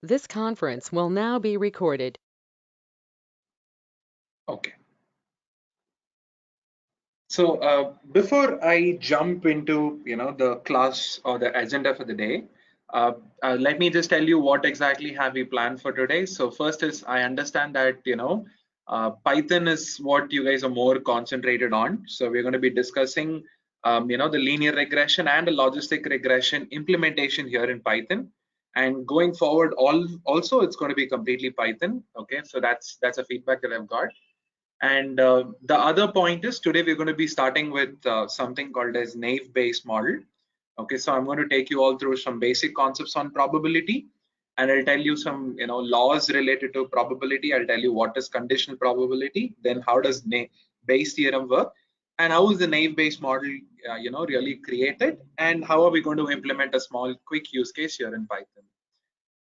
This conference will now be recorded. Okay. So before I jump into the class or the agenda for the day, let me just tell you what exactly have we planned for today. So first is I understand that Python is what you guys are more concentrated on. So we're going to be discussing the linear regression and the logistic regression implementation here in Python. And going forward, also it's going to be completely Python. Okay, so that's a feedback that I've got. And the other point is today we're going to be starting with something called as naive-Bayes model. Okay, so I'm going to take you all through some basic concepts on probability, and I'll tell you some laws related to probability. I'll tell you what is conditional probability, then how does Bayes theorem work, and how is the naive-Bayes model really created, and how are we going to implement a small quick use case here in Python.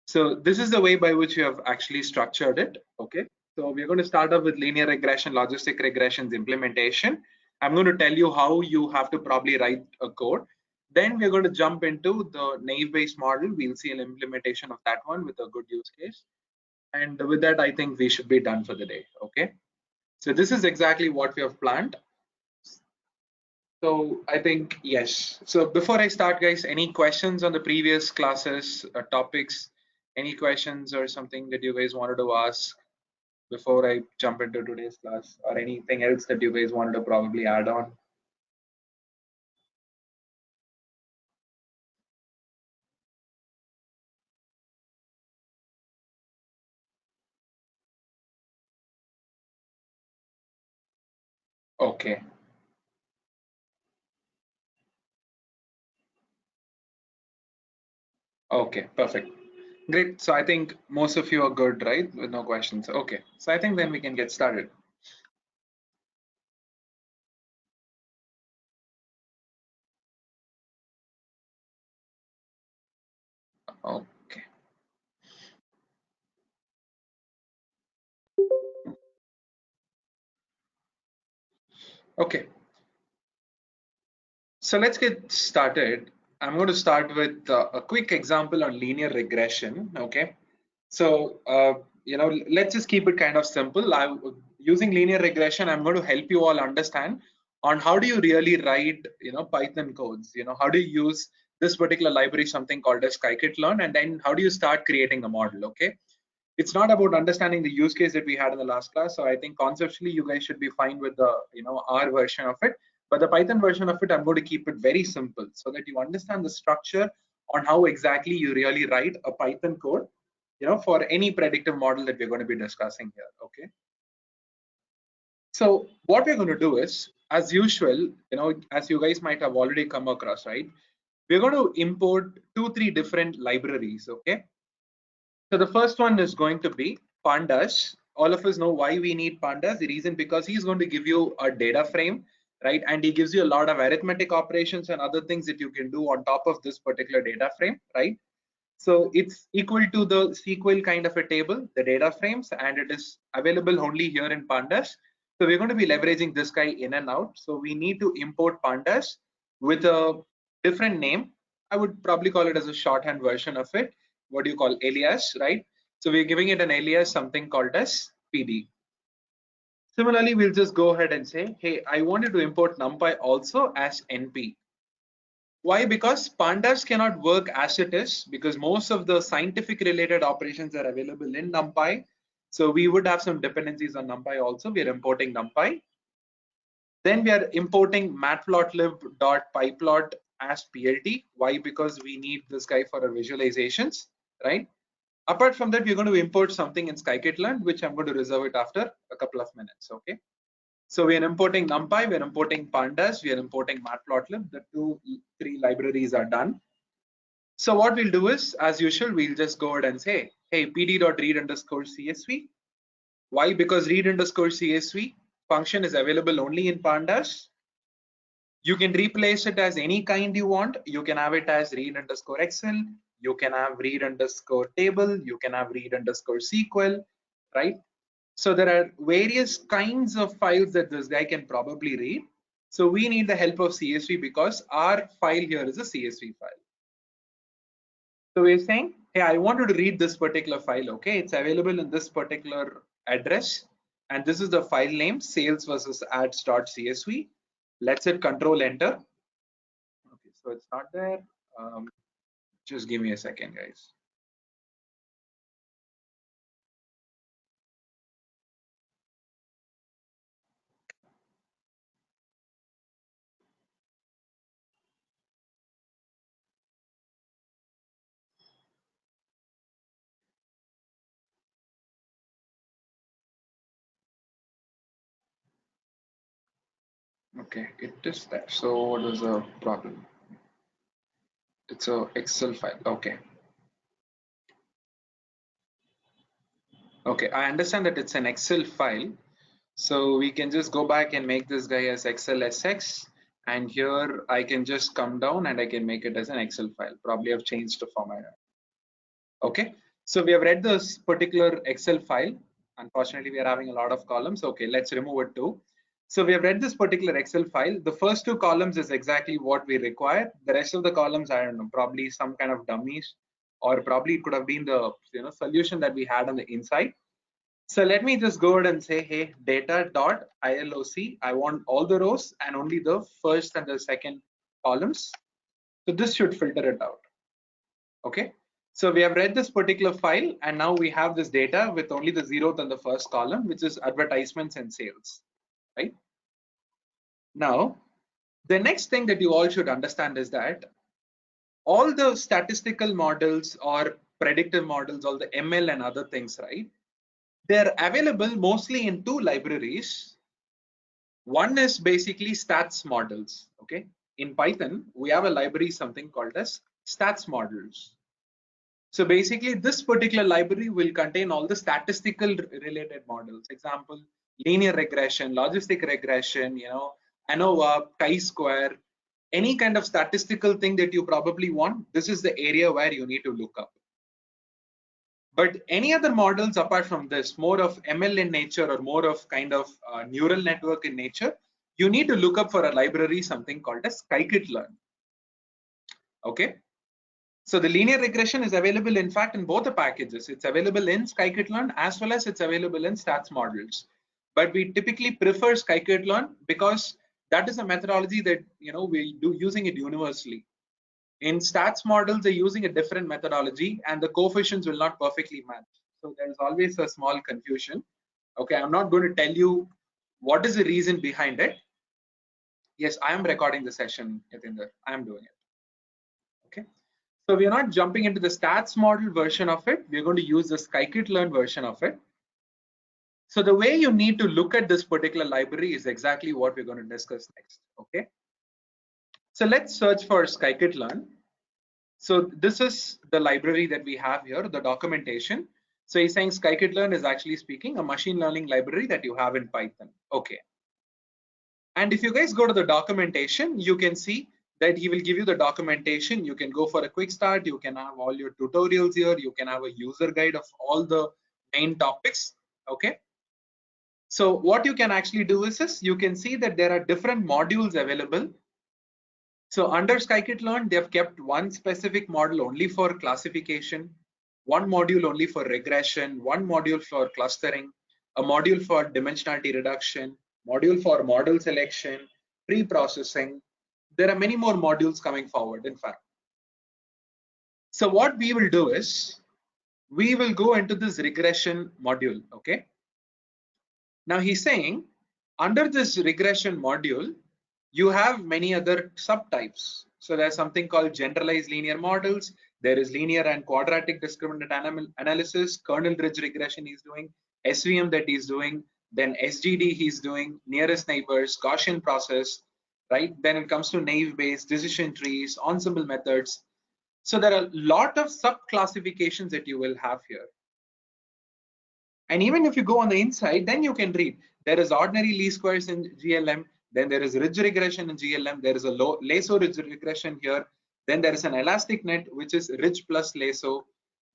So this is the way by which we have actually structured it. Okay. So we're going to start off with linear regression, logistic regressions implementation. I'm going to tell you how you have to probably write a code. Then we're going to jump into the naive-Bayes model. We'll see an implementation of that one with a good use case. And with that, I think we should be done for the day. Okay. So this is exactly what we have planned. So I think, yes. So before I start, guys, any questions on the previous classes, topics, any questions or something that you guys wanted to ask before I jump into today's class, or anything else that you guys wanted to probably add on? Okay. Okay, perfect. Great. So I think most of you are good, right? With no questions. Okay. So I think then we can get started. Okay. Okay. So let's get started. I'm going to start with a quick example on linear regression. Okay. So, let's just keep it kind of simple. Using linear regression, I'm going to help you all understand on how do you really write, Python codes. How do you use this particular library, something called as scikit-learn, and then how do you start creating a model? Okay. It's not about understanding the use case that we had in the last class. So I think conceptually you guys should be fine with the our version of it. But the Python version of it, I'm going to keep it very simple so that you understand the structure on how exactly you really write a Python code, for any predictive model that we're going to be discussing here. Okay. So what we're going to do is, as usual, as you guys might have already come across, right? We're going to import 2-3 different libraries. Okay. So the first one is going to be pandas. All of us know why we need pandas. The reason because he's going to give you a data frame, right? And he gives you a lot of arithmetic operations and other things that you can do on top of this particular data frame, right? So it's equal to the SQL kind of a table, the data frames, and it is available only here in pandas. So we're going to be leveraging this guy in and out. So we need to import pandas with a different name. I would probably call it as a shorthand version of it. What do you call alias, right? So we're giving it an alias, something called as PD. Similarly, we'll just go ahead and say, hey, I wanted to import NumPy also as NP. Why? Because pandas cannot work as it is, because most of the scientific related operations are available in NumPy. So we would have some dependencies on NumPy also. We are importing NumPy. Then we are importing matplotlib.pyplot as PLT. Why? Because we need this guy for our visualizations, right? Apart from that, we're going to import something in scikit-learn, which I'm going to reserve it after a couple of minutes. Okay. So we are importing NumPy, we are importing pandas, we are importing matplotlib. The 2-3 libraries are done. So what we'll do is, as usual, we'll just go ahead and say, hey, pd.read_csv. Why? Because read_csv function is available only in pandas. You can replace it as any kind you want. You can have it as read_excel. You can have read_table. You can have read_SQL, right? So there are various kinds of files that this guy can probably read. So we need the help of CSV because our file here is a CSV file. So we're saying hey, I wanted to read this particular file. Okay, it's available in this particular address, and this is the file name, sales versus ads.csv. Let's hit Control Enter. Okay, so it's not there. Just give me a second, guys. Okay, it is there. So what is the problem? It's a Excel file. Okay. Okay, I understand that it's an Excel file. So we can just go back and make this guy as Excel SX. And here I can just come down and I can make it as an Excel file. Probably I've changed the format. Okay, so we have read this particular Excel file. Unfortunately, we are having a lot of columns. Okay, let's remove it too. So we have read this particular Excel file. The first two columns is exactly what we require. The rest of the columns, I don't know, probably some kind of dummies, or probably it could have been the solution that we had on the inside. So let me just go ahead and say, hey, data.iloc. I want all the rows and only the first and the second columns. So this should filter it out. Okay. So we have read this particular file, and now we have this data with only the 0th and the first column, which is advertisements and sales, right? Now, the next thing that you all should understand is that all the statistical models or predictive models, all the ML and other things, right? They're available mostly in two libraries. One is basically stats models, okay? In Python, we have a library, something called as stats models. So basically, this particular library will contain all the statistical related models. Example, linear regression, logistic regression, ANOVA, chi-square, any kind of statistical thing that you probably want. This is the area where you need to look up. But any other models apart from this, more of ML in nature or more of kind of neural network in nature, you need to look up for a library, something called as scikit-learn. Okay. So the linear regression is available, in fact, in both the packages. It's available in scikit-learn as well as it's available in stats models. But we typically prefer scikit-learn because that is a methodology that we do using it universally. In stats models, they're using a different methodology and the coefficients will not perfectly match. So there's always a small confusion. Okay, I'm not going to tell you what is the reason behind it. Yes, I am recording the session, Yatinder. I am doing it. Okay. So we are not jumping into the stats model version of it. We're going to use the scikit-learn version of it. So the way you need to look at this particular library is exactly what we're going to discuss next. Okay. So let's search for scikit-learn. So this is the library that we have here, the documentation. So he's saying scikit-learn is actually speaking a machine learning library that you have in Python. Okay. And if you guys go to the documentation, you can see that he will give you the documentation. You can go for a quick start. You can have all your tutorials here. You can have a user guide of all the main topics. Okay. So what you can actually do is you can see that there are different modules available. So under scikit-learn, they have kept one specific model only for classification, one module only for regression, one module for clustering, a module for dimensionality reduction, module for model selection, pre-processing. There are many more modules coming forward, in fact. So what we will do is, we will go into this regression module, okay? Now he's saying, under this regression module, you have many other subtypes. So there's something called generalized linear models. There is linear and quadratic discriminant analysis, kernel ridge regression he's doing, SVM that he's doing, then SGD he's doing, nearest neighbors, Gaussian process, right? Then it comes to naive Bayes, decision trees, ensemble methods. So there are a lot of sub classifications that you will have here. And even if you go on the inside, then you can read there is ordinary least squares in GLM, then there is ridge regression in GLM, there is a lasso ridge regression here, then there is an elastic net which is ridge plus lasso,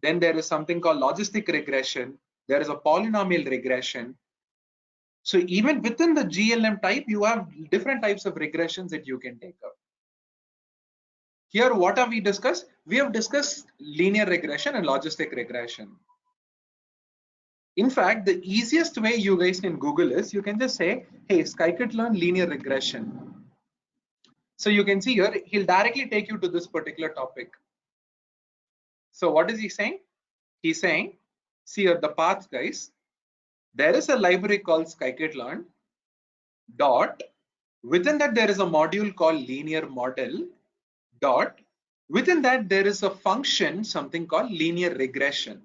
then there is something called logistic regression, there is a polynomial regression. So even within the GLM type, you have different types of regressions that you can take up. Here, what have we discussed? We have discussed linear regression and logistic regression. In fact, the easiest way you guys can Google is you can just say, hey, scikit-learn linear regression. So you can see here, he'll directly take you to this particular topic. So what is he saying? He's saying, see here the path, guys. There is a library called scikit-learn dot. Within that, there is a module called linear model dot. Within that, there is a function, something called linear regression.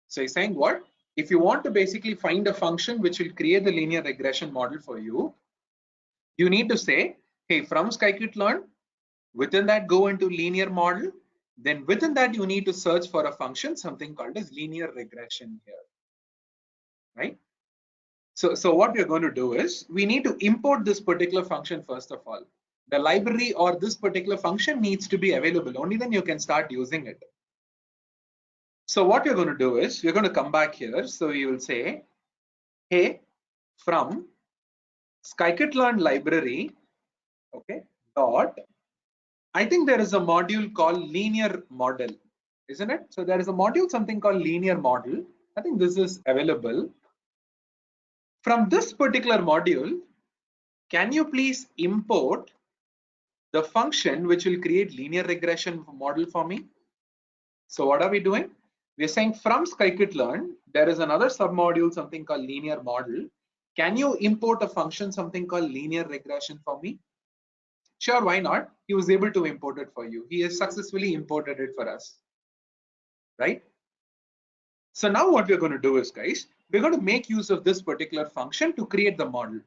So he's saying what? If you want to basically find a function which will create the linear regression model for you, you need to say, hey, from scikit-learn, within that go into linear model. Then within that, you need to search for a function, something called as linear regression here, right? So what we're going to do is we need to import this particular function first of all. The library or this particular function needs to be available. Only then you can start using it. So what we're going to do is we're going to come back here. So you will say, hey, from scikit-learn library, okay, dot. I think there is a module called linear model, isn't it? So there is a module, something called linear model. I think this is available. From this particular module, can you please import the function which will create linear regression model for me? So what are we doing? We're saying from scikit-learn, there is another submodule, something called linear model. Can you import a function, something called linear regression for me? Sure, why not? He was able to import it for you. He has successfully imported it for us, right? So now what we're going to do is, guys, we're going to make use of this particular function to create the model.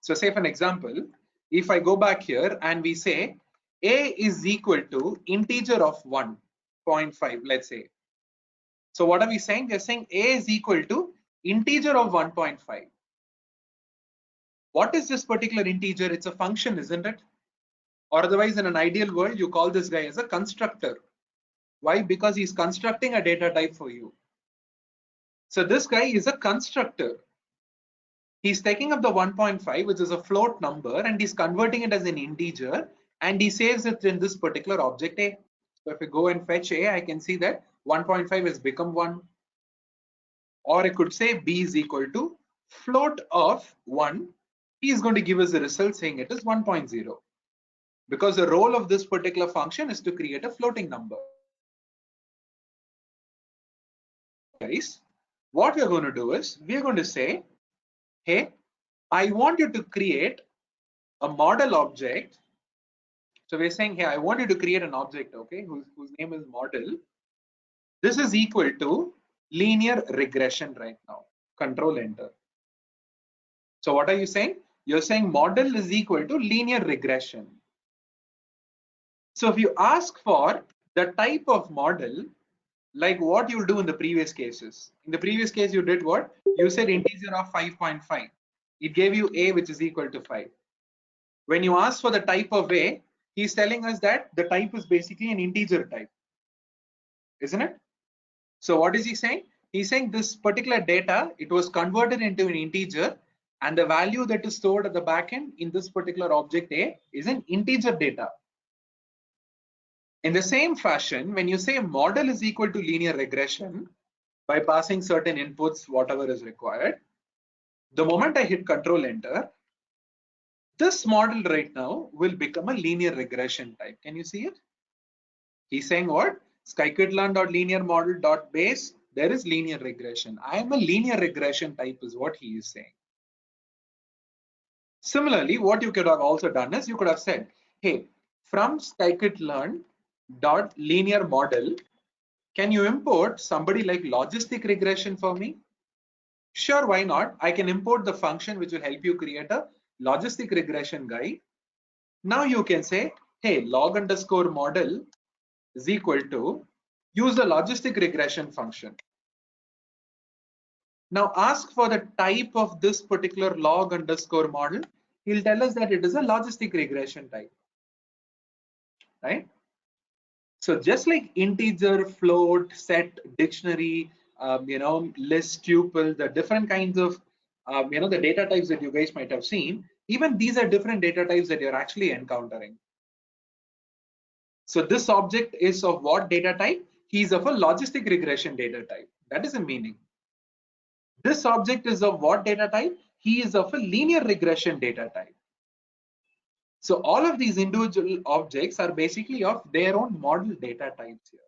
So say for an example, if I go back here and we say a is equal to integer of 1.5, let's say. So what are we saying? We're saying a is equal to integer of 1.5. What is this particular integer? It's a function, isn't it? Or otherwise, in an ideal world, you call this guy as a constructor. Why? Because he's constructing a data type for you. So this guy is a constructor. He's taking up the 1.5, which is a float number, and he's converting it as an integer, and he saves it in this particular object A. So if we go and fetch A, I can see that 1.5 has become 1. Or I could say B is equal to float of 1. He is going to give us a result saying it is 1.0. Because the role of this particular function is to create a floating number. Guys, what we're going to do is we're going to say, hey, I want you to create a model object. So we're saying, hey, I want you to create an object, okay, whose name is model. This is equal to linear regression right now. Control enter. So what are you saying? You're saying model is equal to linear regression. So if you ask for the type of model, like what you'll do in the previous cases. In the previous case, you did what? You said integer of 5.5. It gave you a which is equal to 5. When you ask for the type of a, he's telling us that the type is basically an integer type, isn't it? So what is he saying? He's saying this particular data, it was converted into an integer, and the value that is stored at the backend in this particular object A is an integer data. In the same fashion, when you say model is equal to linear regression, by passing certain inputs, whatever is required, the moment I hit control enter, this model right now will become a linear regression type. Can you see it? He's saying what? Scikit-learn.linear model.base, there is linear regression. I am a linear regression type is what he is saying. Similarly, what you could have also done is you could have said, hey, from scikit-learn.linear model, can you import somebody like logistic regression for me? Sure, why not? I can import the function which will help you create a logistic regression guide. Now you can say, hey, log_model is equal to use the logistic regression function. Now ask for the type of this particular log_model. He'll tell us that it is a logistic regression type, right? So just like integer, float, set, dictionary, list, tuple, the different kinds of, the data types that you guys might have seen, even these are different data types that you're actually encountering. So this object is of what data type? He is of a logistic regression data type. That is the meaning. This object is of what data type? He is of a linear regression data type. So all of these individual objects are basically of their own model data types here,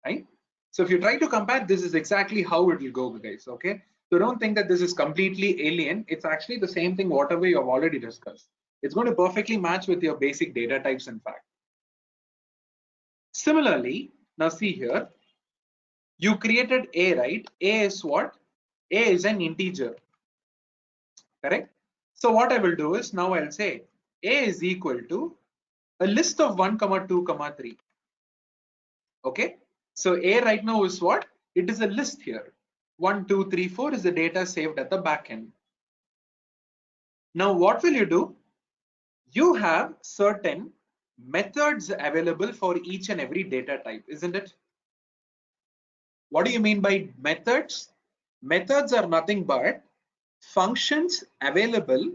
right? So if you try to compare, this is exactly how it will go, guys, okay? So don't think that this is completely alien. It's actually the same thing, whatever you have already discussed. It's going to perfectly match with your basic data types, in fact. Similarly, now see here, you created A, right? A is what? A is an integer, correct? So what I will do is now I'll say A is equal to a list of 1, 2, 3. Okay. So A right now is what? It is a list here. 1, 2, 3, 4 is the data saved at the back end. Now what will you do? You have certain methods available for each and every data type, isn't it? What do you mean by methods? Methods are nothing but functions available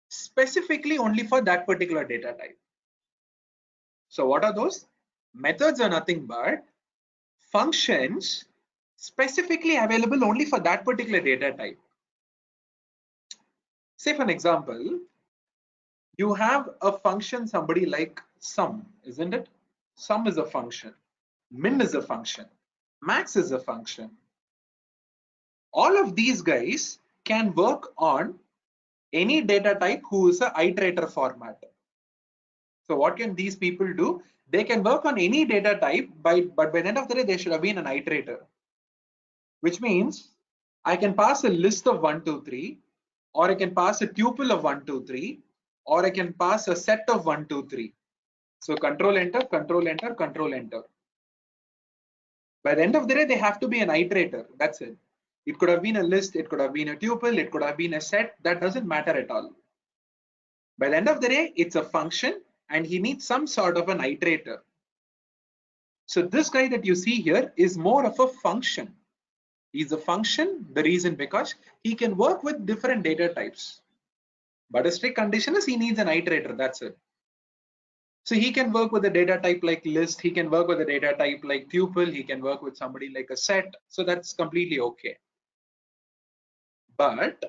specifically only for that particular data type. So what are those? Methods are nothing but functions specifically available only for that particular data type. Say for an example, you have a function somebody like sum, isn't it? Sum is a function, min is a function, max is a function. All of these guys can work on any data type who is a iterator format. So what can these people do? They can work on any data type, but by the end of the day, they should have been an iterator. Which means I can pass a list of 1, 2, 3, or I can pass a tuple of 1, 2, 3, or I can pass a set of 1, 2, 3. So control enter, control enter, control enter. By the end of the day, they have to be an iterator. That's it. It could have been a list, it could have been a tuple, it could have been a set. That doesn't matter at all. By the end of the day, it's a function and he needs some sort of an iterator. So this guy that you see here is more of a function. He's a function, the reason because he can work with different data types. But a strict condition is he needs an iterator, that's it. So he can work with a data type like list, he can work with a data type like tuple, he can work with somebody like a set. So that's completely okay. But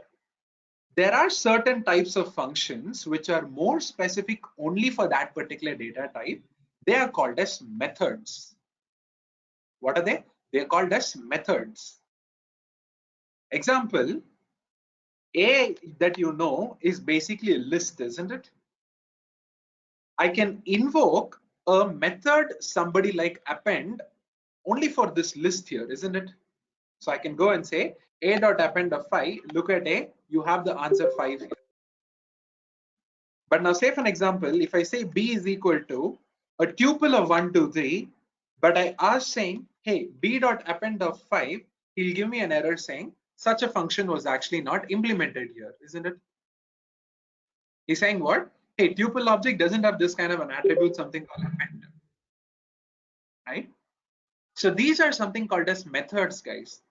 there are certain types of functions which are more specific only for that particular data type. They are called as methods. What are they? They are called as methods. Example, A that you know is basically a list, isn't it? I can invoke a method, somebody like append, only for this list here, isn't it? So I can go and say a.append of 5, look at A, you have the answer 5 here. But now say for an example, if I say B is equal to a tuple of 1, 2, 3, but I ask saying, hey, b.append of 5, he'll give me an error saying such a function was actually not implemented here, isn't it? He's saying what? Hey, tuple object doesn't have this kind of an attribute, something called append, right? So these are something called as methods, guys.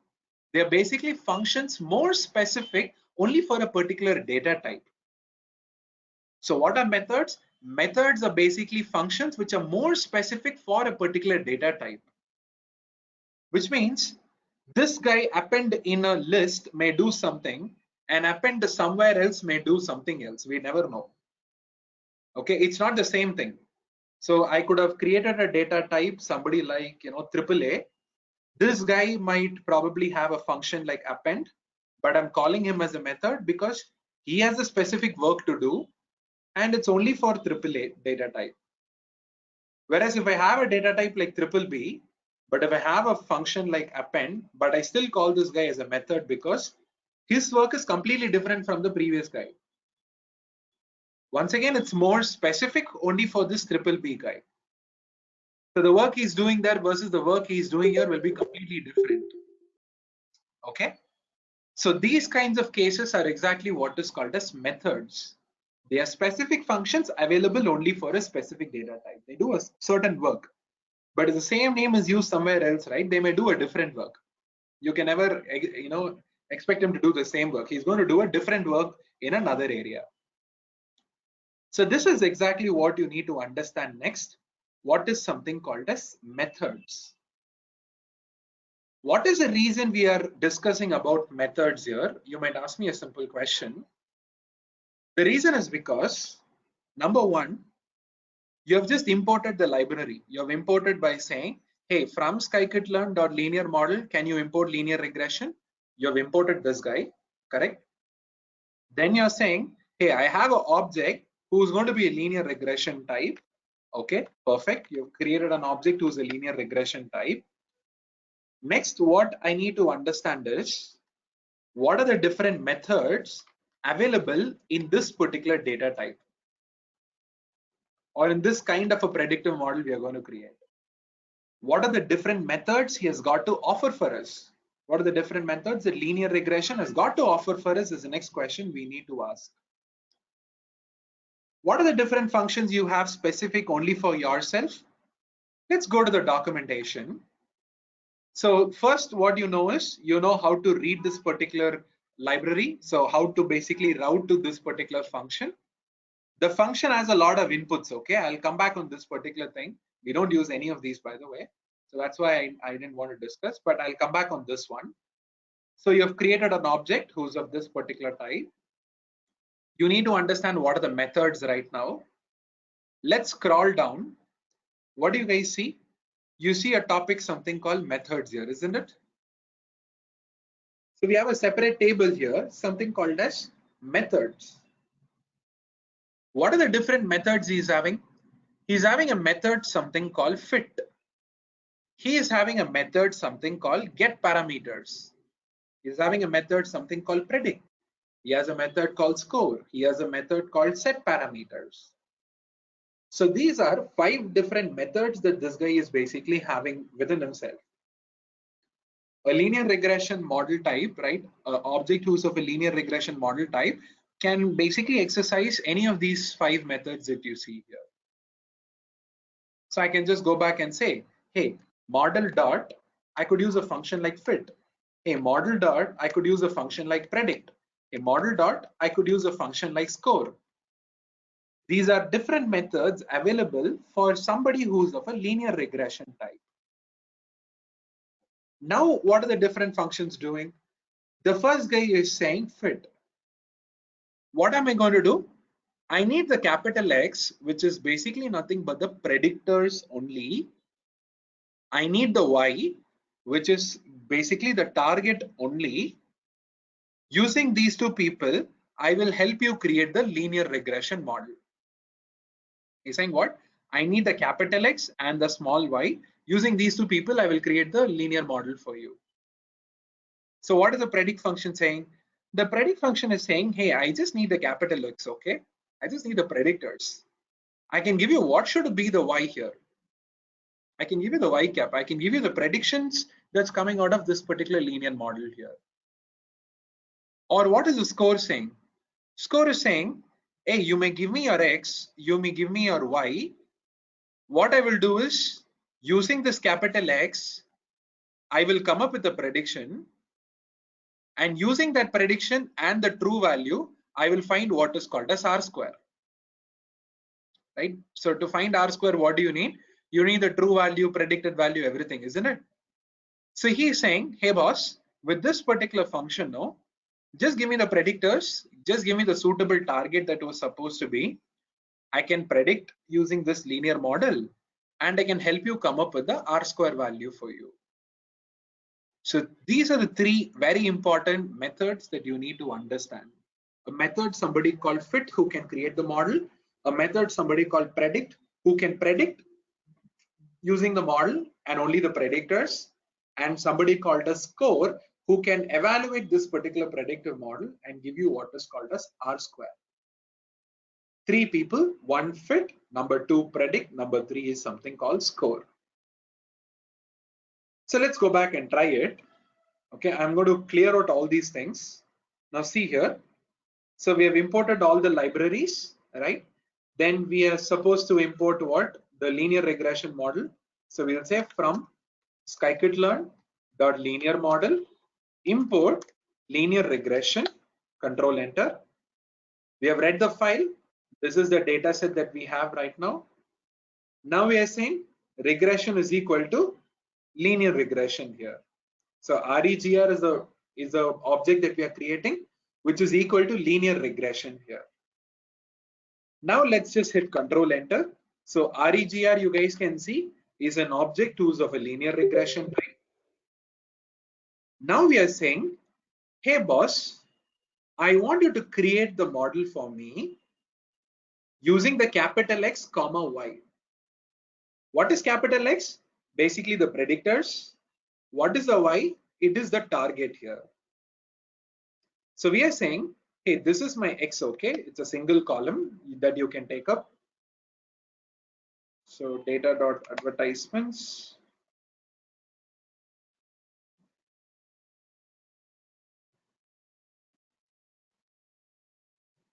They are basically functions more specific only for a particular data type. So what are methods? Methods are basically functions which are more specific for a particular data type. Which means this guy append in a list may do something and append somewhere else may do something else. We never know. Okay, it's not the same thing. So I could have created a data type, somebody like, AAA. This guy might probably have a function like append, but I'm calling him as a method because he has a specific work to do and it's only for AAA data type. Whereas if I have a data type like BBB, but if I have a function like append, but I still call this guy as a method because his work is completely different from the previous guy. Once again, it's more specific only for this BBB guy. So the work he's doing there versus the work he's doing here will be completely different. Okay. So these kinds of cases are exactly what is called as methods. They are specific functions available only for a specific data type. They do a certain work, but if the same name is used somewhere else, right? They may do a different work. You can never, expect him to do the same work. He's going to do a different work in another area. So this is exactly what you need to understand next. What is something called as methods? What is the reason we are discussing about methods here? You might ask me a simple question. The reason is because, number one, you have just imported the library. You have imported by saying, hey, from scikit-learn.linear model, can you import linear regression? You have imported this guy, correct? Then you're saying, hey, I have an object who's going to be a linear regression type. Okay, perfect. You've created an object who's a linear regression type. Next, what I need to understand is, what are the different methods available in this particular data type, or in this kind of a predictive model we are going to create? What are the different methods he has got to offer for us? What are the different methods that linear regression has got to offer for us is the next question we need to ask. What are the different functions you have specific only for yourself? Let's go to the documentation. So first, what you know is, you know how to read this particular library. So how to basically route to this particular function. The function has a lot of inputs. Okay, I'll come back on this particular thing. We don't use any of these, by the way. So that's why I didn't want to discuss, but I'll come back on this one. So you have created an object who's of this particular type. You need to understand what are the methods right now. Let's scroll down. What do you guys see? You see a topic, something called methods here, isn't it? So we have a separate table here, something called as methods. What are the different methods he's having? He's having a method, something called fit. He is having a method, something called get parameters. He's having a method, something called predict. He has a method called score. He has a method called set parameters. So these are 5 different methods that this guy is basically having within himself. A linear regression model type, right? An object who's of a linear regression model type can basically exercise any of these 5 methods that you see here. So I can just go back and say, hey, model dot, I could use a function like fit. Hey, model dot, I could use a function like predict. A model dot, I could use a function like score. These are different methods available for somebody who's of a linear regression type. Now, what are the different functions doing? The first guy is saying fit. What am I going to do? I need the capital X, which is basically nothing but the predictors only. I need the Y, which is basically the target only. Using these two people, I will help you create the linear regression model. He's saying what? I need the capital X and the small y. Using these two people, I will create the linear model for you. So what is the predict function saying? The predict function is saying, hey, I just need the capital X, okay? I just need the predictors. I can give you what should be the y here. I can give you the y cap. I can give you the predictions that's coming out of this particular linear model here. Or what is the score saying? Score is saying, hey, you may give me your X, you may give me your Y. What I will do is, using this capital X, I will come up with a prediction, and using that prediction and the true value, I will find what is called as R square. Right? So to find R square, what do you need? You need the true value, predicted value, everything, isn't it? So he is saying, hey boss, with this particular function, no, just give me the predictors, just give me the suitable target that was supposed to be. I can predict using this linear model, and I can help you come up with the R square value for you. So these are the 3 very important methods that you need to understand. A method, somebody called fit, who can create the model. A method, somebody called predict, who can predict using the model and only the predictors. And somebody called a score, who can evaluate this particular predictive model and give you what is called as R square. 3 people, 1 fit, number 2 predict, number 3 is something called score. So let's go back and try it. Okay, I'm going to clear out all these things. Now see here. So we have imported all the libraries, right? Then we are supposed to import what? The linear regression model. So we will say from scikit-learn.linear model, import linear regression, control enter. We have read the file. This is the data set that we have right now. Now we are saying regression is equal to linear regression here. So REGR is the object that we are creating, which is equal to linear regression here. Now let's just hit Control Enter. So REGR, you guys can see, is an object who's of a linear regression type. Now we are saying, hey boss, I want you to create the model for me using the capital X comma Y. What is capital X? Basically the predictors. What is the Y? It is the target here. So we are saying, hey, this is my X, okay? It's a single column that you can take up. So data.advertisements.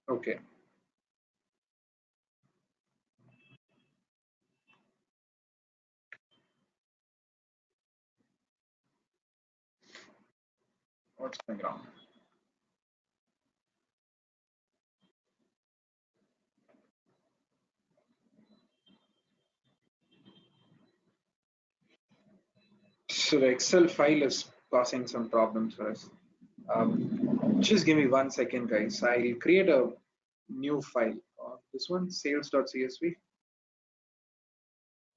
Okay. What's going on? So the Excel file is causing some problems for us. Just give me 1 second, guys. I'll create a new file. This one, sales.csv.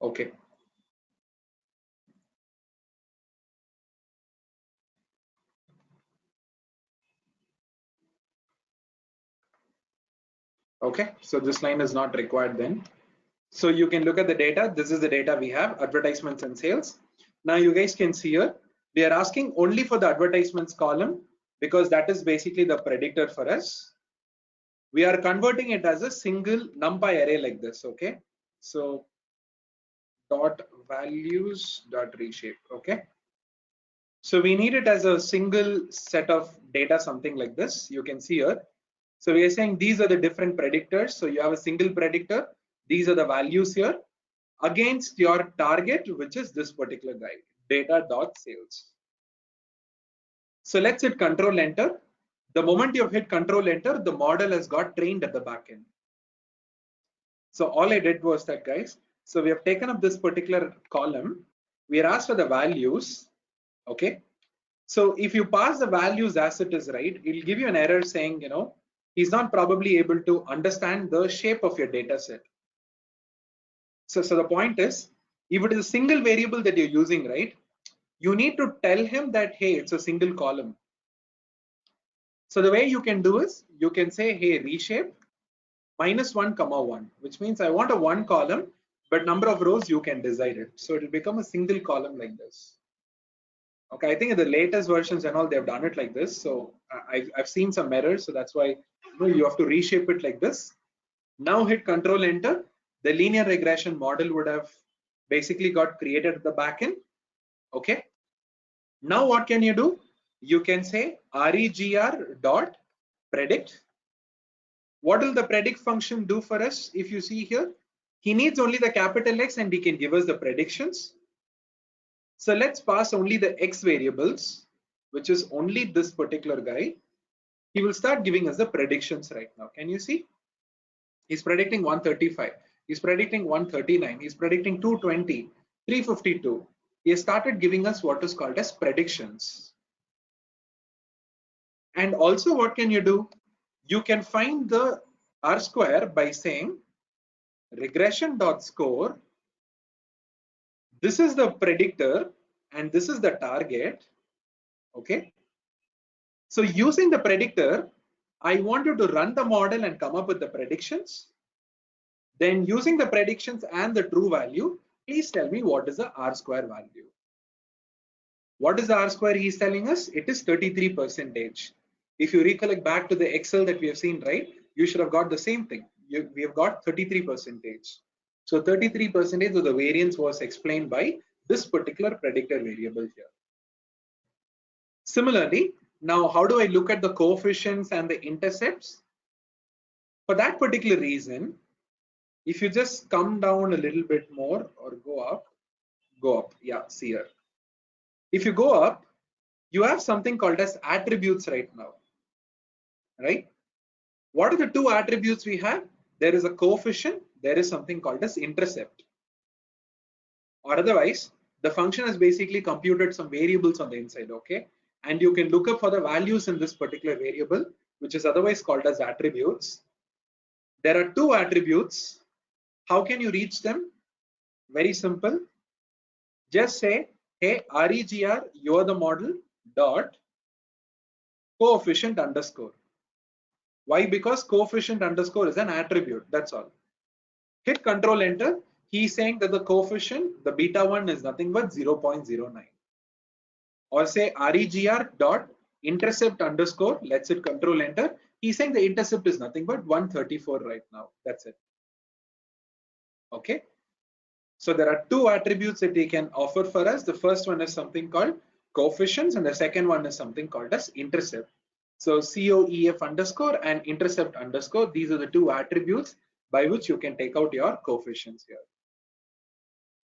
Okay. Okay, so this line is not required then. So you can look at the data. This is the data we have, advertisements and sales. Now you guys can see here, we are asking only for the advertisements column because that is basically the predictor for us. We are converting it as a single numpy array like this, okay? So dot values dot reshape, okay? So we need it as a single set of data, something like this. You can see here. So we are saying these are the different predictors. So you have a single predictor. These are the values here against your target, which is this particular guy, data.sales. So let's hit Control Enter. The moment you've hit Control Enter, the model has got trained at the backend. So all I did was that, guys. So we have taken up this particular column. We are asked for the values. Okay. So if you pass the values as it is, right, it'll give you an error saying, you know, he's not probably able to understand the shape of your data set. So the point is, if it is a single variable that you're using, right, you need to tell him that, hey, it's a single column. So the way you can do is, you can say, hey, reshape -1, 1, which means I want a 1 column, but number of rows you can decide it. So it will become a single column like this. Okay, I think in the latest versions and all, they've done it like this. So I've seen some errors. So that's why you have to reshape it like this. Now hit Control Enter. The linear regression model would have basically got created at the backend. Okay. Now what can you do? You can say regr dot predict. What will the predict function do for us? If you see here, he needs only the capital X and he can give us the predictions. So let's pass only the X variables, which is only this particular guy. He will start giving us the predictions right now. Can you see? He's predicting 135. He's predicting 139. He's predicting 220, 352. He has started giving us what is called as predictions. And also what can you do? You can find the R square by saying regression.score. This is the predictor and this is the target. Okay. So using the predictor, I want you to run the model and come up with the predictions. Then using the predictions and the true value, please tell me what is the R square value. What is the R square he's telling us? It is 33%. If you recollect back to the Excel that we have seen, right, you should have got the same thing. We have got 33%. So 33% of the variance was explained by this particular predictor variable here. Similarly, now how do I look at the coefficients and the intercepts? For that particular reason, if you just come down a little bit more or go up, yeah, see here. If you go up, you have something called as attributes right now, right? What are the two attributes we have? there is a coefficient, there is something called as intercept. Or otherwise, the function has basically computed some variables on the inside, okay? And you can look up for the values in this particular variable, which is otherwise called as attributes. There are two attributes. How can you reach them? Very simple. Just say, hey, regr, you're the model, dot, coefficient underscore. Why? Because coefficient underscore is an attribute, that's all. Hit Control Enter. He's saying that the coefficient, the beta 1 is nothing but 0.09. Or say regr dot intercept underscore, let's hit Control Enter. He's saying the intercept is nothing but 134 right now. That's it. Okay. So there are two attributes that they can offer for us. The first one is something called coefficients, and the second one is something called as intercept. So COEF underscore and intercept underscore, these are the two attributes by which you can take out your coefficients here.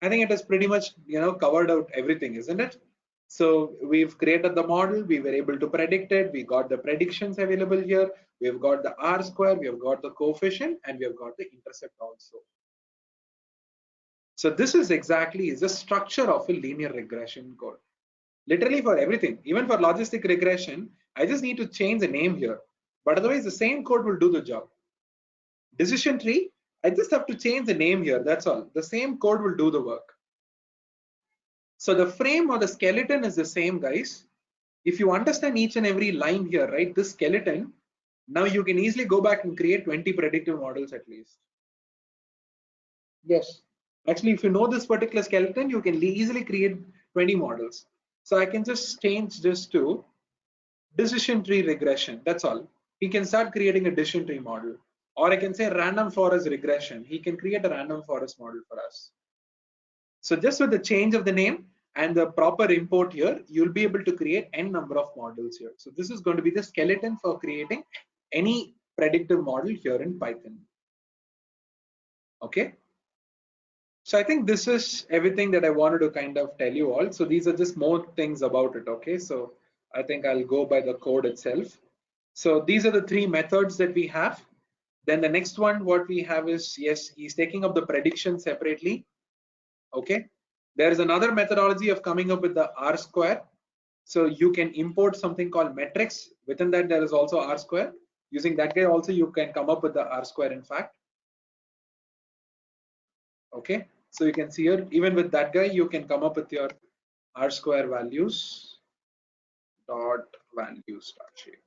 I think it is pretty much, covered out everything, isn't it? So we've created the model, we were able to predict it, we got the predictions available here, we've got the R square, we have got the coefficient, and we have got the intercept also. So this is exactly the structure of a linear regression code. Literally for everything, even for logistic regression, I just need to change the name here, but otherwise the same code will do the job. Decision tree, I just have to change the name here, that's all. The same code will do the work. So the frame or the skeleton is the same, guys. If you understand each and every line here, right, this skeleton, now you can easily go back and create 20 predictive models at least. Yes. Actually, if you know this particular skeleton, you can easily create 20 models. So I can just change this to decision tree regression. That's all. He can start creating a decision tree model. Or I can say random forest regression. He can create a random forest model for us. So just with the change of the name and the proper import here, you'll be able to create n number of models here. So this is going to be the skeleton for creating any predictive model here in Python. Okay. So I think this is everything that I wanted to kind of tell you all. So these are just more things about it. Okay. So I think I'll go by the code itself. So these are the three methods that we have. Then the next one, what we have is, yes, he's taking up the prediction separately. Okay. There is another methodology of coming up with the R square. So you can import something called metrics. Within that, there is also R square. Using that guy also, you can come up with the R square, in fact. Okay. So you can see here, even with that guy, you can come up with your R square values dot values dot shape.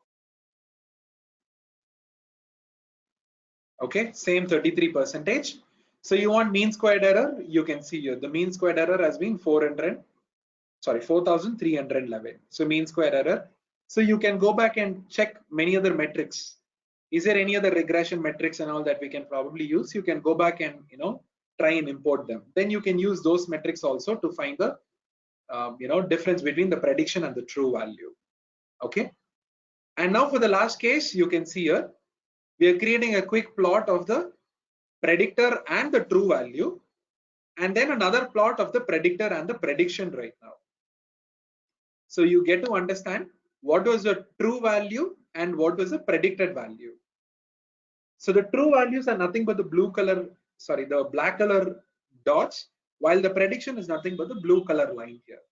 Okay. Same 33%. So you want mean squared error, you can see here the mean squared error has been 4,311. So mean squared error. So you can go back and check many other metrics. Is there any other regression metrics and all that we can probably use? You can go back and try and import them. Then you can use those metrics also to find the difference between the prediction and the true value. Okay. And now for the last case, you can see here we are creating a quick plot of the predictor and the true value, and then another plot of the predictor and the prediction right now. So you get to understand what was the true value and what was the predicted value. So the true values are nothing but the the black color dots, while the prediction is nothing but the blue color line here.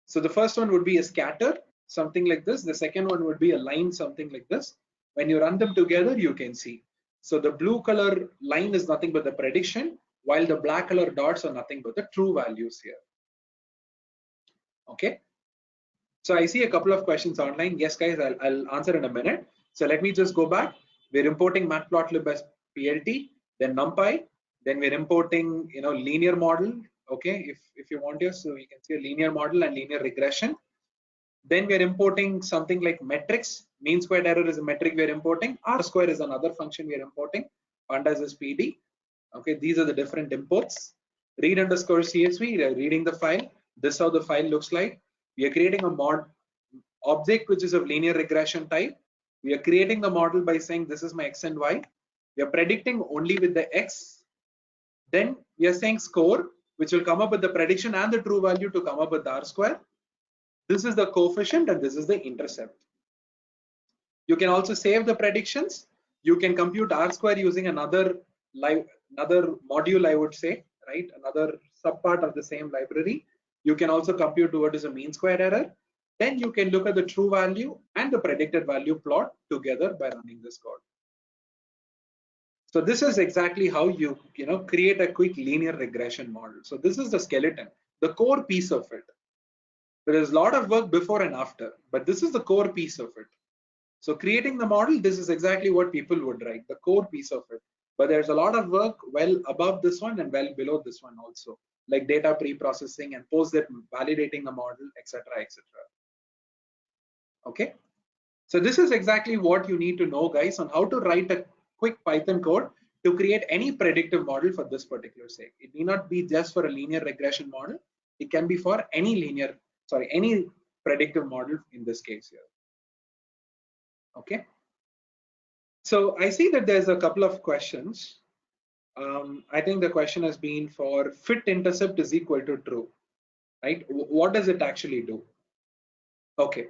So the first one would be a scatter, something like this. The second one would be a line, something like this. When you run them together, you can see. So the blue color line is nothing but the prediction, while the black color dots are nothing but the true values here. Okay. So I see a couple of questions online. Yes, guys, I'll answer in a minute. So let me just go back. We're importing matplotlib as PLT, then NumPy, then we're importing linear model. Okay, if you want to, so you can see a linear model and linear regression. Then we're importing something like metrics. Mean squared error is a metric we're importing. R square is another function we're importing. Pandas is PD. Okay, these are the different imports. Read underscore CSV, we are reading the file. This is how the file looks like. We are creating a mod object which is of linear regression type. We are creating the model by saying this is my x and y. We are predicting only with the x. Then we are saying score, which will come up with the prediction and the true value to come up with the R square. This is the coefficient and this is the intercept. You can also save the predictions. You can compute R square using another module, I would say, right? Another subpart of the same library. You can also compute what is a mean square error. Then you can look at the true value and the predicted value plot together by running this code. So this is exactly how you create a quick linear regression model. So this is the skeleton, the core piece of it. There is a lot of work before and after, but this is the core piece of it. So creating the model, this is exactly what people would write, the core piece of it. But there's a lot of work well above this one and well below this one also, like data pre-processing and post that validating the model, etc., etc. Okay. So this is exactly what you need to know, guys, on how to write a quick Python code to create any predictive model for this particular sake. It need not be just for a linear regression model. It can be for any any predictive model in this case here. Okay. So I see that there's a couple of questions. I think the question has been for fit intercept is equal to true, right? What does it actually do? Okay.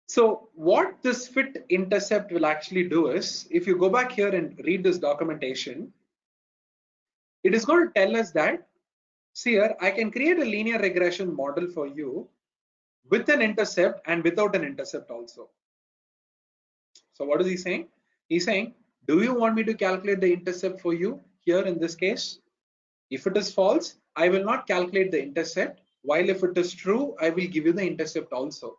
So what this fit intercept will actually do is, if you go back here and read this documentation, it is going to tell us that, see here, I can create a linear regression model for you with an intercept and without an intercept also. So what is he saying? He's saying, do you want me to calculate the intercept for you here in this case? If it is false, I will not calculate the intercept, while if it is true, I will give you the intercept also.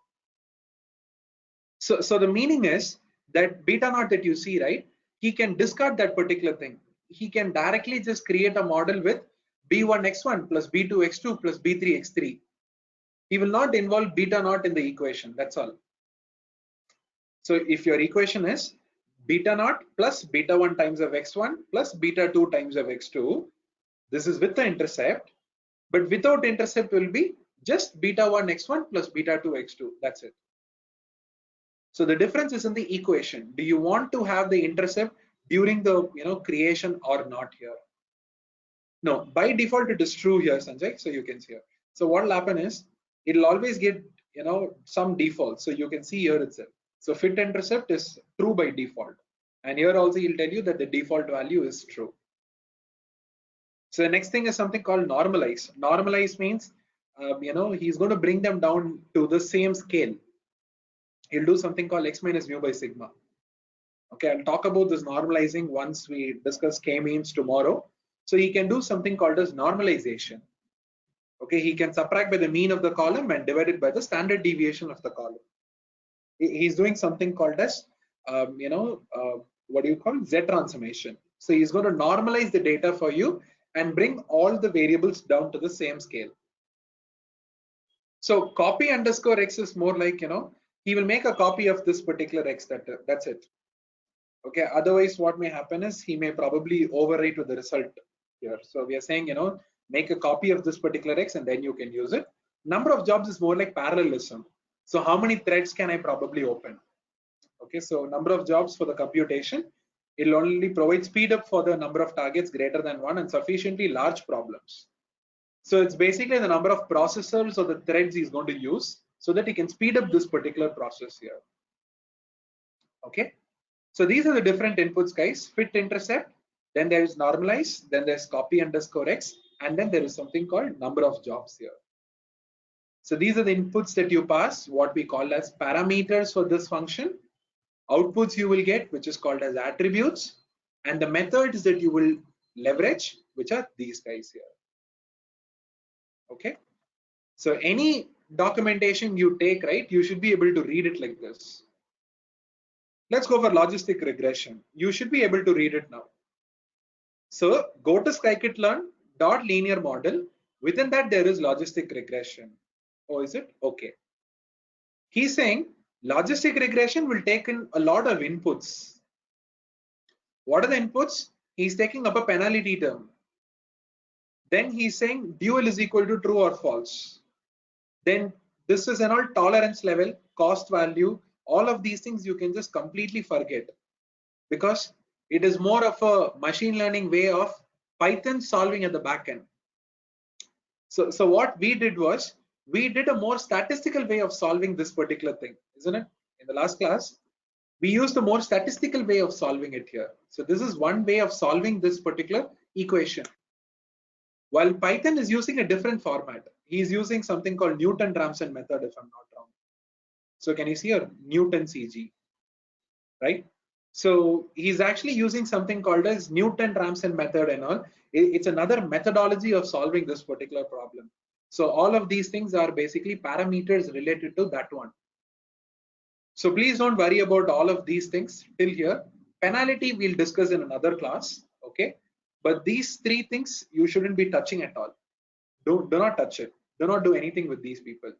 So the meaning is that beta naught that you see, right? He can discard that particular thing. He can directly just create a model with b1x1 plus b2x2 plus b3x3. He will not involve beta naught in the equation. That's all. So if your equation is beta naught plus beta 1 times of x1 plus beta 2 times of x2, this is with the intercept, but without intercept will be just beta 1 x1 plus beta 2 x2. That's it. So the difference is in the equation. Do you want to have the intercept during the creation or not here? No, by default it is true here, Sanjay. So you can see here. So what will happen is it'll always get some default. So you can see here itself. So fit intercept is true by default, and here also he'll tell you that the default value is true. So the next thing is something called normalize. Normalize means he's going to bring them down to the same scale. He'll do something called x minus mu by sigma. Okay, I'll talk about this normalizing once we discuss k-means tomorrow. So he can do something called as normalization. Okay, he can subtract by the mean of the column and divide it by the standard deviation of the column. He's doing something called as what do you call Z transformation. So he's going to normalize the data for you and bring all the variables down to the same scale. So copy underscore x is more like he will make a copy of this particular x. That's it. Okay, otherwise what may happen is he may probably overwrite with the result here. So we are saying make a copy of this particular x and then you can use it. Number of jobs is more like parallelism. So how many threads can I probably open? Okay, so number of jobs for the computation, it'll only provide speed up for the number of targets greater than one and sufficiently large problems. So it's basically the number of processors or the threads he's going to use so that he can speed up this particular process here. Okay, so these are the different inputs, guys. Fit intercept, then there is normalize, then there's copy underscore x, and then there is something called number of jobs here. So these are the inputs that you pass, what we call as parameters for this function. Outputs you will get, which is called as attributes, and the methods that you will leverage, which are these guys here. Okay, so any documentation you take, right, you should be able to read it like this. Let's go for logistic regression. You should be able to read it now. So go to scikit-learn .linear model. Within that there is logistic regression. Oh, is it? Okay. He's saying logistic regression will take in a lot of inputs. What are the inputs? He's taking up a penalty term. Then he's saying dual is equal to true or false. Then this is an all tolerance level, cost value, all of these things you can just completely forget, because it is more of a machine learning way of Python solving at the back end. So what we did was, we did a more statistical way of solving this particular thing, isn't it? In the last class, We use the more statistical way of solving it here. So this is one way of solving this particular equation. While Python is using a different format, he is using something called Newton-Raphson method, if I'm not wrong. So can you see here, Newton CG, right? So he's actually using something called as Newton-Raphson method and all. It's another methodology of solving this particular problem. So all of these things are basically parameters related to that one. So please don't worry about all of these things till here. Penalty we'll discuss in another class, okay? But these three things you shouldn't be touching at all. Do not touch it. Do not do anything with these people.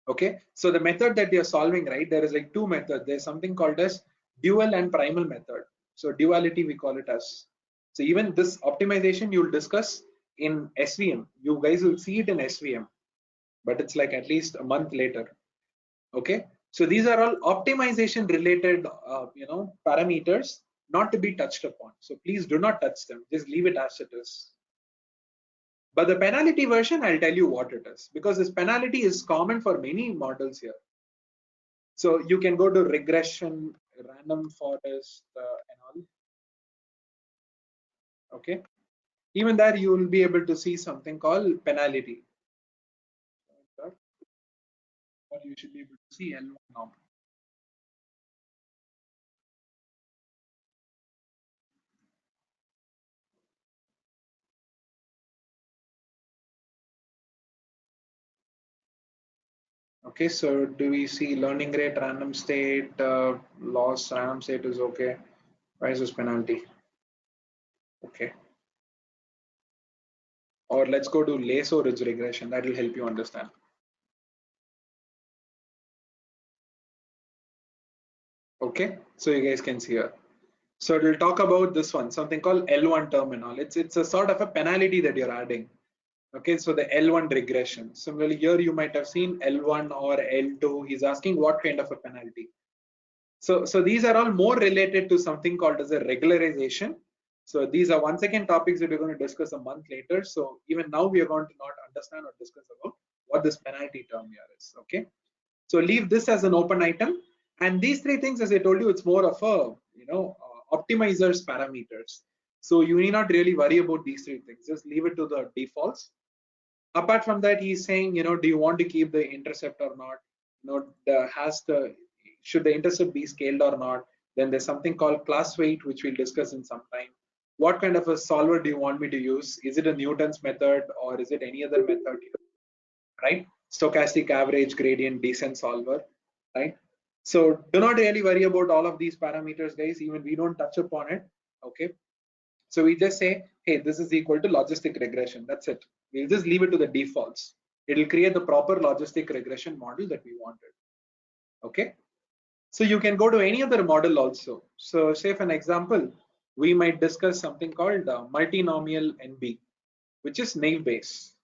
Okay, so the method that you're solving, right, there is like two methods. There's something called as dual and primal method. So duality we call it as. So even this optimization you'll discuss in SVM. You guys will see it in SVM, but it's like at least a month later. Okay, so these are all optimization related parameters not to be touched upon. So please do not touch them. Just leave it as it is. But the penalty version, I'll tell you what it is, because this penalty is common for many models here. So you can go to regression, random forest, and all. Okay. Even there, you will be able to see something called penalty. Or you should be able to see L1 now. Okay, so do we see learning rate, random state, loss, random state is okay. Why is this penalty? Okay. Or let's go to lasso ridge regression. That will help you understand. Okay, so you guys can see here. So we'll talk about this one, something called L1 terminal. It's a sort of a penalty that you're adding. Okay, so the L1 regression. Similarly, here you might have seen L1 or L2. He's asking what kind of a penalty. So these are all more related to something called as a regularization. So these are once again topics that we're going to discuss a month later. So even now we are going to not understand or discuss about what this penalty term here is. Okay, so leave this as an open item. And these three things, as I told you, it's more of a optimizers parameters. So you need not really worry about these three things. Just leave it to the defaults. Apart from that, he's saying, do you want to keep the intercept or not? Should the intercept be scaled or not? Then there's something called class weight, which we'll discuss in some time. What kind of a solver do you want me to use? Is it a Newton's method or is it any other method? Right? Stochastic average gradient descent solver, right? So do not really worry about all of these parameters, guys. Even we don't touch upon it. Okay. So we just say, hey, this is equal to logistic regression. That's it. We'll just leave it to the defaults. It will create the proper logistic regression model that we wanted. Okay. So you can go to any other model also. So say for an example, we might discuss something called multinomial NB, which is naive Bayes.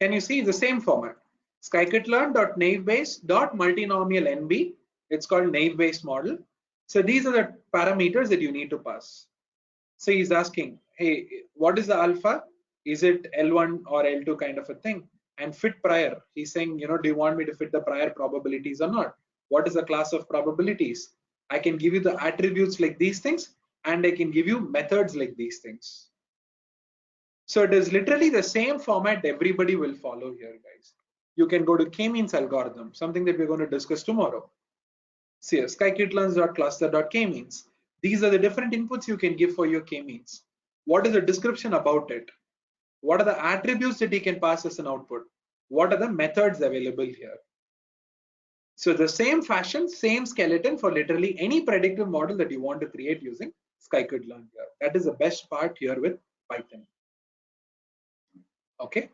Can you see the same format? Scikit-learn.naivebase.multinomial NB. It's called naive Bayes model. So these are the parameters that you need to pass. So he's asking, hey, what is the alpha? Is it L1 or L2 kind of a thing? And fit prior. He's saying, do you want me to fit the prior probabilities or not? What is the class of probabilities? I can give you the attributes like these things, and I can give you methods like these things. So it is literally the same format everybody will follow here, guys. You can go to k-means algorithm, something that we're going to discuss tomorrow. See, scikit-learns.cluster.k-means. These are the different inputs you can give for your k-means. What is the description about it? What are the attributes that you can pass as an output? What are the methods available here? So the same fashion, same skeleton for literally any predictive model that you want to create using scikit-learn here. That is the best part here with Python. Okay.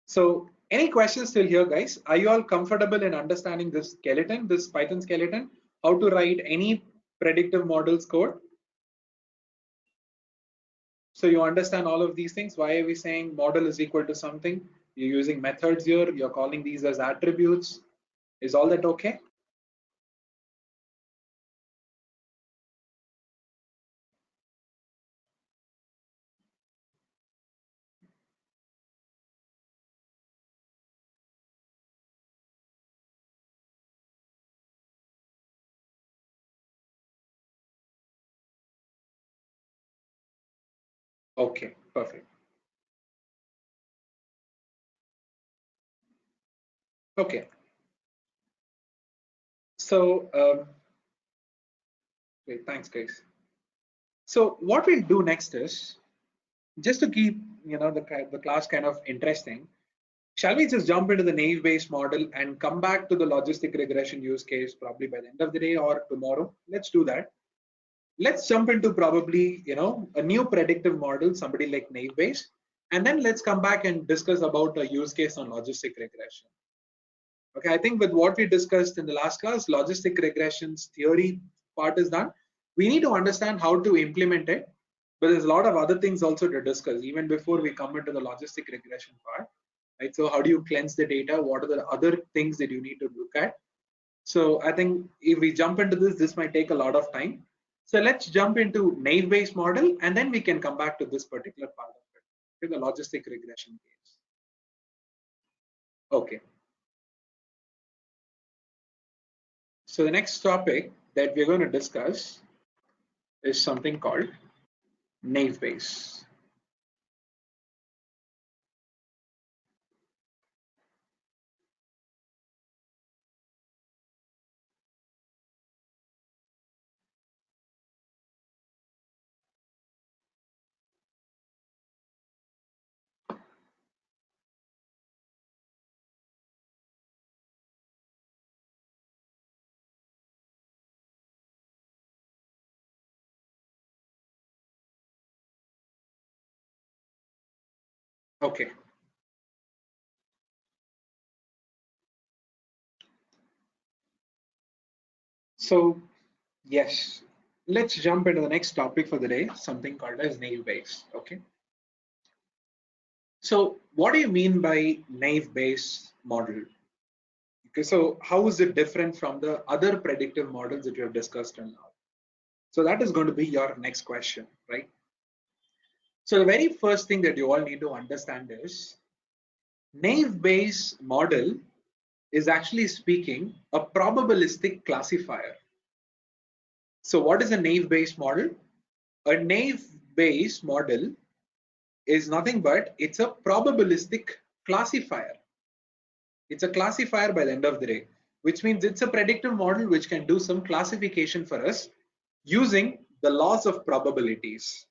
So any questions still here, guys? Are you all comfortable in understanding this skeleton, this Python skeleton, how to write any predictive models code? So you understand all of these things. Why are we saying model is equal to something? You're using methods here. You're calling these as attributes. Is all that okay? Okay, perfect. Okay, so great, thanks, guys. So what we'll do next is just to keep the class kind of interesting. Shall we just jump into the naive-based model and come back to the logistic regression use case probably by the end of the day or tomorrow? Let's do that. Let's jump into probably a new predictive model, somebody like naive-based, and then let's come back and discuss about a use case on logistic regression. Okay, I think with what we discussed in the last class, logistic regressions theory part is done. We need to understand how to implement it, but there's a lot of other things also to discuss even before we come into the logistic regression part, right? So how do you cleanse the data? What are the other things that you need to look at? So I think if we jump into this might take a lot of time. So let's jump into naive-based model, and then we can come back to this particular part of it, the logistic regression case. Okay. So the next topic that we're going to discuss is something called naive Bayes. Okay. So yes, let's jump into the next topic for the day, something called as naive Bayes. Okay. So what do you mean by naive Bayes model? Okay, so how is it different from the other predictive models that we have discussed till now? So that is going to be your next question, right? So the very first thing that you all need to understand is naive Bayes model is actually speaking a probabilistic classifier. So what is a naive Bayes model? A naive Bayes model is nothing but it's a probabilistic classifier. It's a classifier by the end of the day, which means it's a predictive model which can do some classification for us using the laws of probabilities.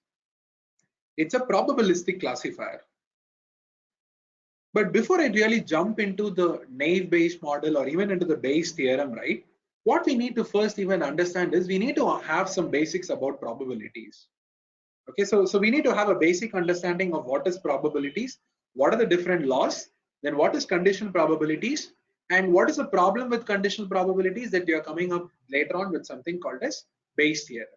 It's a probabilistic classifier. But before I really jump into the naive Bayes model or even into the Bayes theorem, right? What we need to first even understand is we need to have some basics about probabilities. Okay, so we need to have a basic understanding of what is probabilities, what are the different laws, then what is conditional probabilities, and what is the problem with conditional probabilities that we are coming up later on with something called as Bayes theorem.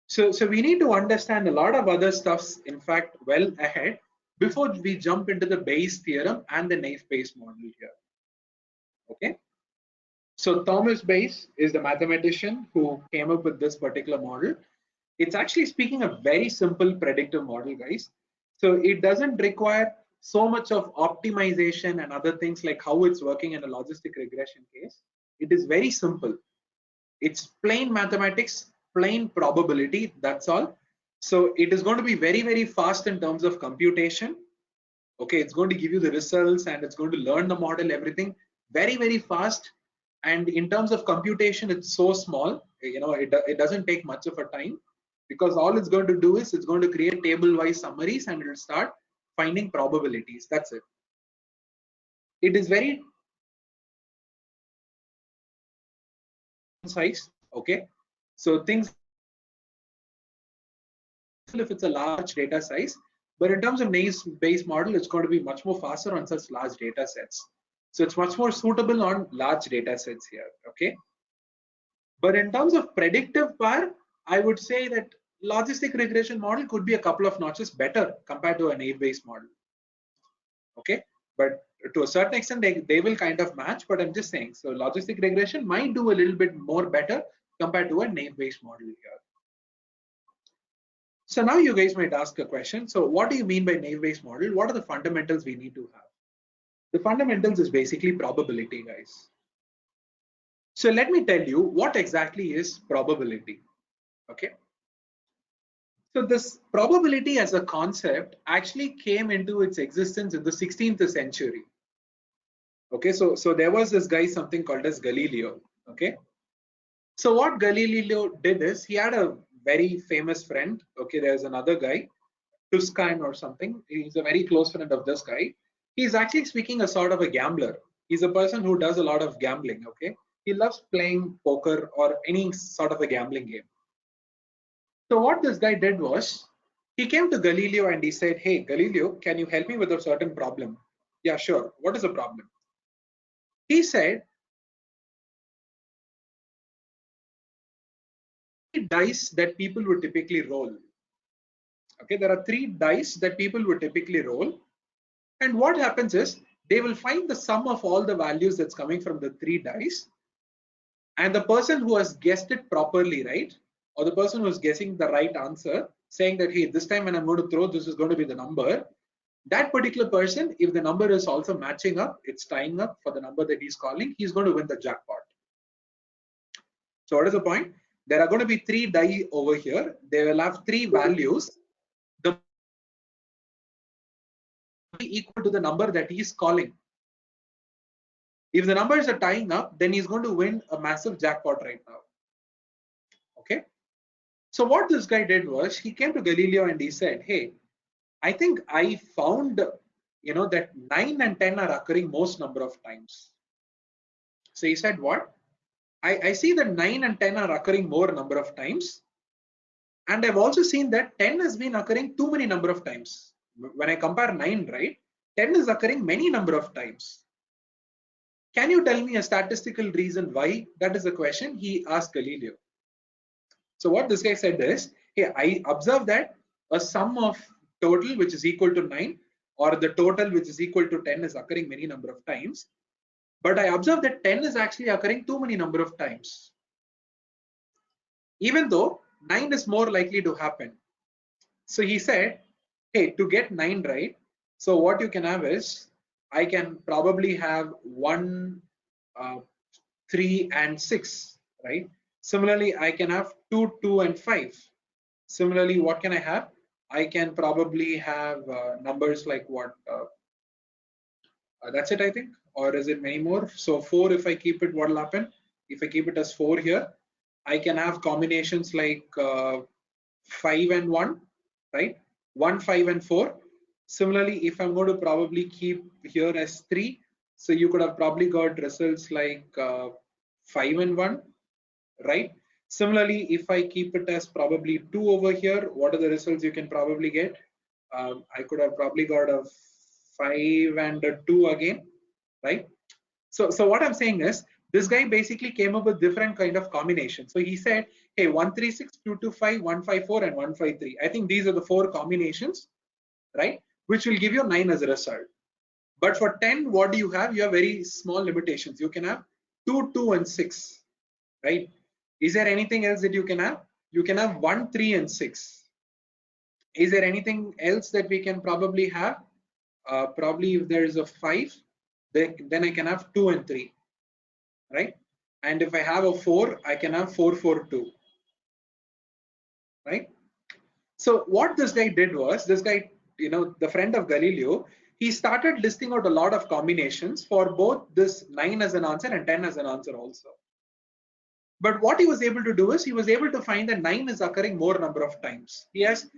So we need to understand a lot of other stuffs, in fact, well ahead before we jump into the Bayes theorem and the naive Bayes model here. Okay. So Thomas Bayes is the mathematician who came up with this particular model. It's actually speaking a very simple predictive model, guys. So it doesn't require so much of optimization and other things like how it's working in a logistic regression case. It is very simple. It's plain mathematics, plain probability, that's all. So it is going to be very, very fast in terms of computation. Okay, it's going to give you the results and it's going to learn the model, everything very, very fast. And in terms of computation, it's so small, it doesn't take much of a time, because all it's going to do is it's going to create table-wise summaries and it'll start finding probabilities. That's it. It is very size. Okay, so things if it's a large data size, but in terms of naive Bayes model, it's going to be much more faster on such large data sets. So it's much more suitable on large data sets here. Okay, but in terms of predictive power, I would say that logistic regression model could be a couple of notches better compared to a naive Bayes model. Okay, but to a certain extent they will kind of match, but I'm just saying, so logistic regression might do a little bit more better compared to a naive Bayes model here. So now you guys might ask a question, so what do you mean by naive Bayes model? What are the fundamentals we need to have? The fundamentals is basically probability, guys. So let me tell you what exactly is probability. Okay, So this probability as a concept actually came into its existence in the 16th century. Okay, so there was this guy, something called as Galileo. Okay, so what Galileo did is he had a very famous friend. Okay, there's another guy, Tuscan or something. He's a very close friend of this guy. He's actually speaking a sort of a gambler. He's a person who does a lot of gambling. Okay, he loves playing poker or any sort of a gambling game. So what this guy did was he came to Galileo and he said, "Hey Galileo, can you help me with a certain problem?" "Yeah, sure. What is the problem?" He said, "Dice that people would typically roll. Okay, there are 3 dice that people would typically roll, and what happens is they will find the sum of all the values that's coming from the 3 dice, and the person who has guessed it properly, right, or the person who is guessing the right answer, saying that, hey, this time when I'm going to throw, this is going to be the number." That particular person, if the number is also matching up, it's tying up for the number that he's calling, he's going to win the jackpot. So what is the point? There are going to be 3 die over here. They will have 3 values. The equal to the number that he's calling. If the numbers are tying up, then he's going to win a massive jackpot right now. Okay. So what this guy did was he came to Galileo and he said, "Hey, I think I found, that 9 and 10 are occurring most number of times." So he said, "What? I see that 9 and 10 are occurring more number of times. And I've also seen that 10 has been occurring too many number of times. When I compare 9, right, 10 is occurring many number of times. Can you tell me a statistical reason why?" That is the question he asked Galileo. So what this guy said is, "Hey, I observed that a sum of total which is equal to 9 or the total which is equal to 10 is occurring many number of times. But I observed that 10 is actually occurring too many number of times. Even though 9 is more likely to happen." So he said, "Hey, to get 9 right, so what you can have is, I can probably have 1, 3 and 6, right? Similarly, I can have 2, 2 and 5. Similarly, what can I have? I can probably have numbers like what? That's it, I think. Or is it many more? So 4, if I keep it, what will happen? If I keep it as 4 here, I can have combinations like 5 and 1, right? 1, 5 and 4. Similarly, if I'm going to probably keep here as 3, so you could have probably got results like 5 and 1, right? Similarly, if I keep it as probably 2 over here, what are the results you can probably get? I could have probably got a 5 and a 2 again, right? So what I'm saying is, this guy basically came up with different kind of combinations. So he said, "Hey, 136, 225, 154, and 153. I think these are the 4 combinations, right? Which will give you 9 as a result. But for 10, what do you have? You have very small limitations. You can have 2, 2, and 6, right? Is there anything else that you can have? You can have 1, 3, and 6. Is there anything else that we can probably have? Probably if there is a 5, then I can have 2 and 3, right? And if I have a 4, I can have 4, 4, 2, right? So what this guy did was, this guy, the friend of Galileo, he started listing out a lot of combinations for both this 9 as an answer and 10 as an answer also. But what he was able to do is, he was able to find that 9 is occurring more number of times. He has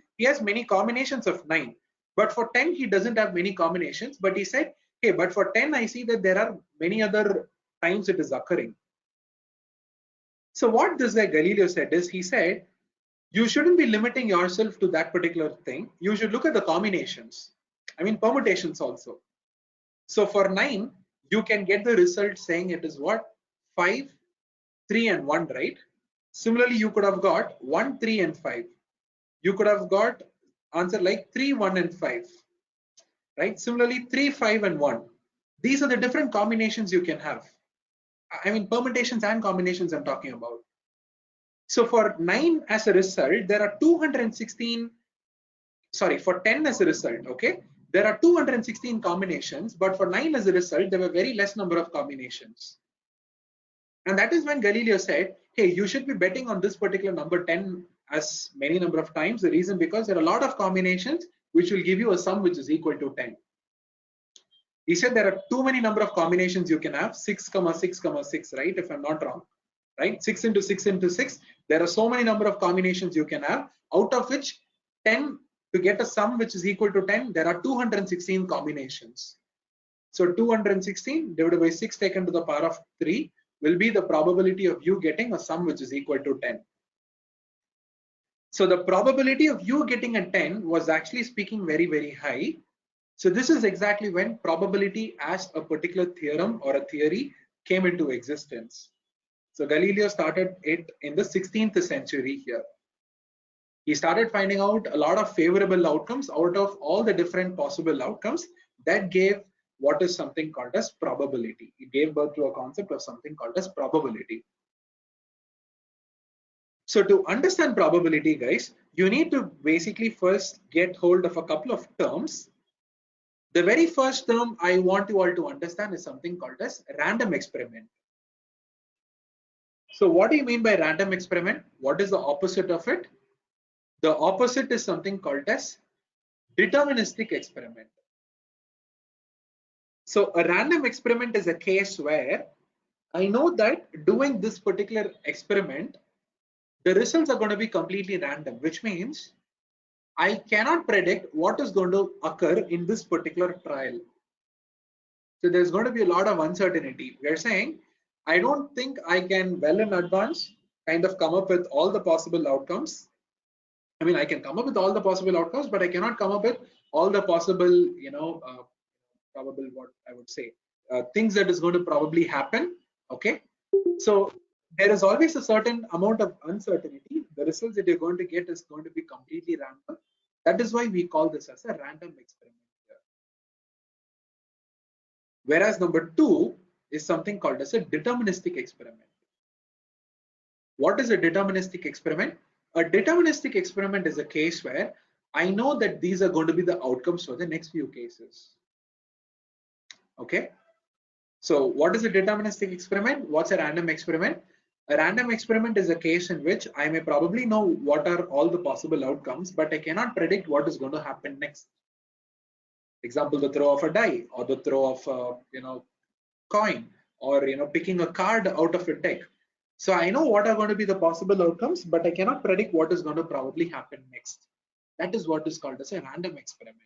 many combinations of 9, but for 10 he doesn't have many combinations. But he said, "Hey, but for 10 I see that there are many other times it is occurring." So what this guy Galileo said is, he said, you shouldn't be limiting yourself to that particular thing. You should look at the combinations. I mean permutations also. So for 9, you can get the result saying it is what? 5, 3 and 1, right? Similarly, you could have got 1, 3 and 5. You could have got answer like 3, 1 and 5, right? Similarly, 3, 5 and 1. These are the different combinations you can have. I mean permutations and combinations I'm talking about. So for 9 as a result, there are 216, sorry, for 10 as a result, okay? There are 216 combinations, but for 9 as a result, there were very less number of combinations. And that is when Galileo said, "Hey, you should be betting on this particular number 10 as many number of times. The reason because there are a lot of combinations which will give you a sum which is equal to 10. He said there are too many number of combinations you can have, 6, 6, 6, right? If I'm not wrong, right? 6 into 6 into 6. There are so many number of combinations you can have, out of which 10, to get a sum which is equal to 10, there are 216 combinations. So 216 divided by 6 taken to the power of 3 will be the probability of you getting a sum which is equal to 10. So the probability of you getting a 10 was actually speaking very, very high. So this is exactly when probability as a particular theorem or a theory came into existence. So Galileo started it in the 16th century here. He started finding out a lot of favorable outcomes out of all the different possible outcomes that gave what is something called as probability. It gave birth to a concept of something called as probability. So to understand probability, guys, you need to basically first get hold of a couple of terms. The very first term I want you all to understand is something called as random experiment. So what do you mean by random experiment? What is the opposite of it? The opposite is something called as deterministic experiment. So a random experiment is a case where I know that doing this particular experiment, the results are going to be completely random, which means I cannot predict what is going to occur in this particular trial. So there's going to be a lot of uncertainty. We're saying, I don't think I can well in advance kind of come up with all the possible outcomes. I mean, I can come up with all the possible outcomes, but I cannot come up with all the possible, probable, what I would say, things that is going to probably happen. Okay. So there is always a certain amount of uncertainty. The results that you're going to get is going to be completely random. That is why we call this as a random experiment here. Whereas number 2 is something called as a deterministic experiment. What is a deterministic experiment? A deterministic experiment is a case where I know that these are going to be the outcomes for the next few cases. Okay. So what is a deterministic experiment? What's a random experiment? A random experiment is a case in which I may probably know what are all the possible outcomes, but I cannot predict what is going to happen next. Example, the throw of a die, or the throw of a coin, or picking a card out of a deck. So I know what are going to be the possible outcomes, but I cannot predict what is going to probably happen next. That is what is called as a random experiment.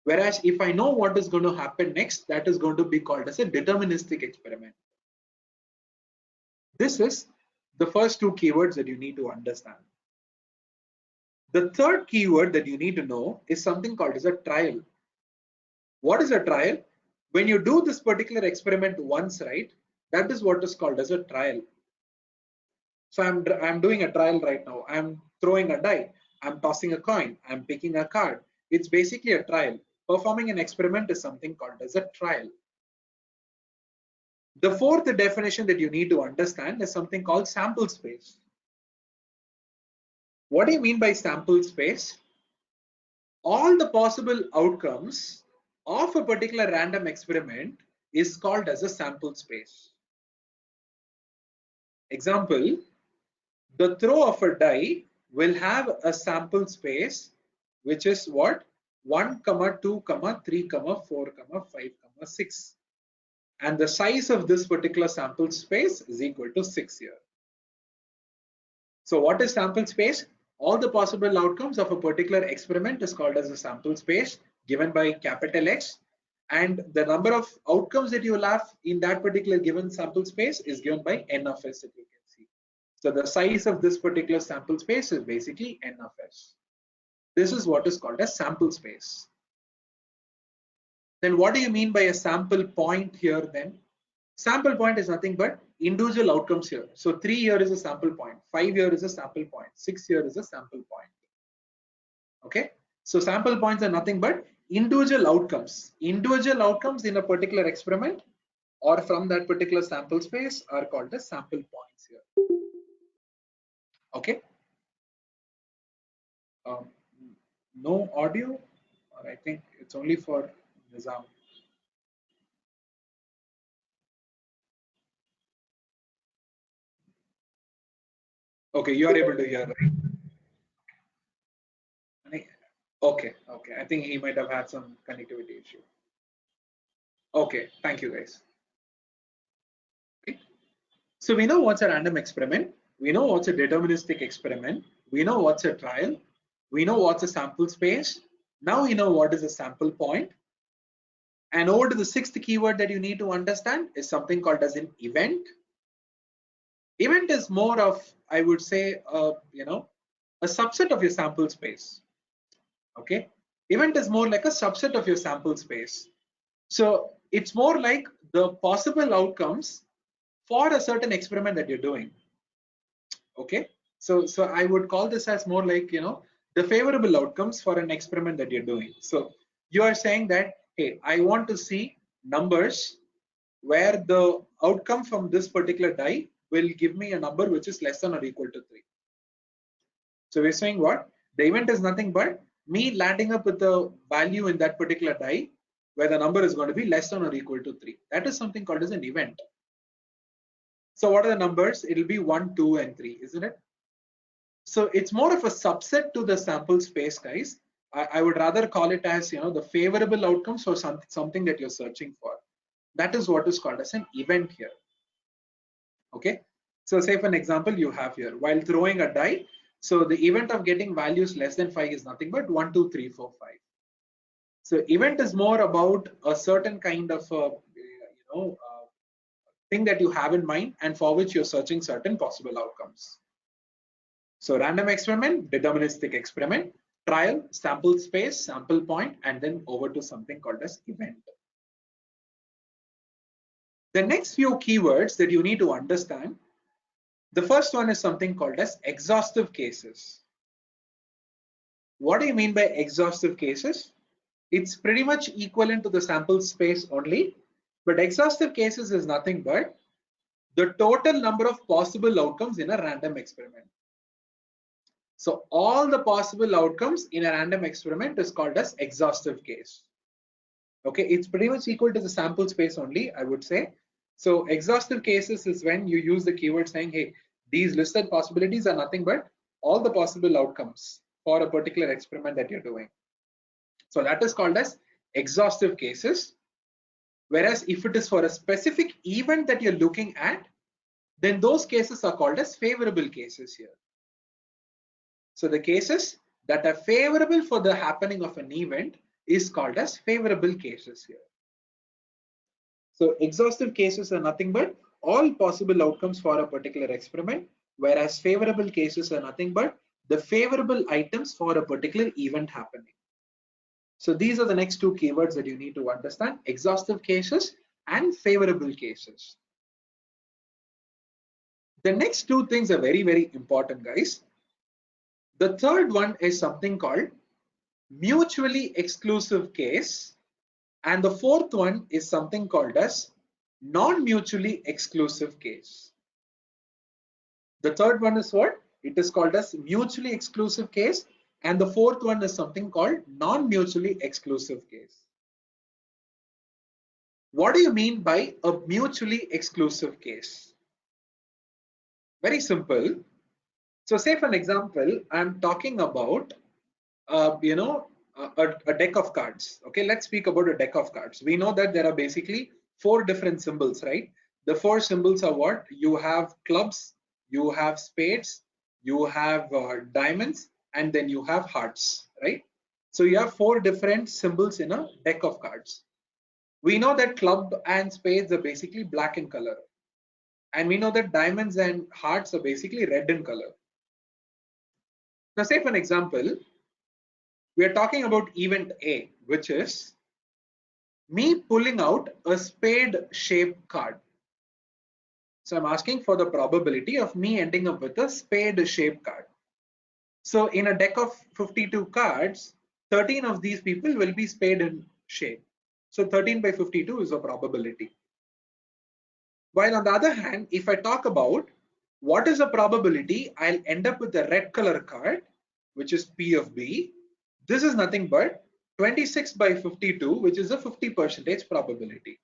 Whereas if I know what is going to happen next, that is going to be called as a deterministic experiment. This is the first two keywords that you need to understand. The third keyword that you need to know is something called as a trial. What is a trial? When you do this particular experiment once, right, that is what is called as a trial. So I'm doing a trial right now. I'm throwing a die. I'm tossing a coin. I'm picking a card. It's basically a trial. Performing an experiment is something called as a trial. The fourth definition that you need to understand is something called sample space. What do you mean by sample space? All the possible outcomes of a particular random experiment is called as a sample space. Example, the throw of a die will have a sample space which is what? 1, 2, 3, 4, 5, 6. And the size of this particular sample space is equal to 6 here. So what is sample space? All the possible outcomes of a particular experiment is called as a sample space given by capital X, and the number of outcomes that you will have in that particular given sample space is given by n of s that you can see. So the size of this particular sample space is basically n of s. This is what is called as sample space. Then what do you mean by a sample point here then? Sample point is nothing but individual outcomes here. So 3 here is a sample point, 5 here is a sample point, 6 here is a sample point. Okay, so sample points are nothing but individual outcomes. Individual outcomes in a particular experiment or from that particular sample space are called as sample points here. Okay. No audio, or I think it's only for Nizam. Okay, you are able to hear, right? Okay, okay. I think he might have had some connectivity issue. Okay, thank you guys. Okay. So we know what's a random experiment. We know what's a deterministic experiment. We know what's a trial. We know what's a sample space. Now we know what is a sample point. And over to the sixth keyword that you need to understand is something called as an event. Event is more of, I would say, a subset of your sample space. Okay, event is more like a subset of your sample space. So it's more like the possible outcomes for a certain experiment that you're doing. Okay, so I would call this as more like, the favorable outcomes for an experiment that you're doing. So you are saying that, hey, I want to see numbers where the outcome from this particular die will give me a number which is less than or equal to 3. So we're saying what? The event is nothing but me landing up with the value in that particular die where the number is going to be less than or equal to 3. That is something called as an event. So what are the numbers? It will be 1, 2, and 3, isn't it? So it's more of a subset to the sample space, guys. I would rather call it as, the favorable outcomes or something that you're searching for. That is what is called as an event here. Okay. So say for an example you have here, while throwing a die, so the event of getting values less than 5 is nothing but 1, 2, 3, 4, 5. So event is more about a certain kind of thing that you have in mind and for which you're searching certain possible outcomes. So random experiment, deterministic experiment, trial, sample space, sample point, and then over to something called as event. The next few keywords that you need to understand, the first one is something called as exhaustive cases. What do you mean by exhaustive cases? It's pretty much equivalent to the sample space only, but exhaustive cases is nothing but the total number of possible outcomes in a random experiment. So all the possible outcomes in a random experiment is called as exhaustive case. Okay, it's pretty much equal to the sample space only, I would say. So exhaustive cases is when you use the keyword saying, hey, these listed possibilities are nothing but all the possible outcomes for a particular experiment that you're doing. So that is called as exhaustive cases. Whereas if it is for a specific event that you're looking at, then those cases are called as favorable cases here. So the cases that are favorable for the happening of an event is called as favorable cases here. So exhaustive cases are nothing but all possible outcomes for a particular experiment, whereas favorable cases are nothing but the favorable items for a particular event happening. So these are the next two keywords that you need to understand: exhaustive cases and favorable cases. The next two things are very, very important, guys. The third one is something called mutually exclusive case, and the fourth one is something called as non-mutually exclusive case. The third one is what? It is called as mutually exclusive case, and the fourth one is something called non-mutually exclusive case. What do you mean by a mutually exclusive case? Very simple. So say for an example, I'm talking about a deck of cards. Okay, let's speak about a deck of cards. We know that there are basically 4 different symbols, right? The 4 symbols are what? You have clubs, you have spades, you have diamonds, and then you have hearts, right? So you have 4 different symbols in a deck of cards. We know that club and spades are basically black in color, and we know that diamonds and hearts are basically red in color. Now say for an example, we are talking about event A, which is me pulling out a spade shaped card. So I'm asking for the probability of me ending up with a spade shaped card. So in a deck of 52 cards, 13 of these people will be spade in shape. So 13 by 52 is a probability. While on the other hand, if I talk about what is the probability I'll end up with a red color card, which is P of B, this is nothing but 26 by 52, which is a 50% probability.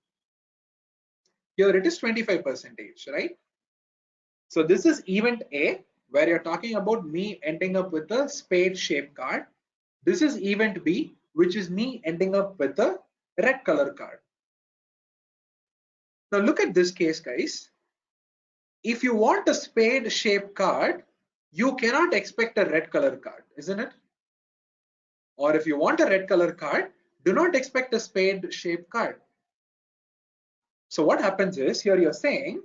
Here it is 25%, right? So this is event A, where you're talking about me ending up with a spade shaped card. This is event B, which is me ending up with a red color card. Now look at this case, guys. If you want a spade shaped card, you cannot expect a red color card, isn't it? Or if you want a red color card, do not expect a spade shaped card. So what happens is, here you're saying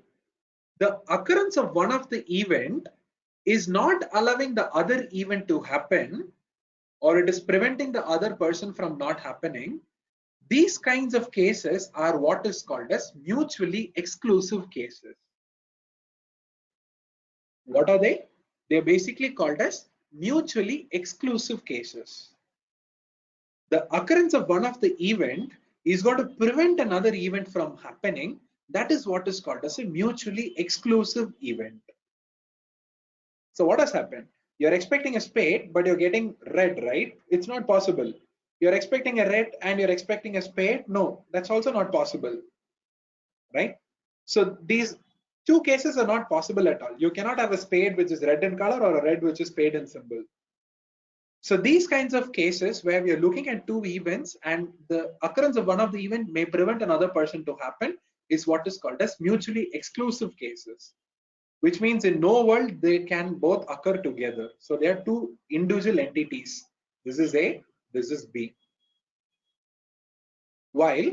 the occurrence of one of the event is not allowing the other event to happen, or it is preventing the other person from not happening. These kinds of cases are what is called as mutually exclusive cases. What are they? They're basically called as mutually exclusive cases. The occurrence of one of the event is going to prevent another event from happening. That is what is called as a mutually exclusive event. So what has happened? You're expecting a spade, but you're getting red, right? It's not possible. You're expecting a red and you're expecting a spade. No, that's also not possible, right? So these two cases are not possible at all. You cannot have a spade which is red in color or a red which is spade in symbol. So these kinds of cases where we are looking at two events and the occurrence of one of the event may prevent another person to happen is what is called as mutually exclusive cases, which means in no world they can both occur together. So they are two individual entities. This is A, this is B. While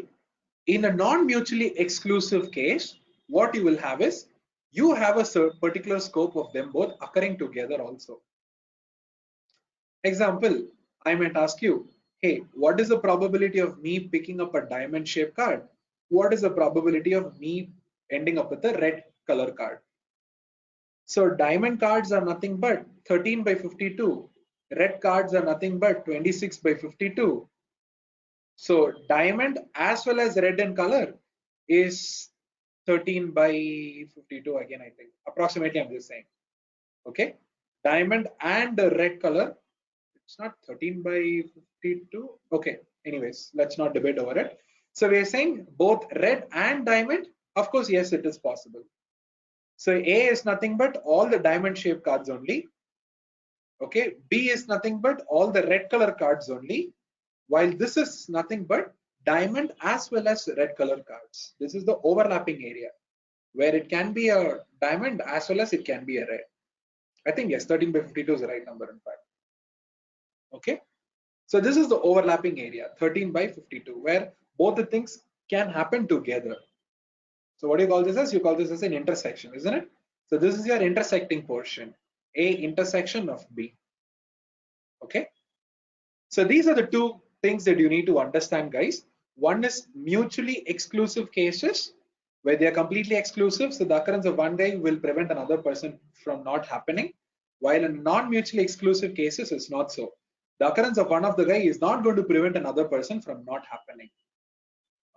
in a non-mutually exclusive case, what you will have is you have a particular scope of them both occurring together also. Example, I might ask you, hey, what is the probability of me picking up a diamond shaped card? What is the probability of me ending up with a red color card? So diamond cards are nothing but 13 by 52. Red cards are nothing but 26 by 52. So diamond as well as red in color is 13 by 52 again, I think. Approximately, I'm just saying. Okay. Diamond and the red color, it's not 13 by 52. Okay. Anyways, let's not debate over it. So we're saying both red and diamond. Of course, yes, it is possible. So A is nothing but all the diamond shaped cards only. Okay. B is nothing but all the red color cards only. While this is nothing but diamond as well as red color cards. This is the overlapping area where it can be a diamond as well as it can be a red. I think yes, 13 by 52 is the right number in fact. Okay. So this is the overlapping area, 13 by 52, where both the things can happen together. So what do you call this as? You call this as an intersection, isn't it? So this is your intersecting portion, A intersection of B. Okay. So these are the two things that you need to understand, guys. One is mutually exclusive cases where they are completely exclusive. So the occurrence of one guy will prevent another person from not happening. While in non-mutually exclusive cases, it's not so. The occurrence of one of the guy is not going to prevent another person from not happening.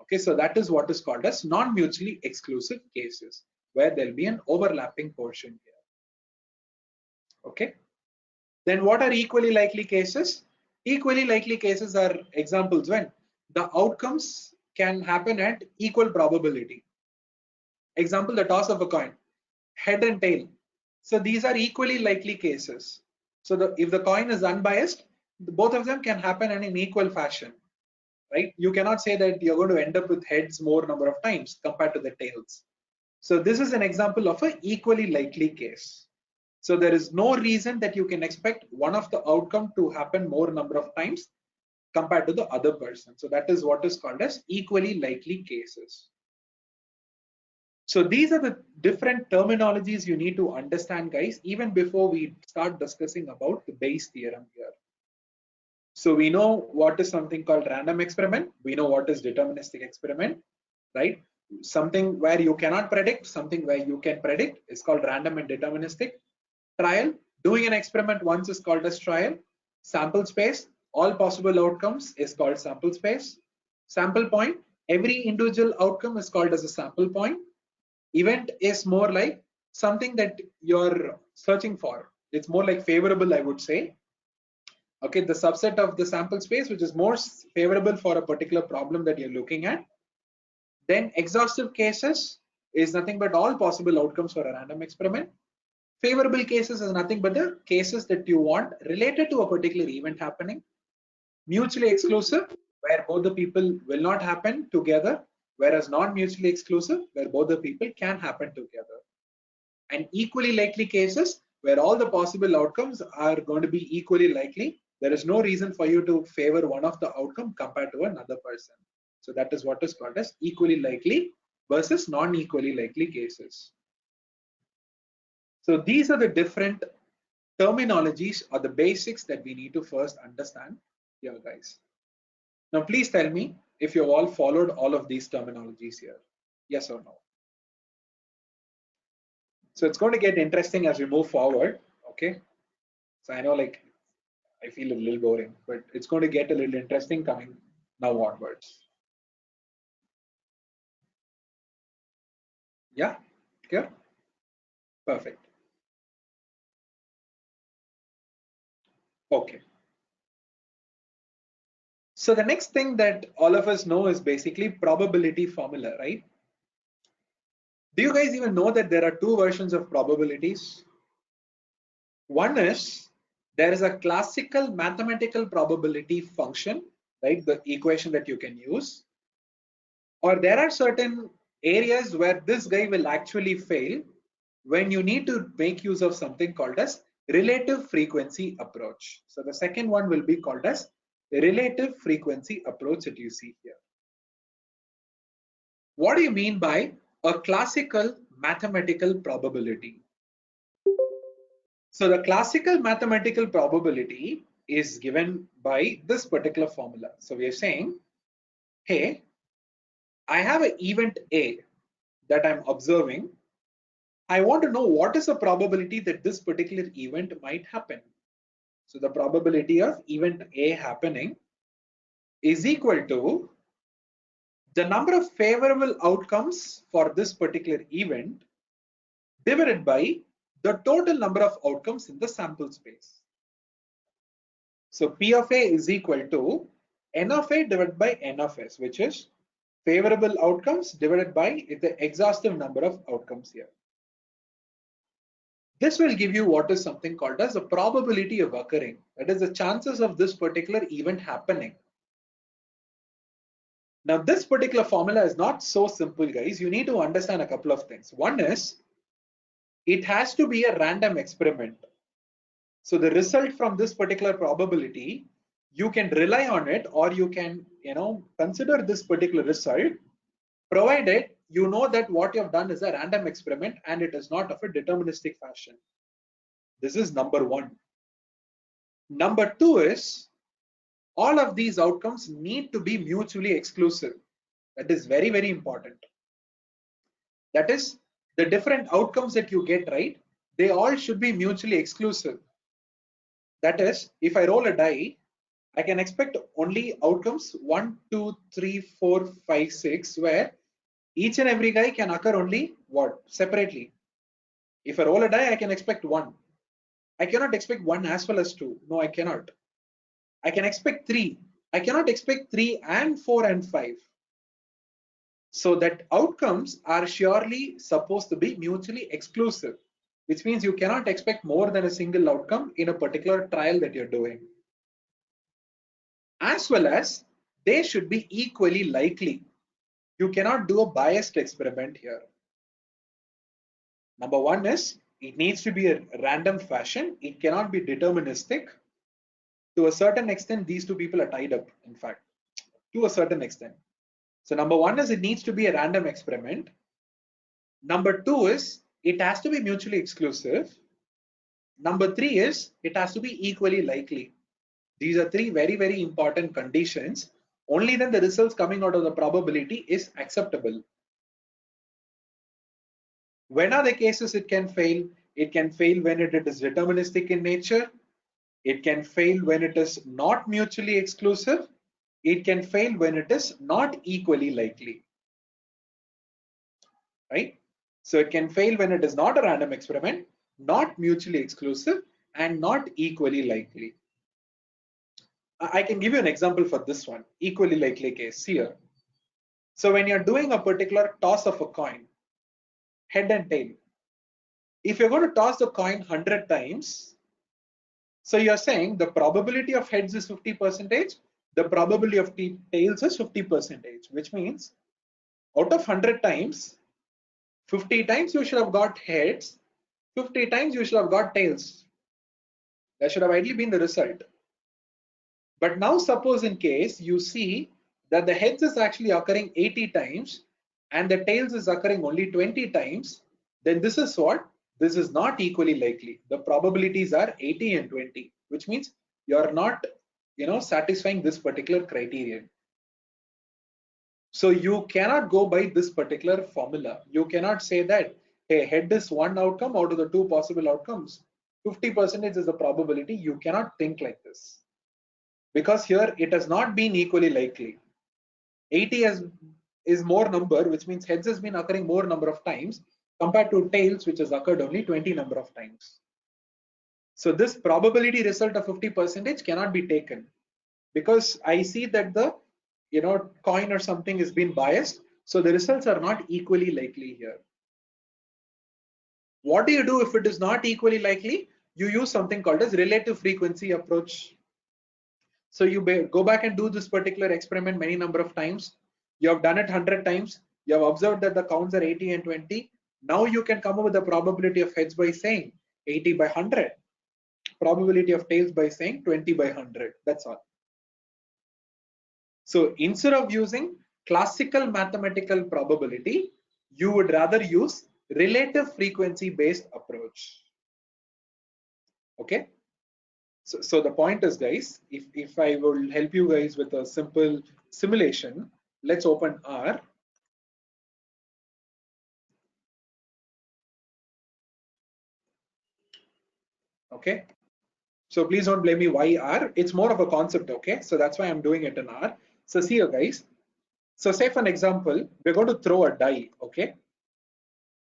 Okay, so that is what is called as non-mutually exclusive cases, where there'll be an overlapping portion here. Okay. Then what are equally likely cases? Equally likely cases are examples when the outcomes can happen at equal probability. Example, the toss of a coin, head and tail. So these are equally likely cases. So if the coin is unbiased, both of them can happen in an equal fashion, right? You cannot say that you're going to end up with heads more number of times compared to the tails. So this is an example of an equally likely case. So there is no reason that you can expect one of the outcome to happen more number of times compared to the other person. So that is what is called as equally likely cases. So these are the different terminologies you need to understand, guys, even before we start discussing about the Bayes theorem here. So we know what is something called random experiment. We know what is deterministic experiment, right? Something where you cannot predict, something where you can predict is called random and deterministic. Trial, doing an experiment once is called as trial. Sample space, all possible outcomes is called sample space. Sample point, every individual outcome is called as a sample point. Event is more like something that you're searching for. It's more like favorable, I would say. Okay, the subset of the sample space which is more favorable for a particular problem that you're looking at. Then exhaustive cases is nothing but all possible outcomes for a random experiment. Favorable cases is nothing but the cases that you want related to a particular event happening. Mutually exclusive, where both the people will not happen together, whereas non-mutually exclusive, where both the people can happen together. And equally likely cases, where all the possible outcomes are going to be equally likely. There is no reason for you to favor one of the outcome compared to another person. So that is what is called as equally likely versus non-equally likely cases. So these are the different terminologies or the basics that we need to first understand here, guys. Now, please tell me if you've all followed all of these terminologies here. Yes or no? So it's going to get interesting as we move forward. Okay. So I know, like, I feel a little boring, but it's going to get a little interesting coming now onwards. Yeah. Clear? Perfect. Okay. So the next thing that all of us know is basically probability formula, right? Do you guys even know that there are two versions of probabilities? One is there is a classical mathematical probability function, right? The equation that you can use. Or there are certain areas where this guy will actually fail when you need to make use of something called as relative frequency approach. So the second one will be called as relative frequency approach that you see here. What do you mean by a classical mathematical probability? So the classical mathematical probability is given by this particular formula. So we are saying, hey, I have an event A that I'm observing. I want to know what is the probability that this particular event might happen. So the probability of event A happening is equal to the number of favorable outcomes for this particular event divided by the total number of outcomes in the sample space. So P of A is equal to N of A divided by N of S, which is favorable outcomes divided by the exhaustive number of outcomes here. This will give you what is something called as the probability of occurring. That is the chances of this particular event happening. Now, this particular formula is not so simple, guys. You need to understand a couple of things. One is, it has to be a random experiment. So the result from this particular probability, you can rely on it, or you can, consider this particular result, provided you know that what you have done is a random experiment and it is not of a deterministic fashion. This is number one. Number two is, all of these outcomes need to be mutually exclusive. That is very, very important. That is, the different outcomes that you get, right, they all should be mutually exclusive. That is, if I roll a die, I can expect only outcomes 1, 2, 3, 4, 5, 6, where each and every guy can occur only what? Separately. If I roll a die, I can expect 1. I cannot expect 1 as well as 2. No, I cannot. I can expect 3. I cannot expect 3 and 4 and 5. So that outcomes are surely supposed to be mutually exclusive, which means you cannot expect more than a single outcome in a particular trial that you're doing. As well as they should be equally likely. You cannot do a biased experiment here. Number one is, it needs to be a random fashion. It cannot be deterministic. To a certain extent, these two people are tied up, in fact, to a certain extent. So number one is, it needs to be a random experiment. Number two is, it has to be mutually exclusive. Number three is, it has to be equally likely. These are three very, very important conditions. Only then the results coming out of the probability is acceptable. When are the cases it can fail? It can fail when it is deterministic in nature. It can fail when it is not mutually exclusive. It can fail when it is not equally likely. Right? So it can fail when it is not a random experiment, not mutually exclusive, and not equally likely. I can give you an example for this one, equally likely case here. So when you're doing a particular toss of a coin, head and tail, if you're going to toss the coin 100 times, so you're saying the probability of heads is 50%, the probability of tails is 50%, which means out of 100 times, 50 times you should have got heads, 50 times you should have got tails. That should have ideally been the result. But now suppose in case you see that the heads is actually occurring 80 times and the tails is occurring only 20 times, then this is what? This is not equally likely. The probabilities are 80 and 20, which means you're not, satisfying this particular criterion. So you cannot go by this particular formula. You cannot say that, hey, head is one outcome out of the two possible outcomes. 50% is the probability. You cannot think like this. Because here it has not been equally likely. 80 is more number, which means heads has been occurring more number of times compared to tails, which has occurred only 20 number of times. So this probability result of 50% cannot be taken because I see that the coin or something is being biased, so the results are not equally likely here. What do you do if it is not equally likely? You use something called as relative frequency approach. So you go back and do this particular experiment many number of times. You have done it 100 times. You have observed that the counts are 80 and 20. Now you can come up with the probability of heads by saying 80 by 100. Probability of tails by saying 20 by 100. That's all. So instead of using classical mathematical probability, you would rather use relative frequency based approach. Okay. So the point is, guys, if I will help you guys with a simple simulation, let's open R. Okay. So please don't blame me why R. It's more of a concept. Okay. So that's why I'm doing it in R. So see you guys. So say for an example, we're going to throw a die. Okay.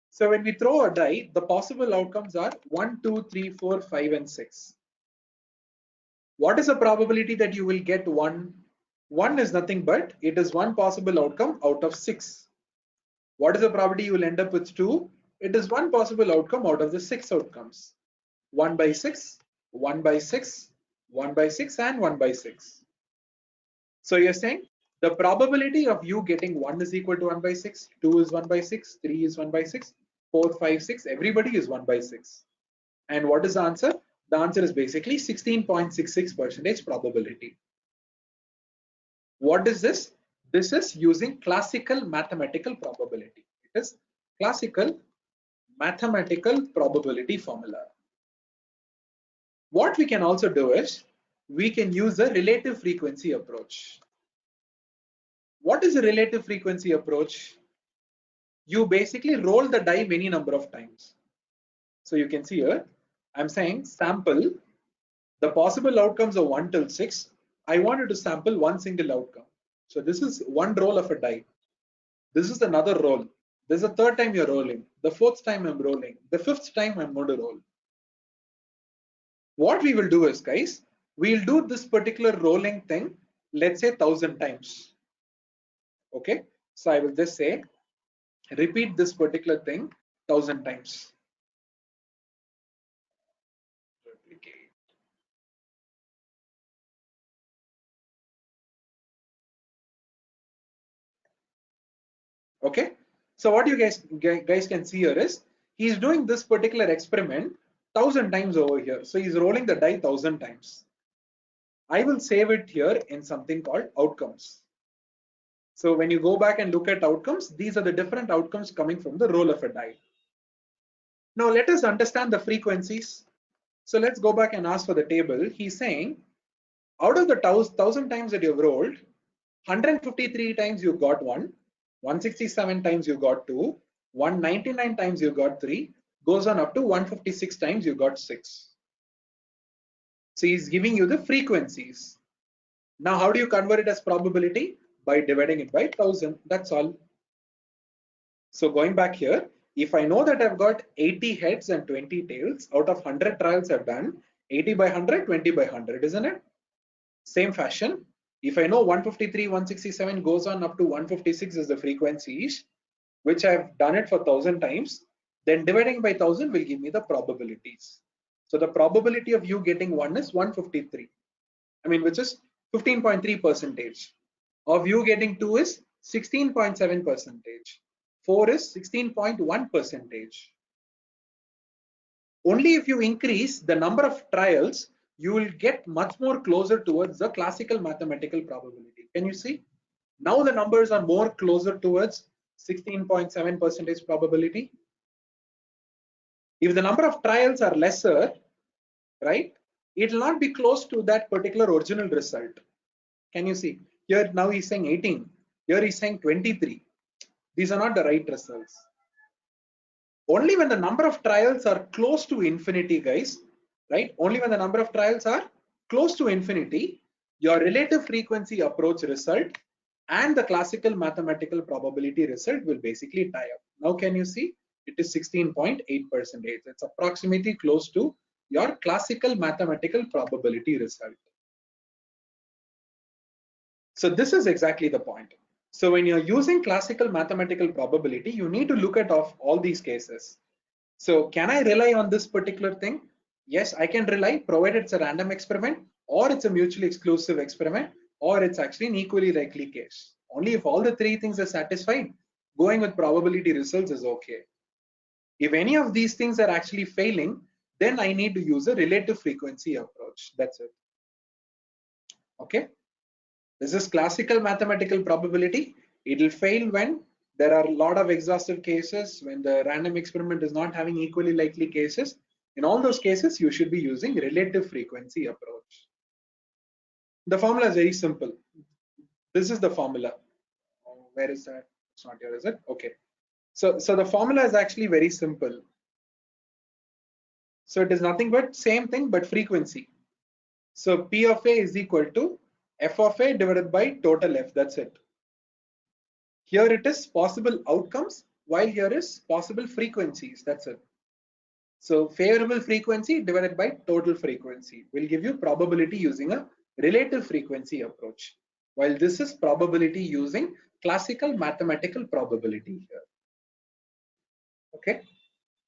So when we throw a die, the possible outcomes are 1, 2, 3, 4, 5, and 6. What is the probability that you will get 1? 1 is nothing but it is one possible outcome out of 6. What is the probability you will end up with 2? It is one possible outcome out of the 6 outcomes. 1 by 6, 1 by 6, 1 by 6, and 1 by 6. So you're saying the probability of you getting 1 is equal to 1 by 6, 2 is 1 by 6, 3 is 1 by 6, 4, 5, 6, everybody is 1 by 6. And what is the answer? The answer is basically 16.66% probability. What is this? This is using classical mathematical probability. It is classical mathematical probability formula. What we can also do is we can use a relative frequency approach. What is a relative frequency approach? You basically roll the die many number of times. So you can see here, I'm saying sample the possible outcomes of 1 till 6. I wanted to sample one single outcome. So this is one roll of a die. This is another roll. This is the third time you're rolling. The fourth time I'm rolling. The fifth time I'm going to roll. What we will do is, guys, we'll do this particular rolling thing, let's say 1000 times. Okay. So I will just say, repeat this particular thing 1000 times. Okay, so what you guys can see here is he's doing this particular experiment 1000 times over here. So he's rolling the die 1000 times. I will save it here in something called outcomes. So when you go back and look at outcomes, these are the different outcomes coming from the roll of a die. Now let us understand the frequencies. So let's go back and ask for the table. He's saying out of the 1000 times that you've rolled, 153 times you got 1, 167 times you got 2, 199 times you got 3, goes on up to 156 times you got 6. So he's giving you the frequencies. Now how do you convert it as probability? By dividing it by 1000, that's all. So going back here, if I know that I've got 80 heads and 20 tails, out of 100 trials I've done, 80 by 100, 20 by 100, isn't it? Same fashion, if I know 153, 167 goes on up to 156 is the frequencies, which I've done it for 1000 times, then dividing by 1000 will give me the probabilities. So the probability of you getting 1 is 153. I mean, which is 15.3%. Of you getting 2 is 16.7%. 4 is 16.1%. Only if you increase the number of trials, you will get much more closer towards the classical mathematical probability. Can you see? Now the numbers are more closer towards 16.7% probability. If the number of trials are lesser, right, it will not be close to that particular original result. Can you see? Here now he's saying 18. Here he's saying 23. These are not the right results. Only when the number of trials are close to infinity, guys, right? Only when the number of trials are close to infinity, your relative frequency approach result and the classical mathematical probability result will basically tie up. Now can you see? It is 16.8%. It's approximately close to your classical mathematical probability result. So this is exactly the point. So when you're using classical mathematical probability, you need to look at all these cases. So can I rely on this particular thing? Yes, I can rely, provided it's a random experiment, or it's a mutually exclusive experiment, or it's actually an equally likely case. Only if all the three things are satisfied, going with probability results is okay. If any of these things are actually failing, then I need to use a relative frequency approach. That's it. Okay. This is classical mathematical probability. It will fail when there are a lot of exhaustive cases, when the random experiment is not having equally likely cases. In all those cases, you should be using relative frequency approach. The formula is very simple. This is the formula. Where is that? It's not here, is it? Okay. So the formula is actually very simple. So it is nothing but same thing, but frequency. So P of A is equal to F of A divided by total F. That's it. Here it is possible outcomes, while here is possible frequencies. That's it. So favorable frequency divided by total frequency will give you probability using a relative frequency approach, while this is probability using classical mathematical probability here. Okay.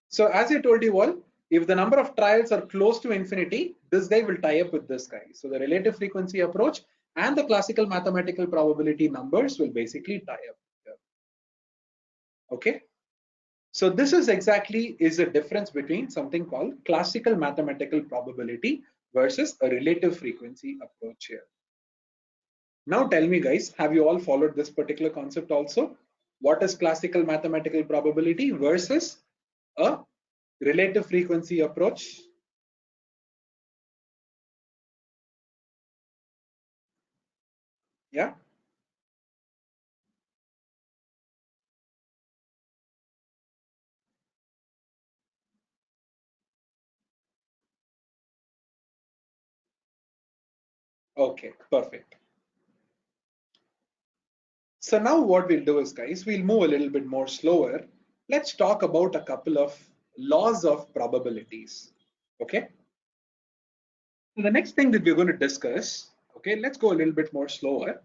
So as I told you all, if the number of trials are close to infinity, this guy will tie up with this guy. So the relative frequency approach and the classical mathematical probability numbers will basically tie up here. Okay. So this is exactly a difference between something called classical mathematical probability versus a relative frequency approach here. Now tell me guys, have you all followed this particular concept also? What is classical mathematical probability versus a relative frequency approach? Yeah. Okay, perfect. So now what we'll do is, guys, we'll move a little bit more slower. Let's talk about a couple of laws of probabilities. Okay. So the next thing that we're going to discuss, okay, let's go a little bit more slower.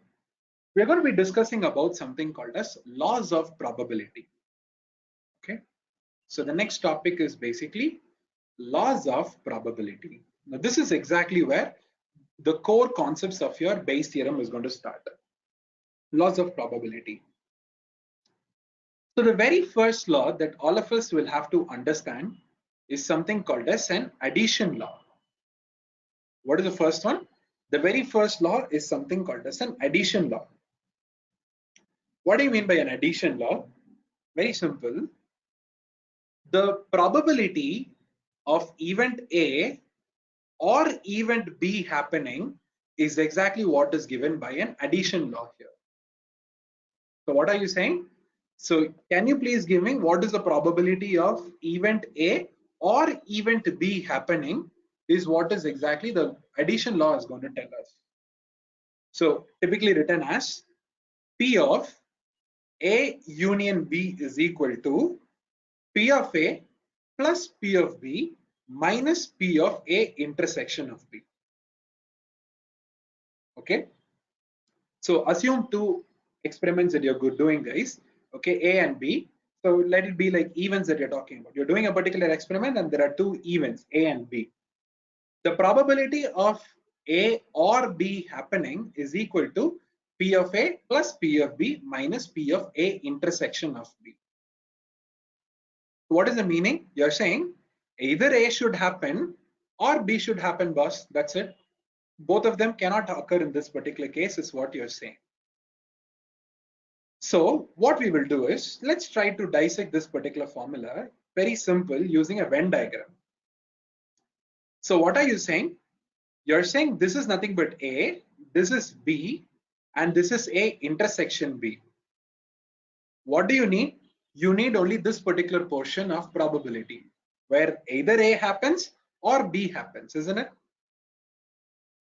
We're going to be discussing about something called as laws of probability. Okay. So the next topic is basically laws of probability. Now this is exactly where the core concepts of your Bayes theorem is going to start. Laws of probability. So the very first law that all of us will have to understand is something called as an addition law. What is the first one? The very first law is something called as an addition law. What do you mean by an addition law? Very simple. The probability of event A or event B happening is exactly what is given by an addition law here. So what are you saying? So can you please give me what is the probability of event A or event B happening is what is exactly the addition law is going to tell us. So typically written as P of A union B is equal to P of A plus P of B minus P of A intersection of B. Okay. So assume two experiments that you're doing, guys. Okay, A and B. So let it be like events that you're talking about. You're doing a particular experiment and there are two events, A and B. The probability of A or B happening is equal to P of A plus P of B minus P of A intersection of B. What is the meaning? You're saying either A should happen or B should happen, boss. That's it. Both of them cannot occur in this particular case is what you're saying. So what we will do is, let's try to dissect this particular formula. Very simple, using a Venn diagram. So what are you saying? You're saying this is nothing but A, this is B, and this is A intersection B. What do you need? You need only this particular portion of probability, where either A happens or B happens, isn't it?